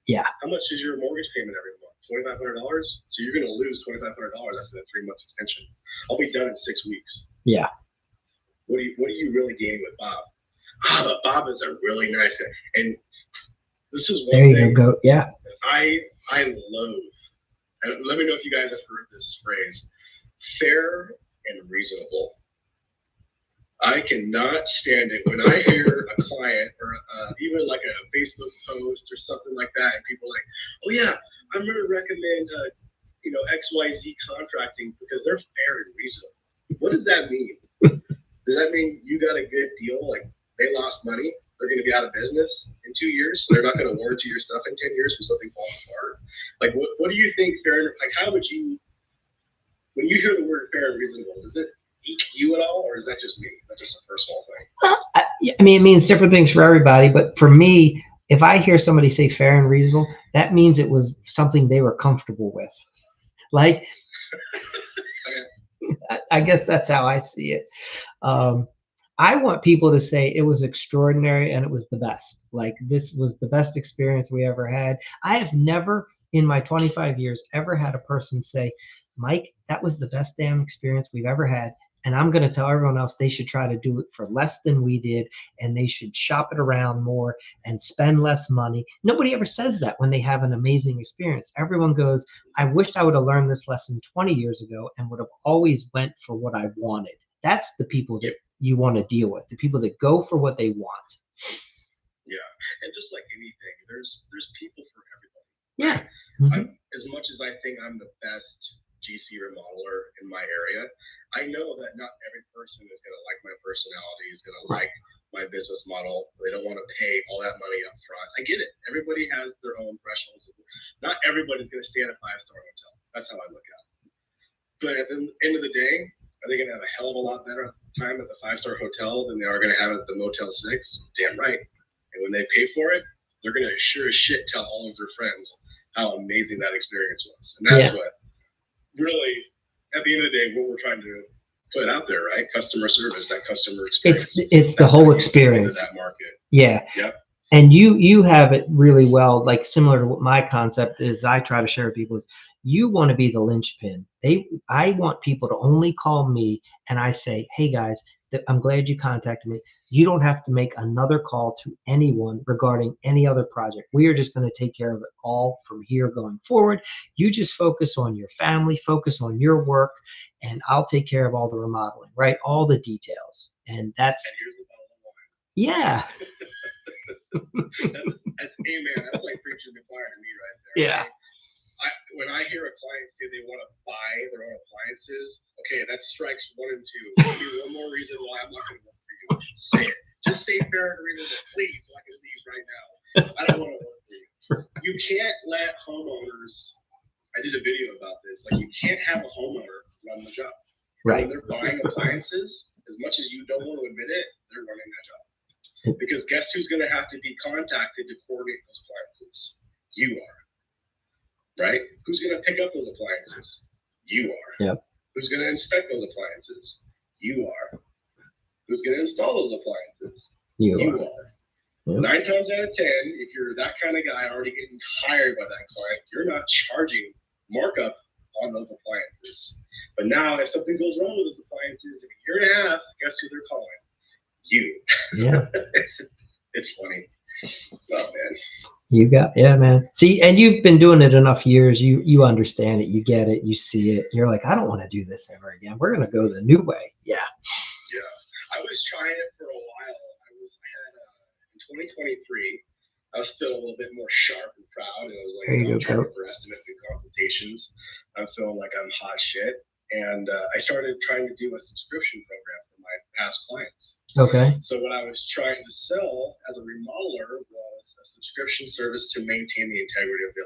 Yeah. How much is your mortgage payment every month? $2,500. So you're going to lose $2,500 after that 3 months extension. I'll be done in 6 weeks. Yeah. What are you really gaining with Bob? But Bob is a really nice guy, and this is one thing. There you go. Yeah. I loathe. And let me know if you guys have heard this phrase: fair and reasonable. I cannot stand it when I hear a client or even like a Facebook post or something like that, and people are like, "Oh yeah, I'm going to recommend XYZ contracting because they're fair and reasonable." What does that mean? Does that mean you got a good deal? Like they lost money, they're going to be out of business in 2 years, so they're not going to warranty your stuff in 10 years when something falls apart? Like, what do you think fair? Like, how would you, when you hear the word fair and reasonable, does it eke you at all, or is that just me? That's just a personal thing. I mean, it means different things for everybody, but for me, if I hear somebody say fair and reasonable, that means it was something they were comfortable with. Like, I guess that's how I see it. I want people to say it was extraordinary and it was the best. Like, this was the best experience we ever had. I have never in my 25 years ever had a person say, Mike, that was the best damn experience we've ever had. And I'm going to tell everyone else they should try to do it for less than we did, and they should shop it around more and spend less money. Nobody ever says that when they have an amazing experience. Everyone goes, I wished I would have learned this lesson 20 years ago and would have always went for what I wanted. That's the people that you want to deal with, the people that go for what they want. Yeah, and just like anything, there's people for everybody. Yeah. Mm-hmm. As much as I think I'm the best GC remodeler in my area, I know that not every person is going to like my personality, is going to like my business model. They don't want to pay all that money up front. I get it. Everybody has their own thresholds. Not everybody's going to stay at a 5-star hotel. That's how I look at it. But at the end of the day, are they going to have a hell of a lot better time at the 5-star hotel than they are going to have at the Motel 6? Damn right. And when they pay for it, they're going to sure as shit tell all of their friends how amazing that experience was. And that's what really, at the end of the day, what we're trying to put out there, right? Customer service, that customer experience. It's the whole experience. That market. Yeah. Yep. And you have it really well, like similar to what my concept is I try to share with people is You want to be the linchpin. I want people to only call me and I say, hey guys, I'm glad you contacted me. You don't have to make another call to anyone regarding any other project. We are just going to take care of it all from here going forward. You just focus on your family, focus on your work, and I'll take care of all the remodeling, right? All the details. And that's, And here's the bottom line. yeah. Hey man, that's like preaching the choir to me right there. Yeah. Right? When I hear a client say they want to buy their own appliances, okay, that's strikes 1 and 2. Give me one more reason why I'm not going to work for you. Say it. Just say fair and reasonable, please, so I can leave right now. I don't want to work for you. You can't let homeowners. I did a video about this. Like, you can't have a homeowner run the job. Right. When they're buying appliances, as much as you don't want to admit it, they're running that job. Because guess who's going to have to be contacted to coordinate those appliances? You are. Right? Who's going to pick up those appliances? You are. Yep. Who's going to inspect those appliances? You are. Who's going to install those appliances? You are. Yep. 9 times out of 10, if you're that kind of guy already getting hired by that client, you're not charging markup on those appliances. But now, if something goes wrong with those appliances in a year and a half, guess who they're calling? You. Yeah. It's funny. Oh man. Yeah, man. See, and you've been doing it enough years. You understand it. You get it. You see it. You're like, I don't want to do this ever again. We're gonna go the new way. Yeah. Yeah. I was trying it for a while. In 2023. I was still a little bit more sharp and proud, and I was like, I'm charging for estimates and consultations. I'm feeling like I'm hot shit, and I started trying to do a subscription program for my past clients. Okay. So what I was trying to sell as a remodeler was a subscription service to maintain the integrity of the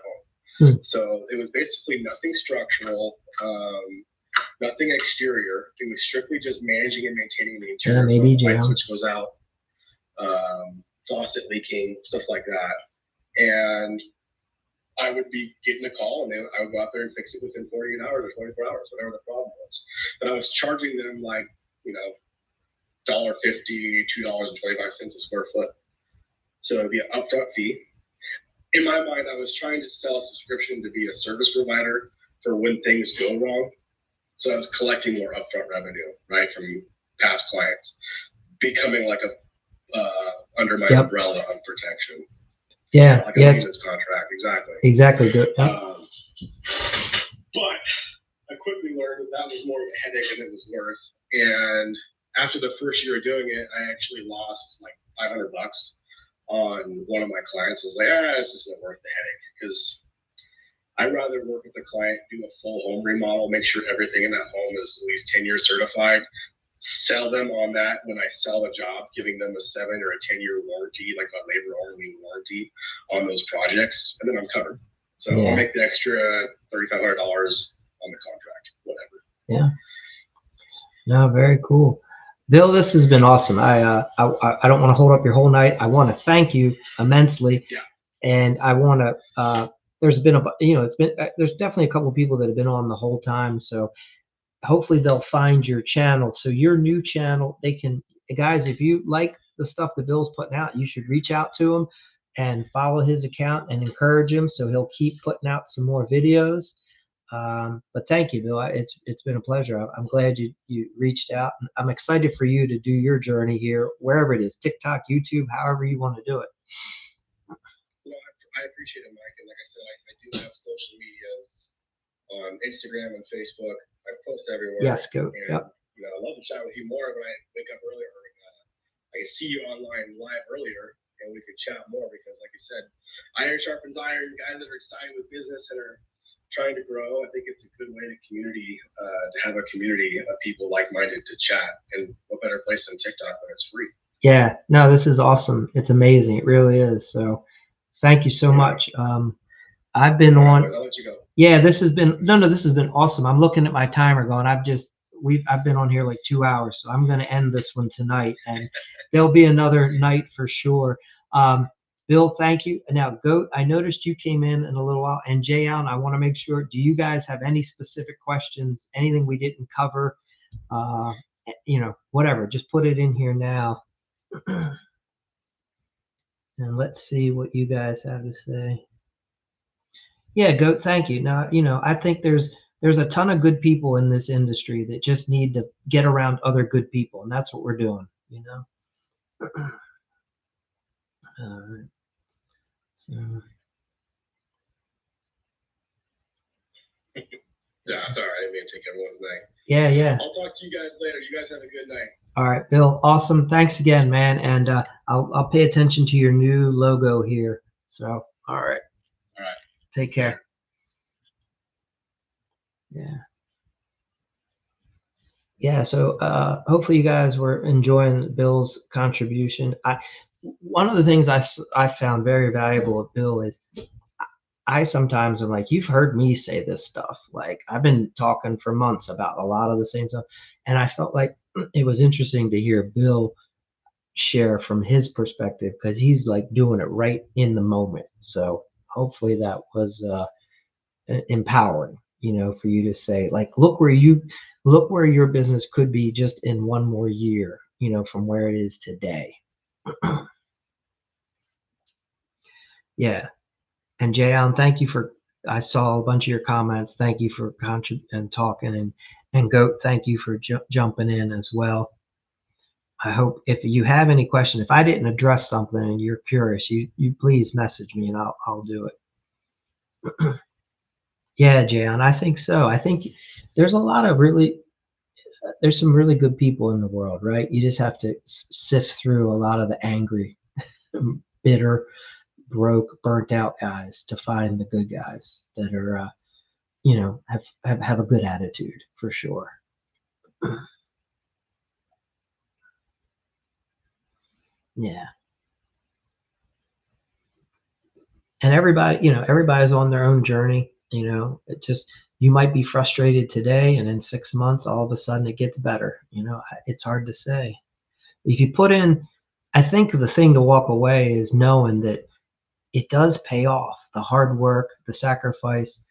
home. So it was basically nothing structural, nothing exterior. It was strictly just managing and maintaining the interior. Yeah, maybe light switch goes out, faucet leaking, stuff like that. And I would be getting a call, and I would go out there and fix it within 48 hours or 24 hours, whatever the problem was. But I was charging them like, $1.50, $2.25 a square foot. So it'd be an upfront fee. In my mind, I was trying to sell a subscription to be a service provider for when things go wrong. So I was collecting more upfront revenue, right, from past clients, becoming like a under my umbrella of protection. Yeah. Like a maintenance contract, exactly. Exactly. Good. But I quickly learned that was more of a headache than it was worth. And after the first year of doing it, I actually lost like $500 on one of my clients. I was like, this isn't worth the headache, because I'd rather work with a client, do a full home remodel, make sure everything in that home is at least 10 years certified, sell them on that when I sell the job, giving them a 7 or a 10-year warranty, like a labor-only warranty on those projects, and then I'm covered. So I'll make the extra $3,500 on the contract, whatever. Yeah. No, very cool. Bill, this has been awesome. I don't want to hold up your whole night. I want to thank you immensely. Yeah. And I want to, there's been there's definitely a couple of people that have been on the whole time. So hopefully they'll find your channel. So your new channel, guys, if you like the stuff that Bill's putting out, you should reach out to him and follow his account and encourage him so he'll keep putting out some more videos. But thank you, Bill. It's been a pleasure. I'm glad you reached out. I'm excited for you to do your journey here, wherever it is, TikTok, YouTube, however you want to do it. Well, I appreciate it, Mike. And like I said, I do have social medias on Instagram and Facebook. I post everywhere. Yes, go. And, yep. I love to chat with you more when I wake up earlier. I can see you online live earlier, and we could chat more, because, like you said, iron sharpens iron. Guys that are excited with business and are trying to grow, I think it's a good way to have a community of people like-minded to chat. And what better place than TikTok when it's free? Yeah, no, this is awesome. It's amazing. It really is. So thank you so much. I've been on. I'll let you go. Yeah, this has been awesome. I'm looking at my timer going, I've been on here like 2 hours, so I'm going to end this one tonight, and there'll be another night for sure. Bill, thank you. Now, Goat, I noticed you came in a little while, and Jay Allen, I want to make sure, do you guys have any specific questions, anything we didn't cover? Whatever, just put it in here now. And let's see what you guys have to say. Yeah, go. Thank you. Now, I think there's a ton of good people in this industry that just need to get around other good people, and that's what we're doing. Uh, so, Yeah, sorry, I didn't mean to take everyone's night. yeah, yeah. I'll talk to you guys later. You guys have a good night. All right, Bill. Awesome. Thanks again, man. And I'll pay attention to your new logo here. So, all right. All right. Take care. Yeah. Yeah. So hopefully you guys were enjoying Bill's contribution. One of the things I found very valuable with Bill is I sometimes am like, you've heard me say this stuff. Like I've been talking for months about a lot of the same stuff, and I felt like it was interesting to hear Bill share from his perspective because he's like doing it right in the moment. So hopefully that was empowering, for you to say like, look where your business could be just in one more year, from where it is today. Yeah. And Jay Allen, thank you for. I saw a bunch of your comments. Thank you for and talking, and Goat, thank you for jumping in as well. I hope if you have any question, if I didn't address something and you're curious, you please message me and I'll do it. Yeah, Jan, I think so. I think there's a lot of there's some really good people in the world, right? You just have to sift through a lot of the angry, bitter, broke, burnt out guys to find the good guys that are, have a good attitude for sure. Yeah. And everybody's on their own journey. It just, you might be frustrated today, and in 6 months, all of a sudden it gets better. It's hard to say. If you put in, I think the thing to walk away is knowing that it does pay off. The hard work, the sacrifice.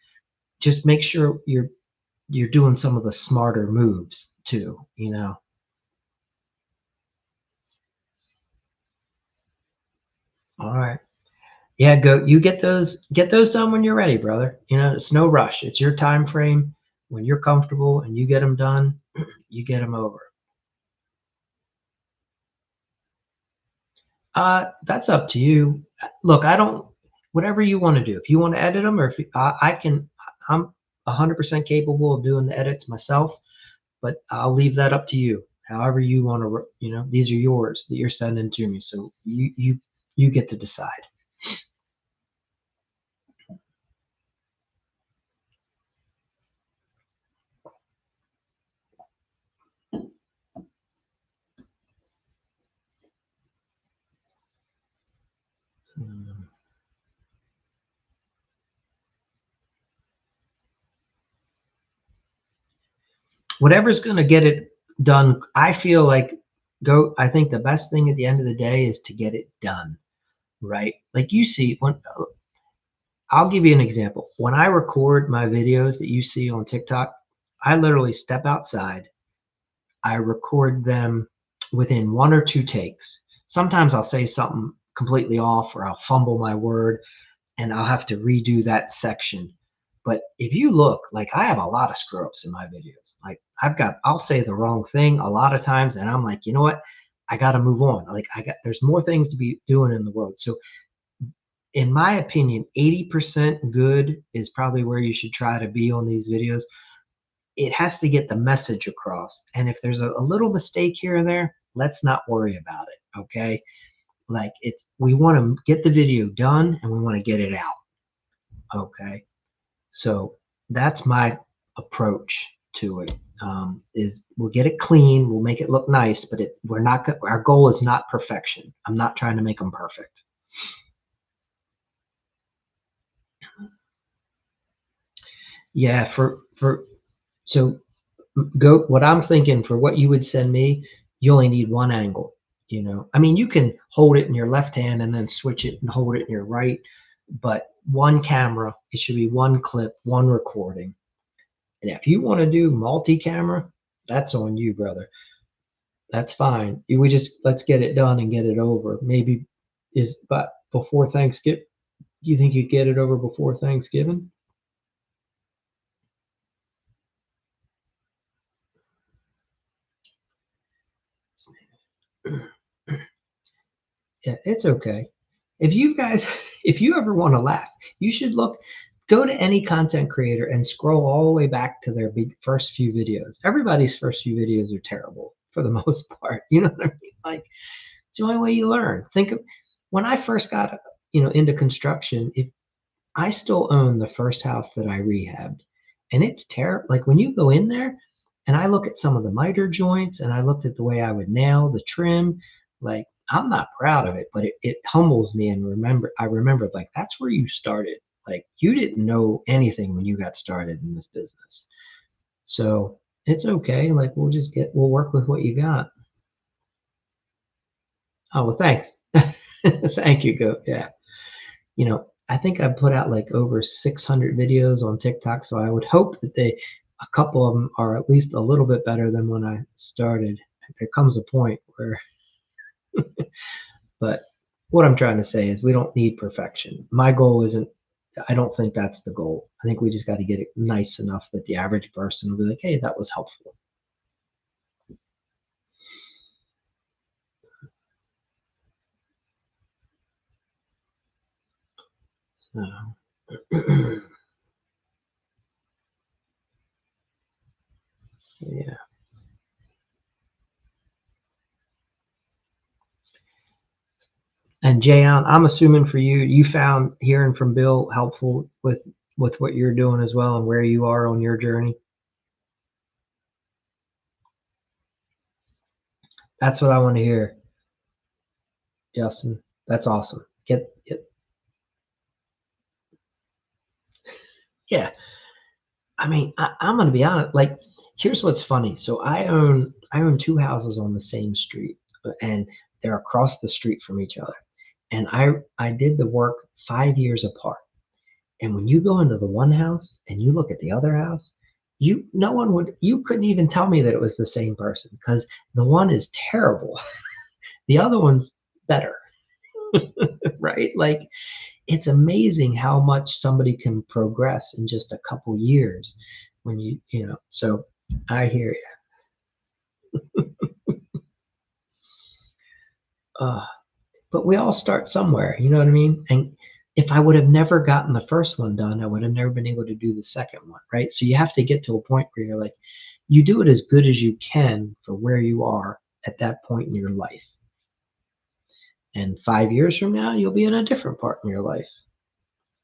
Just make sure you're doing some of the smarter moves too. All right. Yeah, go. You get those done when you're ready, brother. It's no rush. It's your time frame. When you're comfortable and you get them done, you get them over. That's up to you. Look, I don't. Whatever you want to do. If you want to edit them, or if I can, I'm 100% capable of doing the edits myself. But I'll leave that up to you. However you want to. These are yours that you're sending to me. So you get to decide. Whatever's going to get it done. I feel like I think the best thing at the end of the day is to get it done, right? Like you see, I'll give you an example. When I record my videos that you see on TikTok, I literally step outside. I record them within one or two takes. Sometimes I'll say something completely off, or I'll fumble my word, and I'll have to redo that section. But if you look, like I have a lot of screw ups in my videos. Like I'll say the wrong thing a lot of times, and I'm like, you know what? I got to move on. Like there's more things to be doing in the world. So, in my opinion, 80% good is probably where you should try to be on these videos. It has to get the message across. And if there's a little mistake here and there, let's not worry about it. Okay. Like we want to get the video done and we want to get it out. Okay. So that's my approach to it. Is we'll get it clean, we'll make it look nice, but we're not. Our goal is not perfection. I'm not trying to make them perfect. Yeah, so go. What I'm thinking for what you would send me, you only need one angle. I mean, you can hold it in your left hand and then switch it and hold it in your right, but one camera. It should be one clip, one recording. And if you want to do multi-camera, that's on you, brother. That's fine. Let's get it done and get it over. Maybe but before Thanksgiving, do you think you'd get it over before Thanksgiving? Yeah, it's okay. If you guys, if you ever want to laugh, you should go to any content creator and scroll all the way back to their first few videos. Everybody's first few videos are terrible for the most part. You know what I mean? Like, it's the only way you learn. Think of when I first got, into construction. If I still own the first house that I rehabbed, and it's terrible. Like when you go in there, and I look at some of the miter joints, and I looked at the way I would nail the trim. Like I'm not proud of it, but it humbles me. And I remembered like that's where you started. Like you didn't know anything when you got started in this business, so it's okay. Like we'll work with what you got. Oh well, thanks. Thank you, Go. Yeah. I think I put out like over 600 videos on TikTok, so I would hope that a couple of them are at least a little bit better than when I started. There comes a point where, but what I'm trying to say is we don't need perfection. My goal isn't, I don't think that's the goal. I think we just got to get it nice enough that the average person will be like, hey, that was helpful. So, yeah. And Jay, I'm assuming for you, you found hearing from Bill helpful with what you're doing as well and where you are on your journey. That's what I want to hear, Justin. That's awesome. Yeah. I mean, I'm gonna be honest. Like, here's what's funny. So I own two houses on the same street, and they're across the street from each other. And I did the work 5 years apart. And when you go into the one house and you look at the other house, you couldn't even tell me that it was the same person because the one is terrible. The other one's better, right? Like it's amazing how much somebody can progress in just a couple years when so I hear you. But we all start somewhere, you know what I mean? And if I would have never gotten the first one done, I would have never been able to do the second one, right? So you have to get to a point where you're like, you do it as good as you can for where you are at that point in your life. And 5 years from now, you'll be in a different part in your life.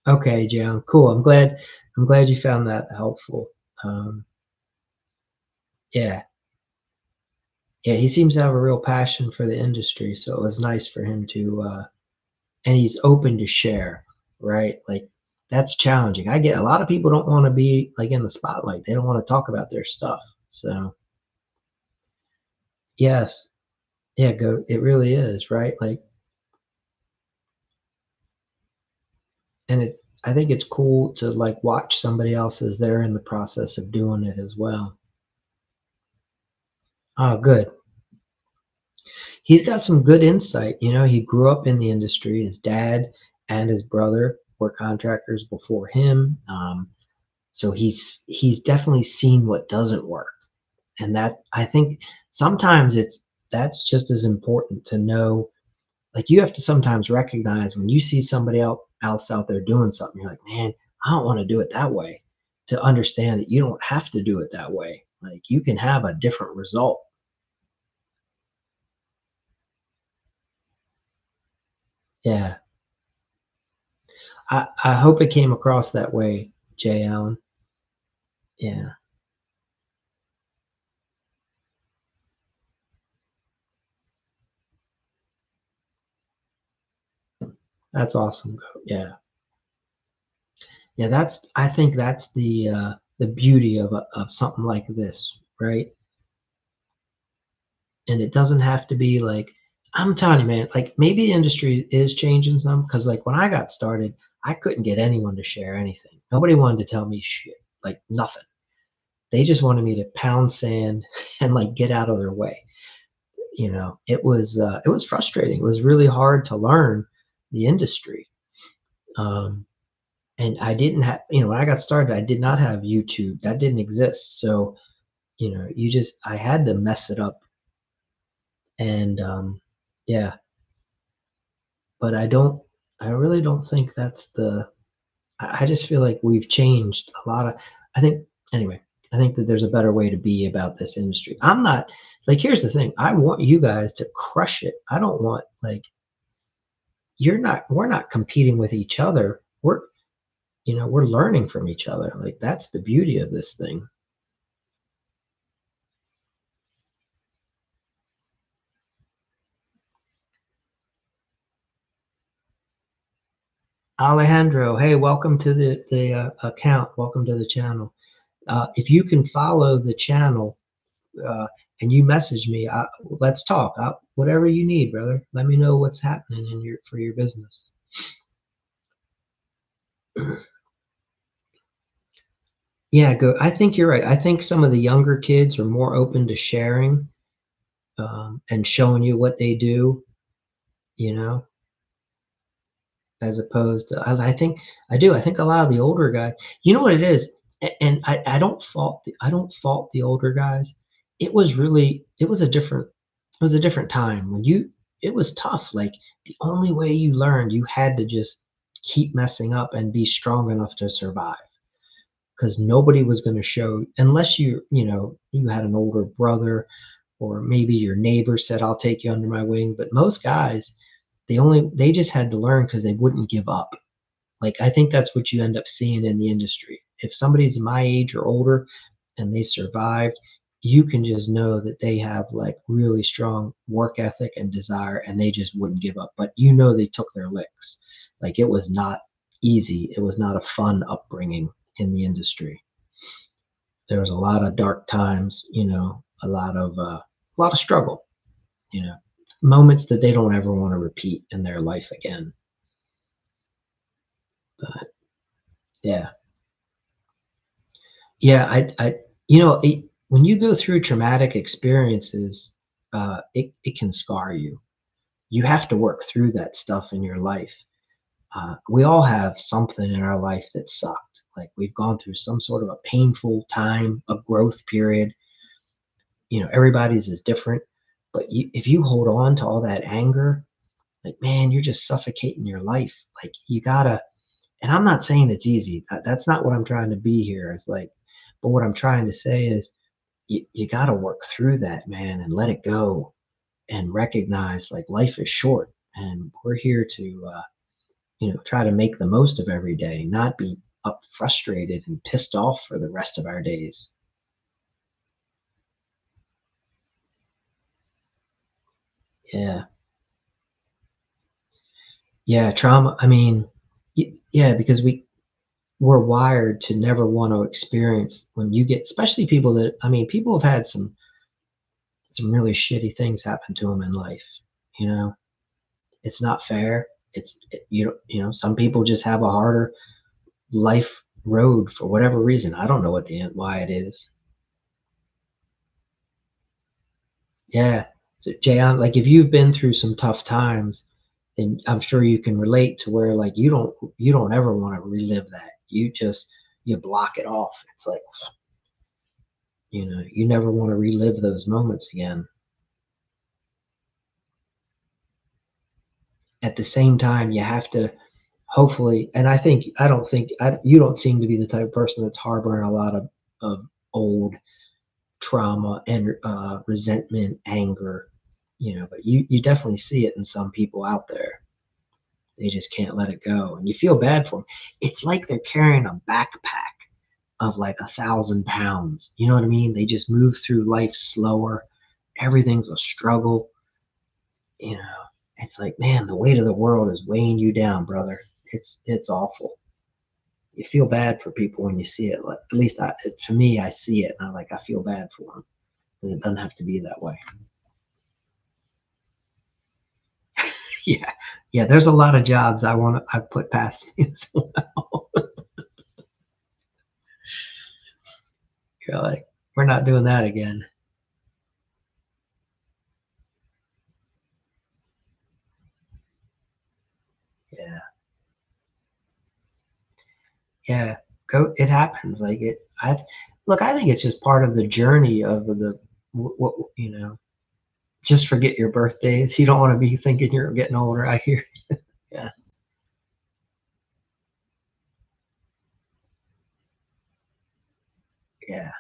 Okay, John, cool. I'm glad you found that helpful. Um, yeah, yeah, he seems to have a real passion for the industry, so it was nice for him to, and he's open to share, right? Like that's challenging. I get a lot of people don't want to be like in the spotlight. They don't want to talk about their stuff. So yes, yeah, go. It really is, right? Like, and I think it's cool to like watch somebody else as they're in the process of doing it as well. Oh, good. He's got some good insight. He grew up in the industry. His dad and his brother were contractors before him. So he's definitely seen what doesn't work. And that I think sometimes that's just as important to know. Like you have to sometimes recognize when you see somebody else out there doing something, you're like, man, I don't want to do it that way. To understand that you don't have to do it that way. Like you can have a different result. Yeah. I hope it came across that way, Jay Allen. Yeah, that's awesome. Yeah, yeah. I think that's the beauty of something like this, right? And it doesn't have to be like I'm telling you, man. Like maybe the industry is changing some because like when I got started, I couldn't get anyone to share anything. Nobody wanted to tell me shit, like nothing. They just wanted me to pound sand and like get out of their way. It was frustrating. It was really hard to learn the industry. Um, and I didn't have, when I got started, I did not have YouTube. That didn't exist. So, I had to mess it up. And yeah, but I really don't think that's I just feel like we've changed a lot of, I think, anyway, I think that there's a better way to be about this industry. I'm not, like, here's the thing. I want you guys to crush it. I don't want, like, we're not competing with each other. We're learning from each other. Like, that's the beauty of this thing. Alejandro, hey, welcome to the account. Welcome to the channel. If you can follow the channel, uh, and you message me, let's talk. Whatever you need, brother. Let me know what's happening for your business. Yeah, go. I think you're right. I think some of the younger kids are more open to sharing, and showing you what they do, you know, as opposed to, I think I do. I think a lot of the older guys, you know what it is, and I don't fault the older guys. It was a different time when it was tough. Like, the only way you learned, you had to just keep messing up and be strong enough to survive, because nobody was going to show, unless you had an older brother, or maybe your neighbor said, I'll take you under my wing. But most guys, they just had to learn because they wouldn't give up. Like, I think that's what you end up seeing in the industry. If somebody's my age or older and they survived, you can just know that they have, like, really strong work ethic and desire, and they just wouldn't give up. But they took their licks. Like, it was not easy. It was not a fun upbringing in the industry. There was a lot of dark times, a lot of struggle, moments that they don't ever want to repeat in their life again. But yeah, yeah, when you go through traumatic experiences, it can scar you. You have to work through that stuff in your life. We all have something in our life that sucked. Like, we've gone through some sort of a painful time, a growth period. Everybody's is different, but if you hold on to all that anger, like, man, you're just suffocating your life. Like, you gotta, and I'm not saying it's easy. That's not what I'm trying to be here. It's like, but what I'm trying to say is, you got to work through that, man, and let it go, and recognize, like, life is short, and we're here to, try to make the most of every day, not be up frustrated and pissed off for the rest of our days. Yeah. Yeah. Trauma. I mean, yeah, because we're wired to never want to experience, when you get, especially people that, I mean, people have had some really shitty things happen to them in life. You know, it's not fair. Some people just have a harder life road for whatever reason. I don't know why it is. Yeah. So, Jay, like, if you've been through some tough times, then I'm sure you can relate to where, like, you don't ever want to relive that. You block it off. It's like, you never want to relive those moments again. At the same time, you have to, hopefully, and I don't think, you don't seem to be the type of person that's harboring a lot of old trauma and resentment, anger, but you definitely see it in some people out there. They just can't let it go, and you feel bad for them. It's like they're carrying a backpack of like 1,000 pounds. You know what I mean? They just move through life slower. Everything's a struggle. You know, it's like, man, the weight of the world is weighing you down, brother. It's awful. You feel bad for people when you see it. Like, at least for me, I see it, and I feel bad for them, because it doesn't have to be that way. Yeah, yeah. There's a lot of jobs I put past me as well. You're like, we're not doing that again. Yeah, yeah. It happens. Like, I think it's just part of the journey of what, just forget your birthdays. You don't want to be thinking you're getting older. I hear. Yeah. Yeah.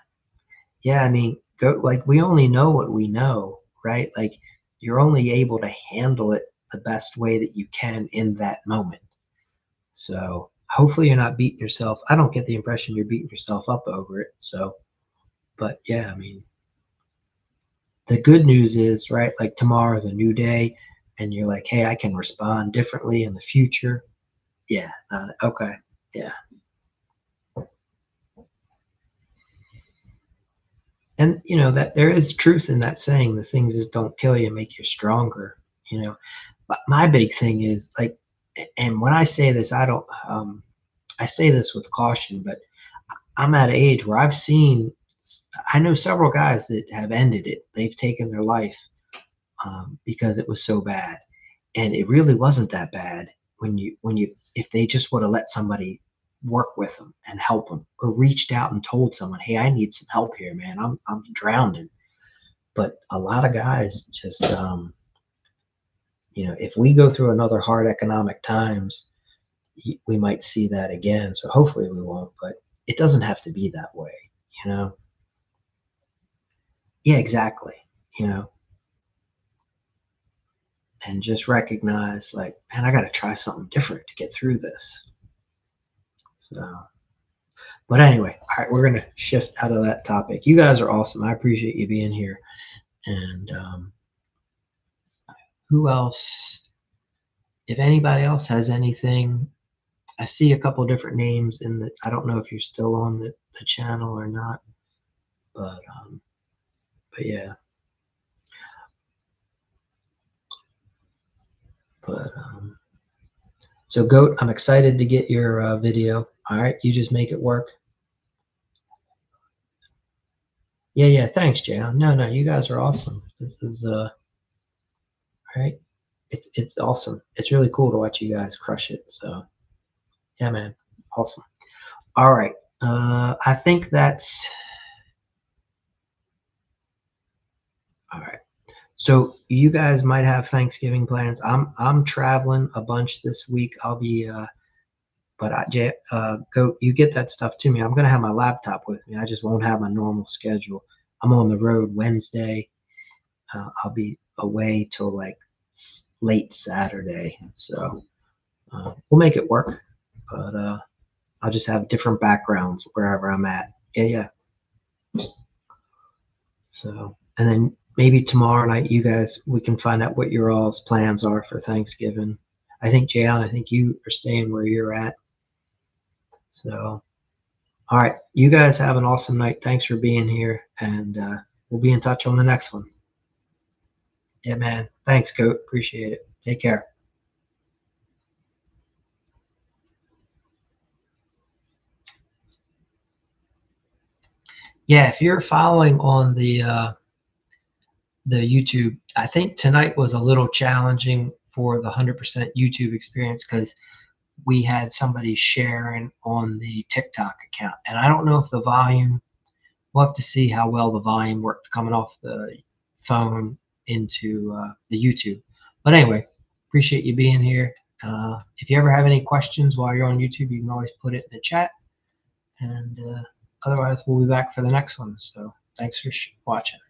Yeah. I mean, like we only know what we know, right? Like you're only able to handle it the best way that you can in that moment. So hopefully you're not beating yourself. I don't get the impression you're beating yourself up over it. So, but yeah, I mean, the good news is, right? Like tomorrow's a new day, and you're like, hey, I can respond differently in the future. Yeah. Okay. Yeah. And you know that there is truth in that saying, the things that don't kill you make you stronger. You know, but my big thing is like, and when I say this, I don't. I say this with caution, but I'm at an age where I've seen. I know several guys that have ended it. They've taken their life because it was so bad, and it really wasn't that bad when you if they just would have let somebody work with them and help them, or reached out and told someone, hey, I need some help here, man, I'm drowning. But a lot of guys just if we go through another hard economic times, we might see that again. So hopefully we won't, but it doesn't have to be that way, you know. Yeah, exactly. you know and just recognize, like, man, I got to try something different to get through this. So, but anyway, all right, we're gonna shift out of that topic. You guys are awesome. I appreciate you being here. And who else? If anybody else has anything, I see a couple different names in the. I don't know if you're still on the channel or not, but yeah, but so Goat, I'm excited to get your video. All right, you just make it work. Yeah, yeah. Thanks, Jay. No, no, you guys are awesome. This is right. It's awesome. It's really cool to watch you guys crush it. So yeah, man, awesome. All right. I think that's all right. So you guys might have Thanksgiving plans. I'm traveling a bunch this week. I'll be but go, you get that stuff to me. I'm gonna have my laptop with me. I just won't have my normal schedule. I'm on the road Wednesday. I'll be away till like late Saturday. So we'll make it work. But I'll just have different backgrounds wherever I'm at. Yeah, yeah. So, and then maybe tomorrow night, you guys, we can find out what your all's plans are for Thanksgiving. I think, Jayon, I think you are staying where you're at. So, all right, you guys have an awesome night. Thanks for being here, and we'll be in touch on the next one. Yeah, man. Thanks, Goat. Appreciate it. Take care. Yeah, if you're following on the YouTube, I think tonight was a little challenging for the 100% YouTube experience because we had somebody sharing on the TikTok account. And I don't know if the volume, we'll have to see how well the volume worked coming off the phone into the YouTube. But anyway, appreciate you being here. If you ever have any questions while you're on YouTube, you can always put it in the chat. And otherwise, we'll be back for the next one. So thanks for watching.